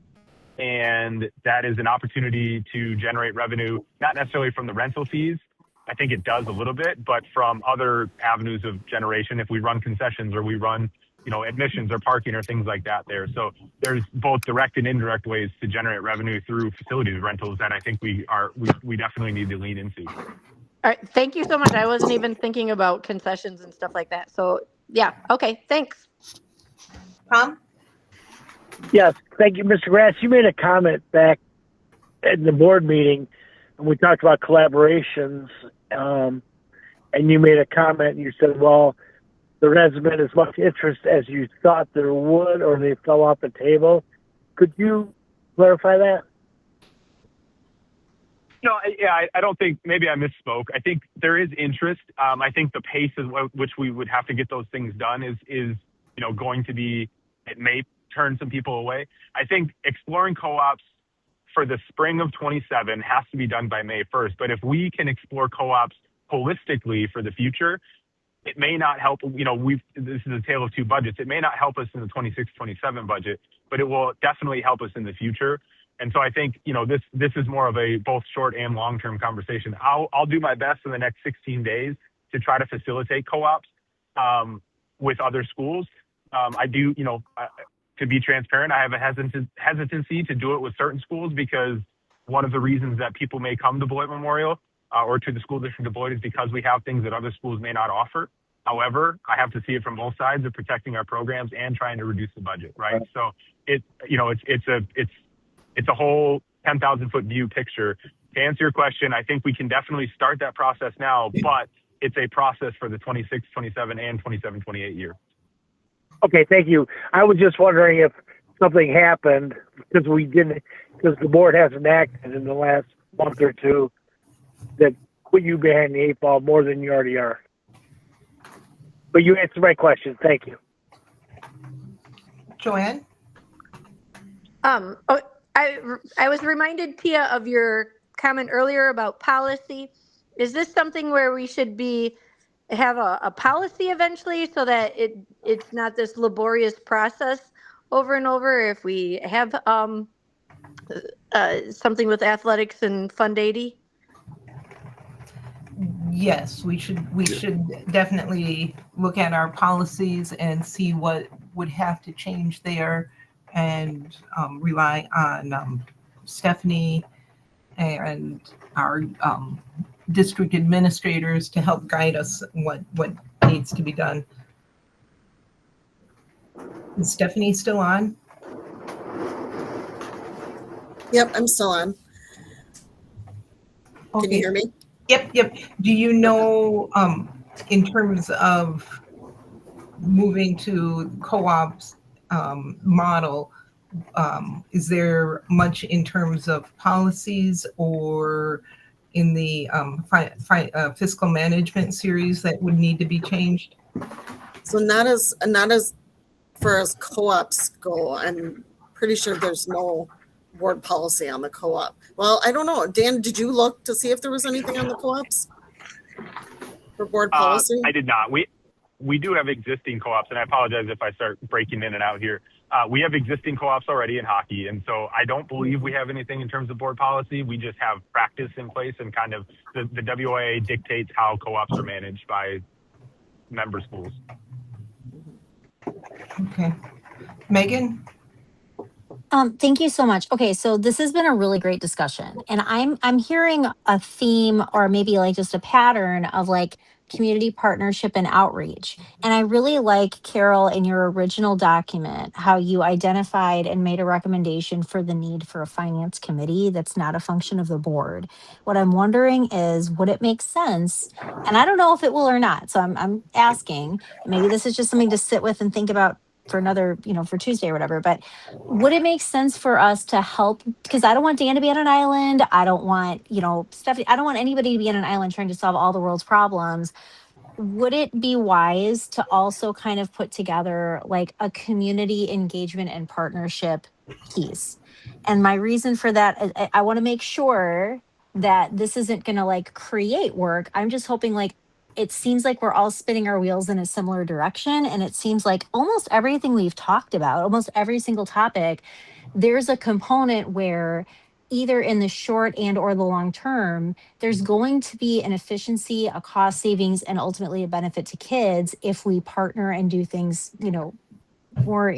And that is an opportunity to generate revenue, not necessarily from the rental fees. I think it does a little bit, but from other avenues of generation, if we run concessions or we run, admissions or parking or things like that there. So there's both direct and indirect ways to generate revenue through facilities rentals that I think we definitely need to lean into. All right. Thank you so much. I wasn't even thinking about concessions and stuff like that. So yeah. Okay. Thanks. Tom? Yes, thank you, Mr. Gratz. You made a comment back in the board meeting, and we talked about collaborations, and you made a comment, and you said, well, there hasn't been as much interest as you thought there would, or they fell off the table. Could you clarify that? No, I don't think, maybe I misspoke. I think there is interest. I think the pace at which we would have to get those things done is going to be, it may turn some people away. I think exploring co-ops for the spring of 27 has to be done by May 1st. But if we can explore co-ops holistically for the future, it may not help, this is a tale of two budgets. It may not help us in the 26-27 budget, but it will definitely help us in the future. And so I think, this is more of a both short and long-term conversation. I'll do my best in the next 16 days to try to facilitate co-ops with other schools. I do, to be transparent, I have a hesitancy to do it with certain schools because one of the reasons that people may come to Beloit Memorial or to the school district of Beloit is because we have things that other schools may not offer. However, I have to see it from both sides of protecting our programs and trying to reduce the budget, right? So it's a whole 10,000-foot view picture. To answer your question, I think we can definitely start that process now, but it's a process for the 26, 27, and 27, 28 year. Okay, thank you. I was just wondering if something happened because the board hasn't acted in the last month or two that put you behind the eight ball more than you already are. But you answered my question. Thank you. Joanne? I was reminded, Tia, of your comment earlier about policy. Is this something where we should have a policy eventually so that it's not this laborious process over and over if we have something with athletics and Fund 80? Yes, we should definitely look at our policies and see what would have to change there, and rely on Stephanie and our district administrators to help guide us what needs to be done. Is Stephanie still on? Yep, I'm still on. Okay. Can you hear me? Yep. Do you know, in terms of moving to co-ops model, is there much in terms of policies or in the fiscal management series that would need to be changed? So not as far as co-ops go. I'm pretty sure there's no board policy on the co-op. Well, I don't know. Dan, did you look to see if there was anything on the co-ops for board policy? I did not. We do have existing co-ops, and I apologize if I start breaking in and out here. We have existing co-ops already in hockey, and so I don't believe we have anything in terms of board policy. We just have practice in place, and kind of the WOA dictates how co-ops are managed by member schools. Okay. Megan? Thank you so much. Okay, so this has been a really great discussion, and I'm hearing a theme, or maybe like just a pattern of like community partnership and outreach. And I really like, Carol, in your original document, how you identified and made a recommendation for the need for a finance committee that's not a function of the board. What I'm wondering is, would it make sense? And I don't know if it will or not, so I'm asking. Maybe this is just something to sit with and think about for another, for Tuesday or whatever, but would it make sense for us to help? Because I don't want Dan to be on an island. I don't want, Stephanie, I don't want anybody to be on an island trying to solve all the world's problems. Would it be wise to also kind of put together like a community engagement and partnership piece? And my reason for that is I want to make sure that this isn't going to like create work. I'm just hoping like, it seems like we're all spinning our wheels in a similar direction. And it seems like almost everything we've talked about, almost every single topic, there's a component where either in the short and or the long term, there's going to be an efficiency, a cost savings, and ultimately a benefit to kids if we partner and do things, more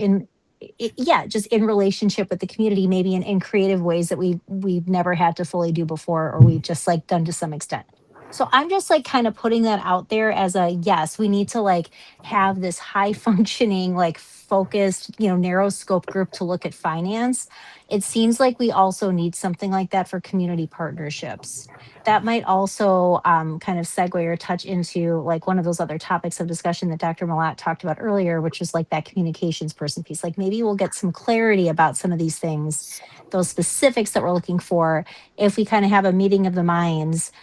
just in relationship with the community, maybe in creative ways that we've never had to fully do before, or we've just like done to some extent. So I'm just like kind of putting that out there as a, yes, we need to like have this high functioning, like focused, narrow scope group to look at finance. It seems like we also need something like that for community partnerships. That might also kind of segue or touch into like one of those other topics of discussion that Dr. Malat talked about earlier, which is like that communications person piece. Like maybe we'll get some clarity about some of these things, those specifics that we're looking for, if we kind of have a meeting of the minds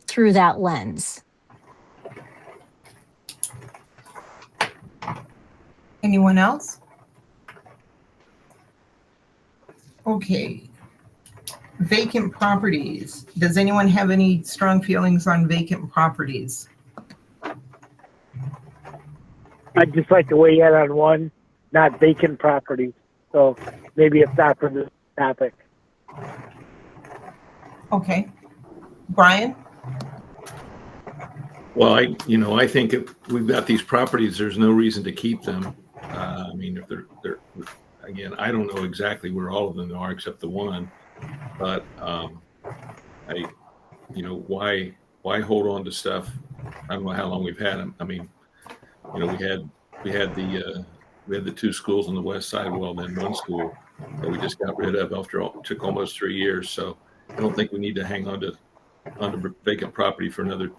through that lens. Anyone else? Okay. Vacant properties. Does anyone have any strong feelings on vacant properties? I'd just like to weigh in on one, not vacant properties. So maybe it's not for this topic. Okay. Brian? Well, I think if we've got these properties, there's no reason to keep them. If they're again, I don't know exactly where all of them are except the one, but why hold on to stuff? I don't know how long we've had them. We had the two schools on the west side. Well, then one school that we just got rid of took almost 3 years. So I don't think we need to hang on to vacant property for another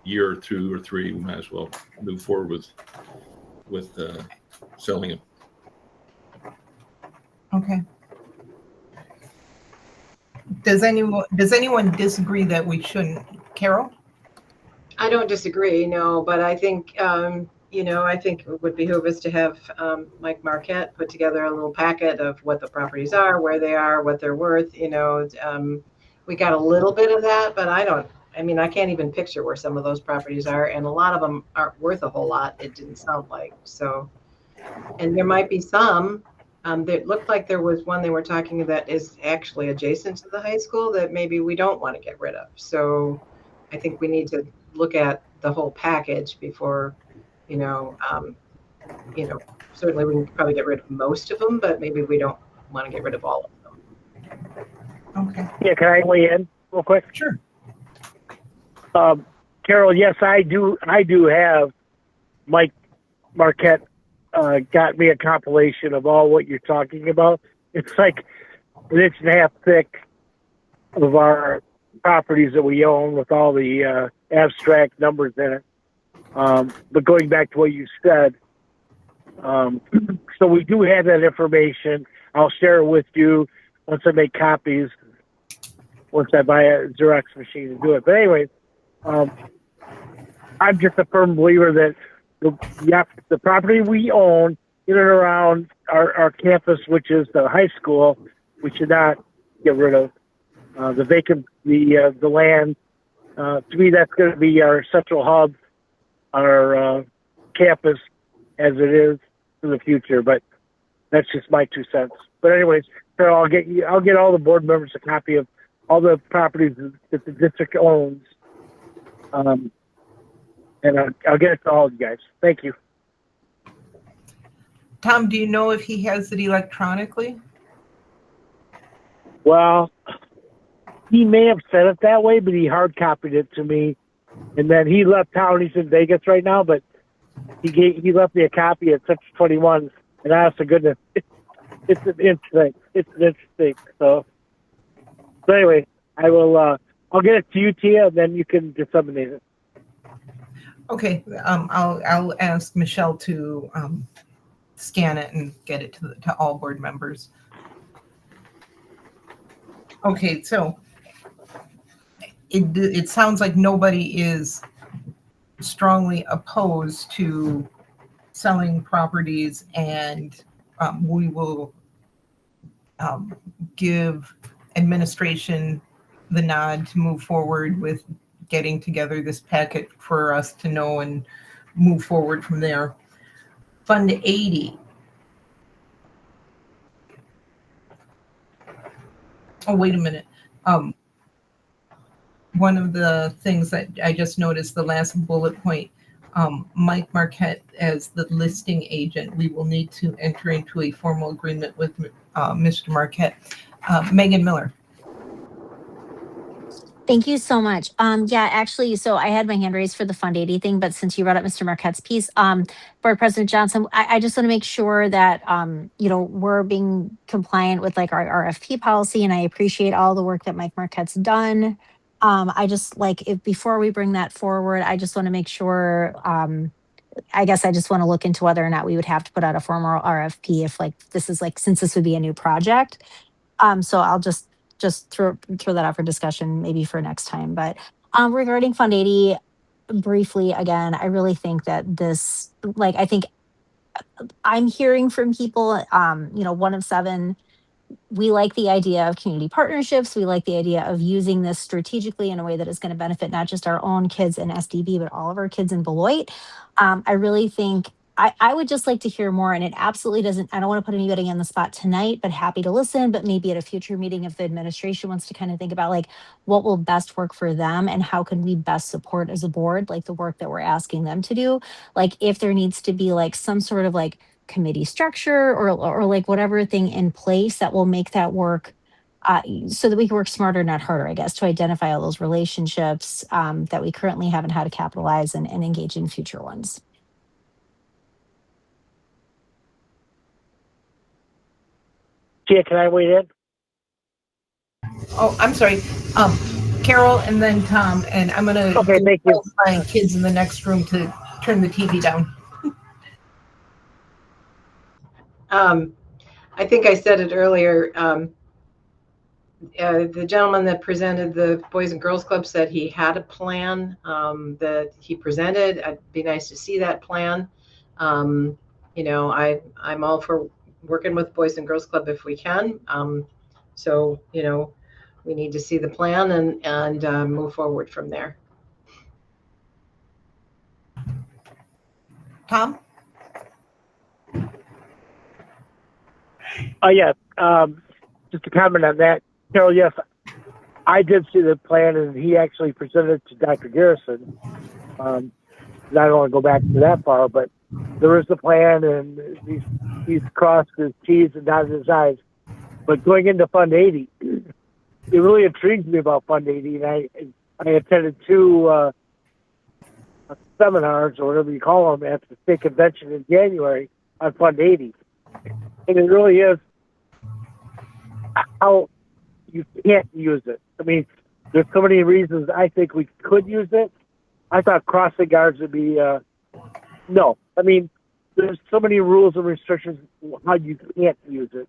year or 2 or 3. We might as well move forward with selling them. Okay. Does anyone disagree that we shouldn't? Carol? I don't disagree, no, but I think, I think it would behoove us to have Mike Marquette put together a little packet of what the properties are, where they are, what they're worth, we got a little bit of that, but I mean, I can't even picture where some of those properties are, and a lot of them aren't worth a whole lot, it didn't sound like, so. And there might be some, that looked like there was one they were talking that is actually adjacent to the high school that maybe we don't want to get rid of. So I think we need to look at the whole package before, you know, certainly we can probably get rid of most of them, but maybe we don't want to get rid of all of them. Okay. Yeah, can I weigh in real quick? Sure. Carol, yes, I do have Mike Marquette got me a compilation of all what you're talking about. It's like an inch and a half thick of our properties that we own with all the abstract numbers in it. But going back to what you said, so we do have that information. I'll share it with you once I make copies, once I buy a Xerox machine to do it. But anyway, I'm just a firm believer that the property we own in and around our campus, which is the high school, we should not get rid of. The vacant, the land, to me, that's going to be our central hub on our campus as it is in the future. But that's just my 2 cents. But anyways, Carol, I'll get all the board members a copy of all the properties that the district owns. And I'll get it to all of you guys. Thank you. Tom, do you know if he has it electronically? Well, he may have said it that way, but he hard copied it to me. And then he left town. He's in Vegas right now, but he left me a copy at 6:21. And honest to goodness, it's an interesting. It's interesting. So anyway, I'll get it to you, Tia, and then you can disseminate it. Okay, I'll ask Michelle to scan it and get it to all board members. Okay, so it sounds like nobody is strongly opposed to selling properties, and we will give administration the nod to move forward with getting together this packet for us to know and move forward from there. Fund 80. Oh, wait a minute. One of the things that I just noticed, the last bullet point, Mike Marquette as the listing agent, we will need to enter into a formal agreement with Mr. Marquette. Megan Miller. Thank you so much. Yeah, actually, so I had my hand raised for the Fund 80 thing, but since you brought up Mr. Marquette's piece, Board President Johnson, I just want to make sure that, we're being compliant with like our RFP policy, and I appreciate all the work that Mike Marquette's done. I just if before we bring that forward, I just want to make sure, I guess I just want to look into whether or not we would have to put out a formal RFP if this is since this would be a new project. So I'll just throw that out for discussion maybe for next time. But regarding Fund 80, briefly, again, I really think that this, I think I'm hearing from people, 1 of 7, we like the idea of community partnerships. We like the idea of using this strategically in a way that is going to benefit not just our own kids in SDB, but all of our kids in Beloit. I really think I would just like to hear more, and it absolutely doesn't, I don't want to put anybody on the spot tonight, but happy to listen, but maybe at a future meeting if the administration wants to kind of think about what will best work for them and how can we best support as a board, the work that we're asking them to do. If there needs to be some sort of committee structure or whatever thing in place that will make that work so that we can work smarter, not harder, I guess, to identify all those relationships that we currently have and how to capitalize and engage in future ones. Tia, can I weigh in? Oh, I'm sorry. Carol and then Tom, and I'm going to thank you. My kids in the next room to turn the TV down. I think I said it earlier. The gentleman that presented the Boys and Girls Club said he had a plan that he presented. It'd be nice to see that plan. I'm all for working with Boys and Girls Club if we can. So, we need to see the plan and move forward from there. Tom? Yes, just a comment on that. Carol, yes, I did see the plan, and he actually presented it to Dr. Garrison. I don't want to go back to that far, but there is a plan, and he's crossed his T's and dotted his I's. But going into Fund 80, it really intrigues me about Fund 80, and I attended two seminars, or whatever you call them, at the state convention in January on Fund 80. And it really is how you can't use it. I mean, there's so many reasons I think we could use it. I thought crossing guards would be, no. I mean, there's so many rules and restrictions how you can't use it.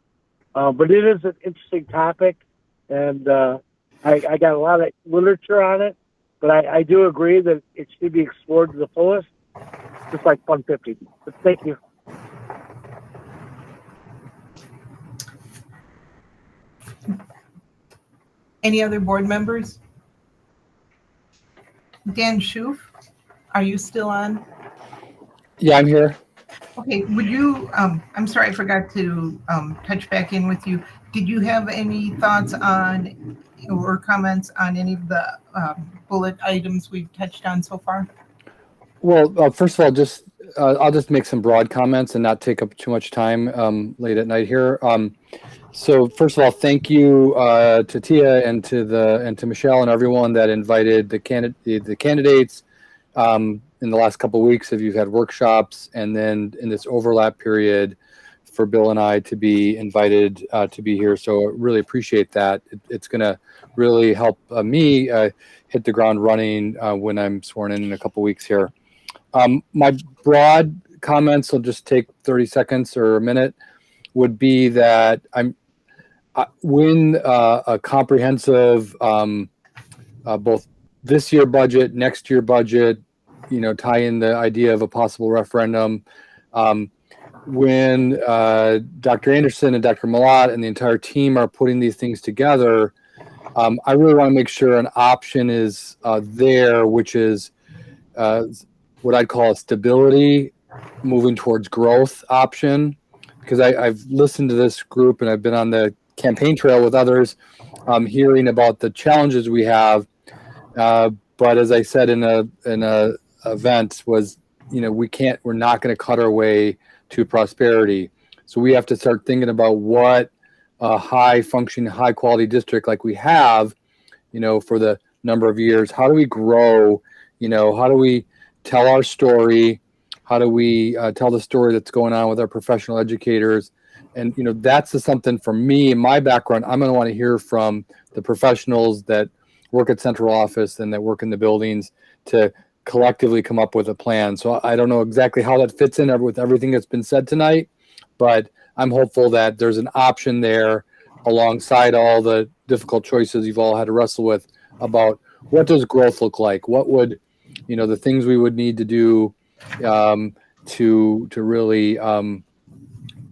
But it is an interesting topic, and I got a lot of literature on it, but I do agree that it should be explored to the fullest, just like Fund 50. But thank you. Any other board members? Dan Schoof, are you still on? Yeah, I'm here. Okay, would you, I'm sorry, I forgot to touch back in with you. Did you have any thoughts on or comments on any of the bullet items we've touched on so far? Well, first of all, I'll just make some broad comments and not take up too much time late at night here. So first of all, thank you to Tia and to Michelle and everyone that invited the candidates in the last couple of weeks. If you've had workshops, and then in this overlap period for Bill and I to be invited to be here. So I really appreciate that. It's going to really help me hit the ground running when I'm sworn in a couple of weeks here. My broad comments will just take 30 seconds or a minute. Would be that when a comprehensive both this year budget, next year budget, tie in the idea of a possible referendum. When Dr. Anderson and Dr. Malat and the entire team are putting these things together, I really want to make sure an option is there, which is what I'd call a stability moving towards growth option. Because I've listened to this group and I've been on the campaign trail with others, hearing about the challenges we have. But as I said in a event was, we're not going to cut our way to prosperity. So we have to start thinking about what a high functioning, high quality district like we have, for the number of years, how do we grow? How do we tell our story? How do we tell the story that's going on with our professional educators? And, that's something for me, in my background, I'm going to want to hear from the professionals that work at central office and that work in the buildings to collectively come up with a plan. So I don't know exactly how that fits in with everything that's been said tonight, but I'm hopeful that there's an option there alongside all the difficult choices you've all had to wrestle with about what does growth look like? What would, the things we would need to do to really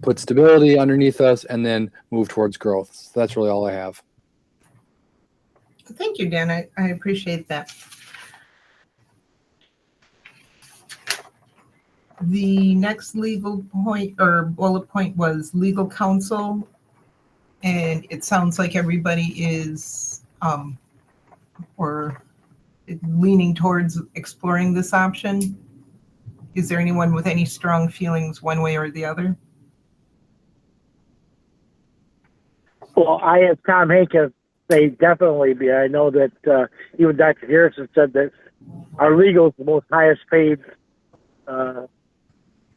put stability underneath us and then move towards growth. So that's really all I have. Thank you, Dan. I appreciate that. The next legal point or bullet point was legal counsel, and it sounds like everybody is or leaning towards exploring this option. Is there anyone with any strong feelings one way or the other? Well, I, as Tom Hankins, say definitely be. I know that even Dr. Harrison said that our legal is the most highest paid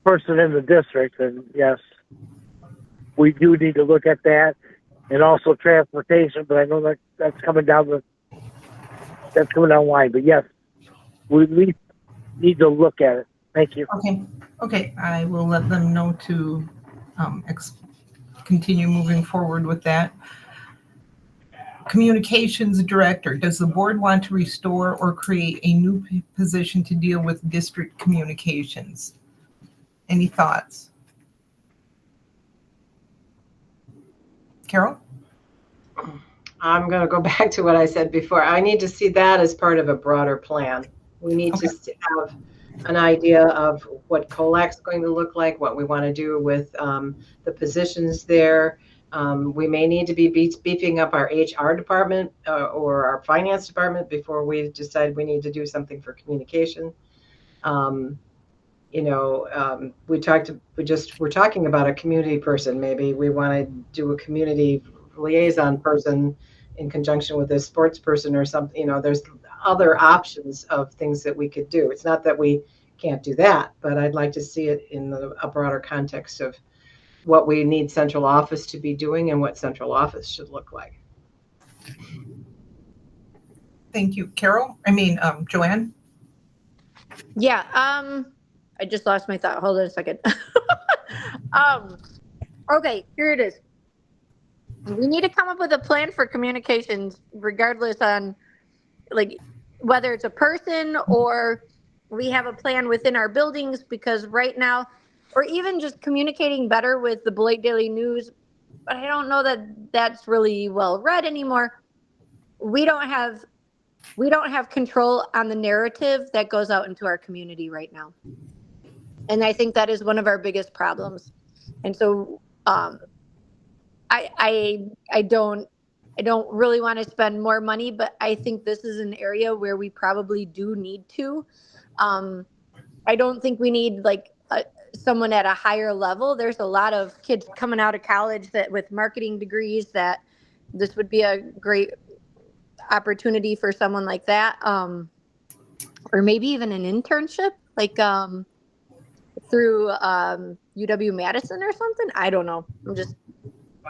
person in the district, and yes, we do need to look at that, and also transportation. But I know that that's coming down the line. But yes, we at least need to look at it. Thank you. Okay. I will let them know to continue moving forward with that. Communications Director, does the board want to restore or create a new position to deal with district communications? Any thoughts? Carol? I'm going to go back to what I said before. I need to see that as part of a broader plan. We need to have an idea of what COLAC's going to look like, what we want to do with the positions there. We may need to be beefing up our HR department or our finance department before we decide we need to do something for communication. We're talking about a community person. Maybe we want to do a community liaison person in conjunction with a sports person or something. There's other options of things that we could do. It's not that we can't do that, but I'd like to see it in a broader context of what we need central office to be doing and what central office should look like. Thank you. Joanne? Yeah, I just lost my thought. Hold on a second. Okay, here it is. We need to come up with a plan for communications, regardless on like whether it's a person or we have a plan within our buildings, because right now, or even just communicating better with the Beloit Daily News, but I don't know that that's really well read anymore. We don't have control on the narrative that goes out into our community right now. And I think that is one of our biggest problems. And so I don't really want to spend more money, but I think this is an area where we probably do need to. I don't think we need someone at a higher level. There's a lot of kids coming out of college that with marketing degrees that this would be a great opportunity for someone like that. Or maybe even an internship, through UW-Madison or something. I don't know. I'm just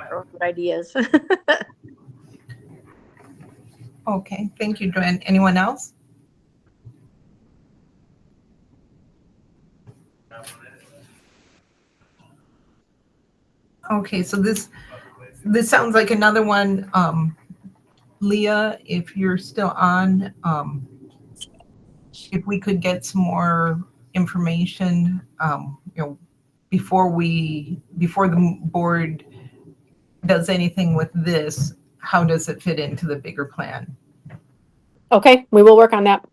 throwing out ideas. Okay, thank you, Joanne. Anyone else? Okay, so this sounds like another one. Leah, if you're still on, if we could get some more information, before the board does anything with this, how does it fit into the bigger plan? Okay, we will work on that.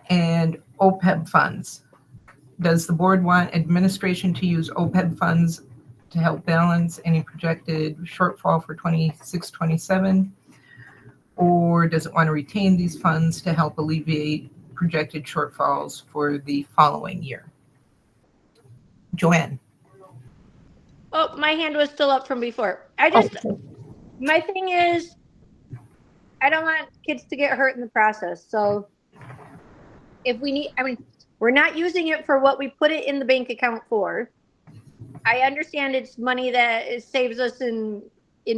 And OPEB funds. Does the board want administration to use OPEB funds to help balance any projected shortfall for 26-27? Or does it want to retain these funds to help alleviate projected shortfalls for the following year? Joanne. Oh, my hand was still up from before. My thing is, I don't want kids to get hurt in the process. So if we need, we're not using it for what we put it in the bank account for. I understand it's money that saves us in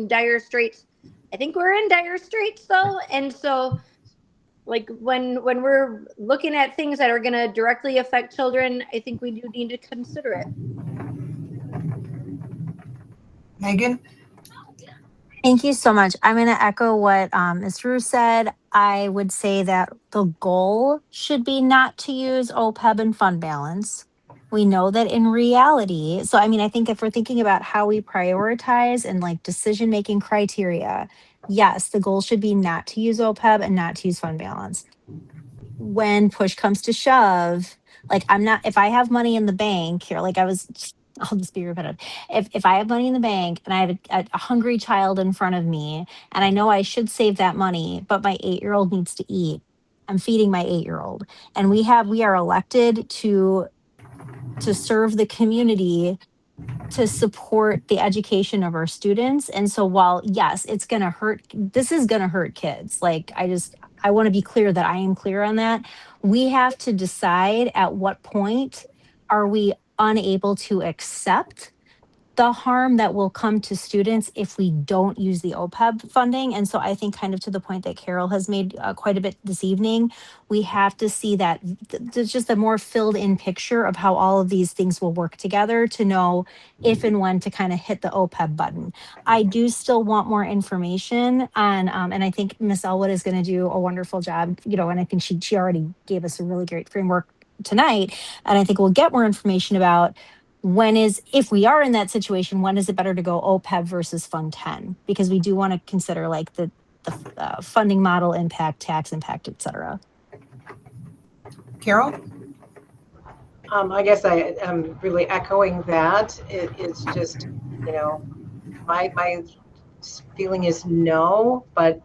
dire straits. I think we're in dire straits though. And so when we're looking at things that are going to directly affect children, I think we do need to consider it. Megan? Thank you so much. I'm going to echo what Ms. Rue said. I would say that the goal should be not to use OPEB and fund balance. We know that in reality, so I think if we're thinking about how we prioritize and decision-making criteria, yes, the goal should be not to use OPEB and not to use fund balance. When push comes to shove, if I have money in the bank here, I'll just be repetitive. If I have money in the bank and I have a hungry child in front of me and I know I should save that money, but my 8-year-old needs to eat, I'm feeding my 8-year-old. And we are elected to serve the community, to support the education of our students. And so while, yes, this is going to hurt kids. I want to be clear that I am clear on that. We have to decide at what point are we unable to accept the harm that will come to students if we don't use the OPEB funding. And so I think kind of to the point that Carol has made quite a bit this evening, we have to see that there's just a more filled in picture of how all of these things will work together to know if and when to kind of hit the OPEB button. I do still want more information on, and I think Ms. Elwood is going to do a wonderful job, and I think she already gave us a really great framework tonight. And I think we'll get more information about if we are in that situation, when is it better to go OPEB versus Fund 10? Because we do want to consider like the funding model impact, tax impact, et cetera. Carol? I guess I am really echoing that. It's just, my feeling is no, but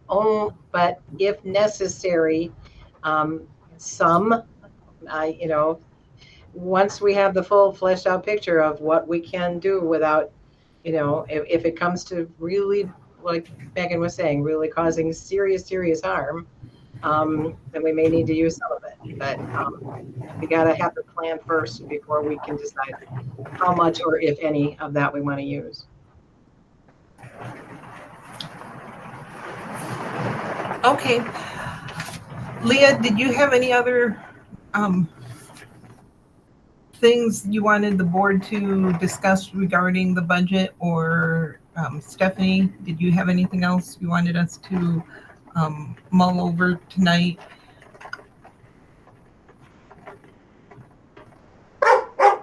if necessary, once we have the full fleshed out picture of what we can do without, if it comes to really, like Megan was saying, really causing serious harm, then we may need to use some of it. But we got to have the plan first before we can decide how much or if any of that we want to use. Okay. Leah, did you have any other things you wanted the board to discuss regarding the budget, or Stephanie, did you have anything else you wanted us to mull over tonight?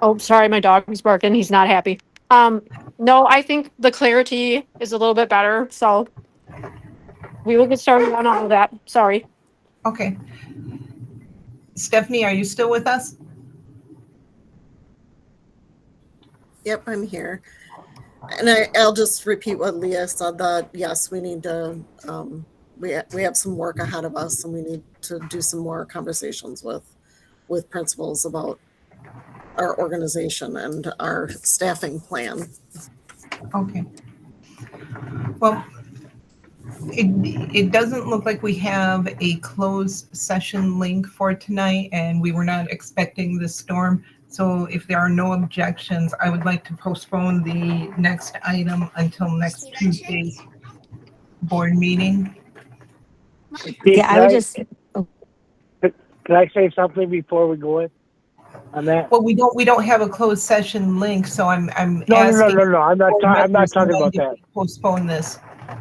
Oh, sorry, my dog is barking. He's not happy. No, I think the clarity is a little bit better, so we will get started on all of that. Sorry. Okay. Stephanie, are you still with us? Yep, I'm here. And I'll just repeat what Leah said, that yes, we need to, we have some work ahead of us, and we need to do some more conversations with principals about our organization and our staffing plan. Okay. Well, it doesn't look like we have a closed session link for tonight, and we were not expecting this storm. So if there are no objections, I would like to postpone the next item until next Tuesday's board meeting. Yeah, I would just. Oh. Can I say something before we go in on that? Well, we don't have a closed session link, so I'm asking. No. I'm not talking about that. Postpone this.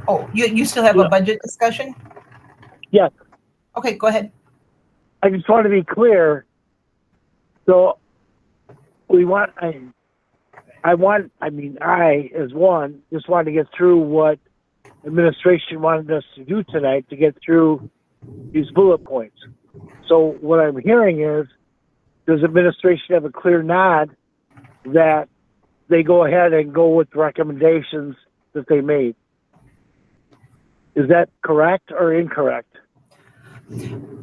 Oh, you still have a budget discussion? Yes. Okay, go ahead. I just want to be clear. So we want, I as one, just wanted to get through what administration wanted us to do tonight to get through these bullet points. So what I'm hearing is, does administration have a clear nod that they go ahead and go with the recommendations that they made? Is that correct or incorrect?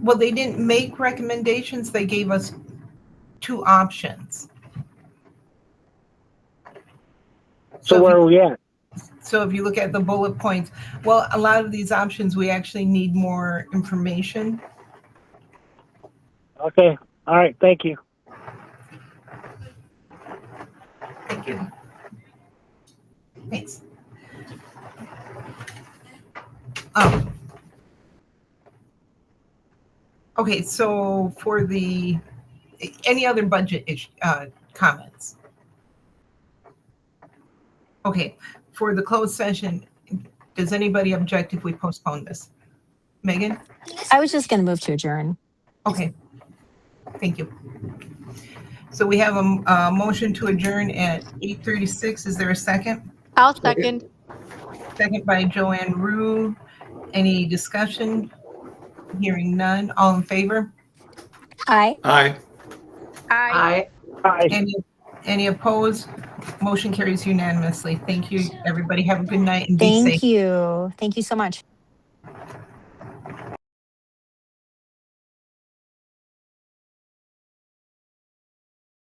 Well, they didn't make recommendations. They gave us two options. So where are we at? So if you look at the bullet points, well, a lot of these options, we actually need more information. Okay. All right. Thank you. Thank you. Thanks. Okay, so for any other budget comments? Okay, for the closed session, does anybody object if we postpone this? Megan? I was just going to move to adjourn. Okay, thank you. So we have a motion to adjourn at 8:36. Is there a second? I'll second. Second by Joanne Rue. Any discussion? Hearing none. All in favor? Aye. Aye. Aye. Aye. Any opposed? Motion carries unanimously. Thank you, everybody. Have a good night and be safe. Thank you. Thank you so much.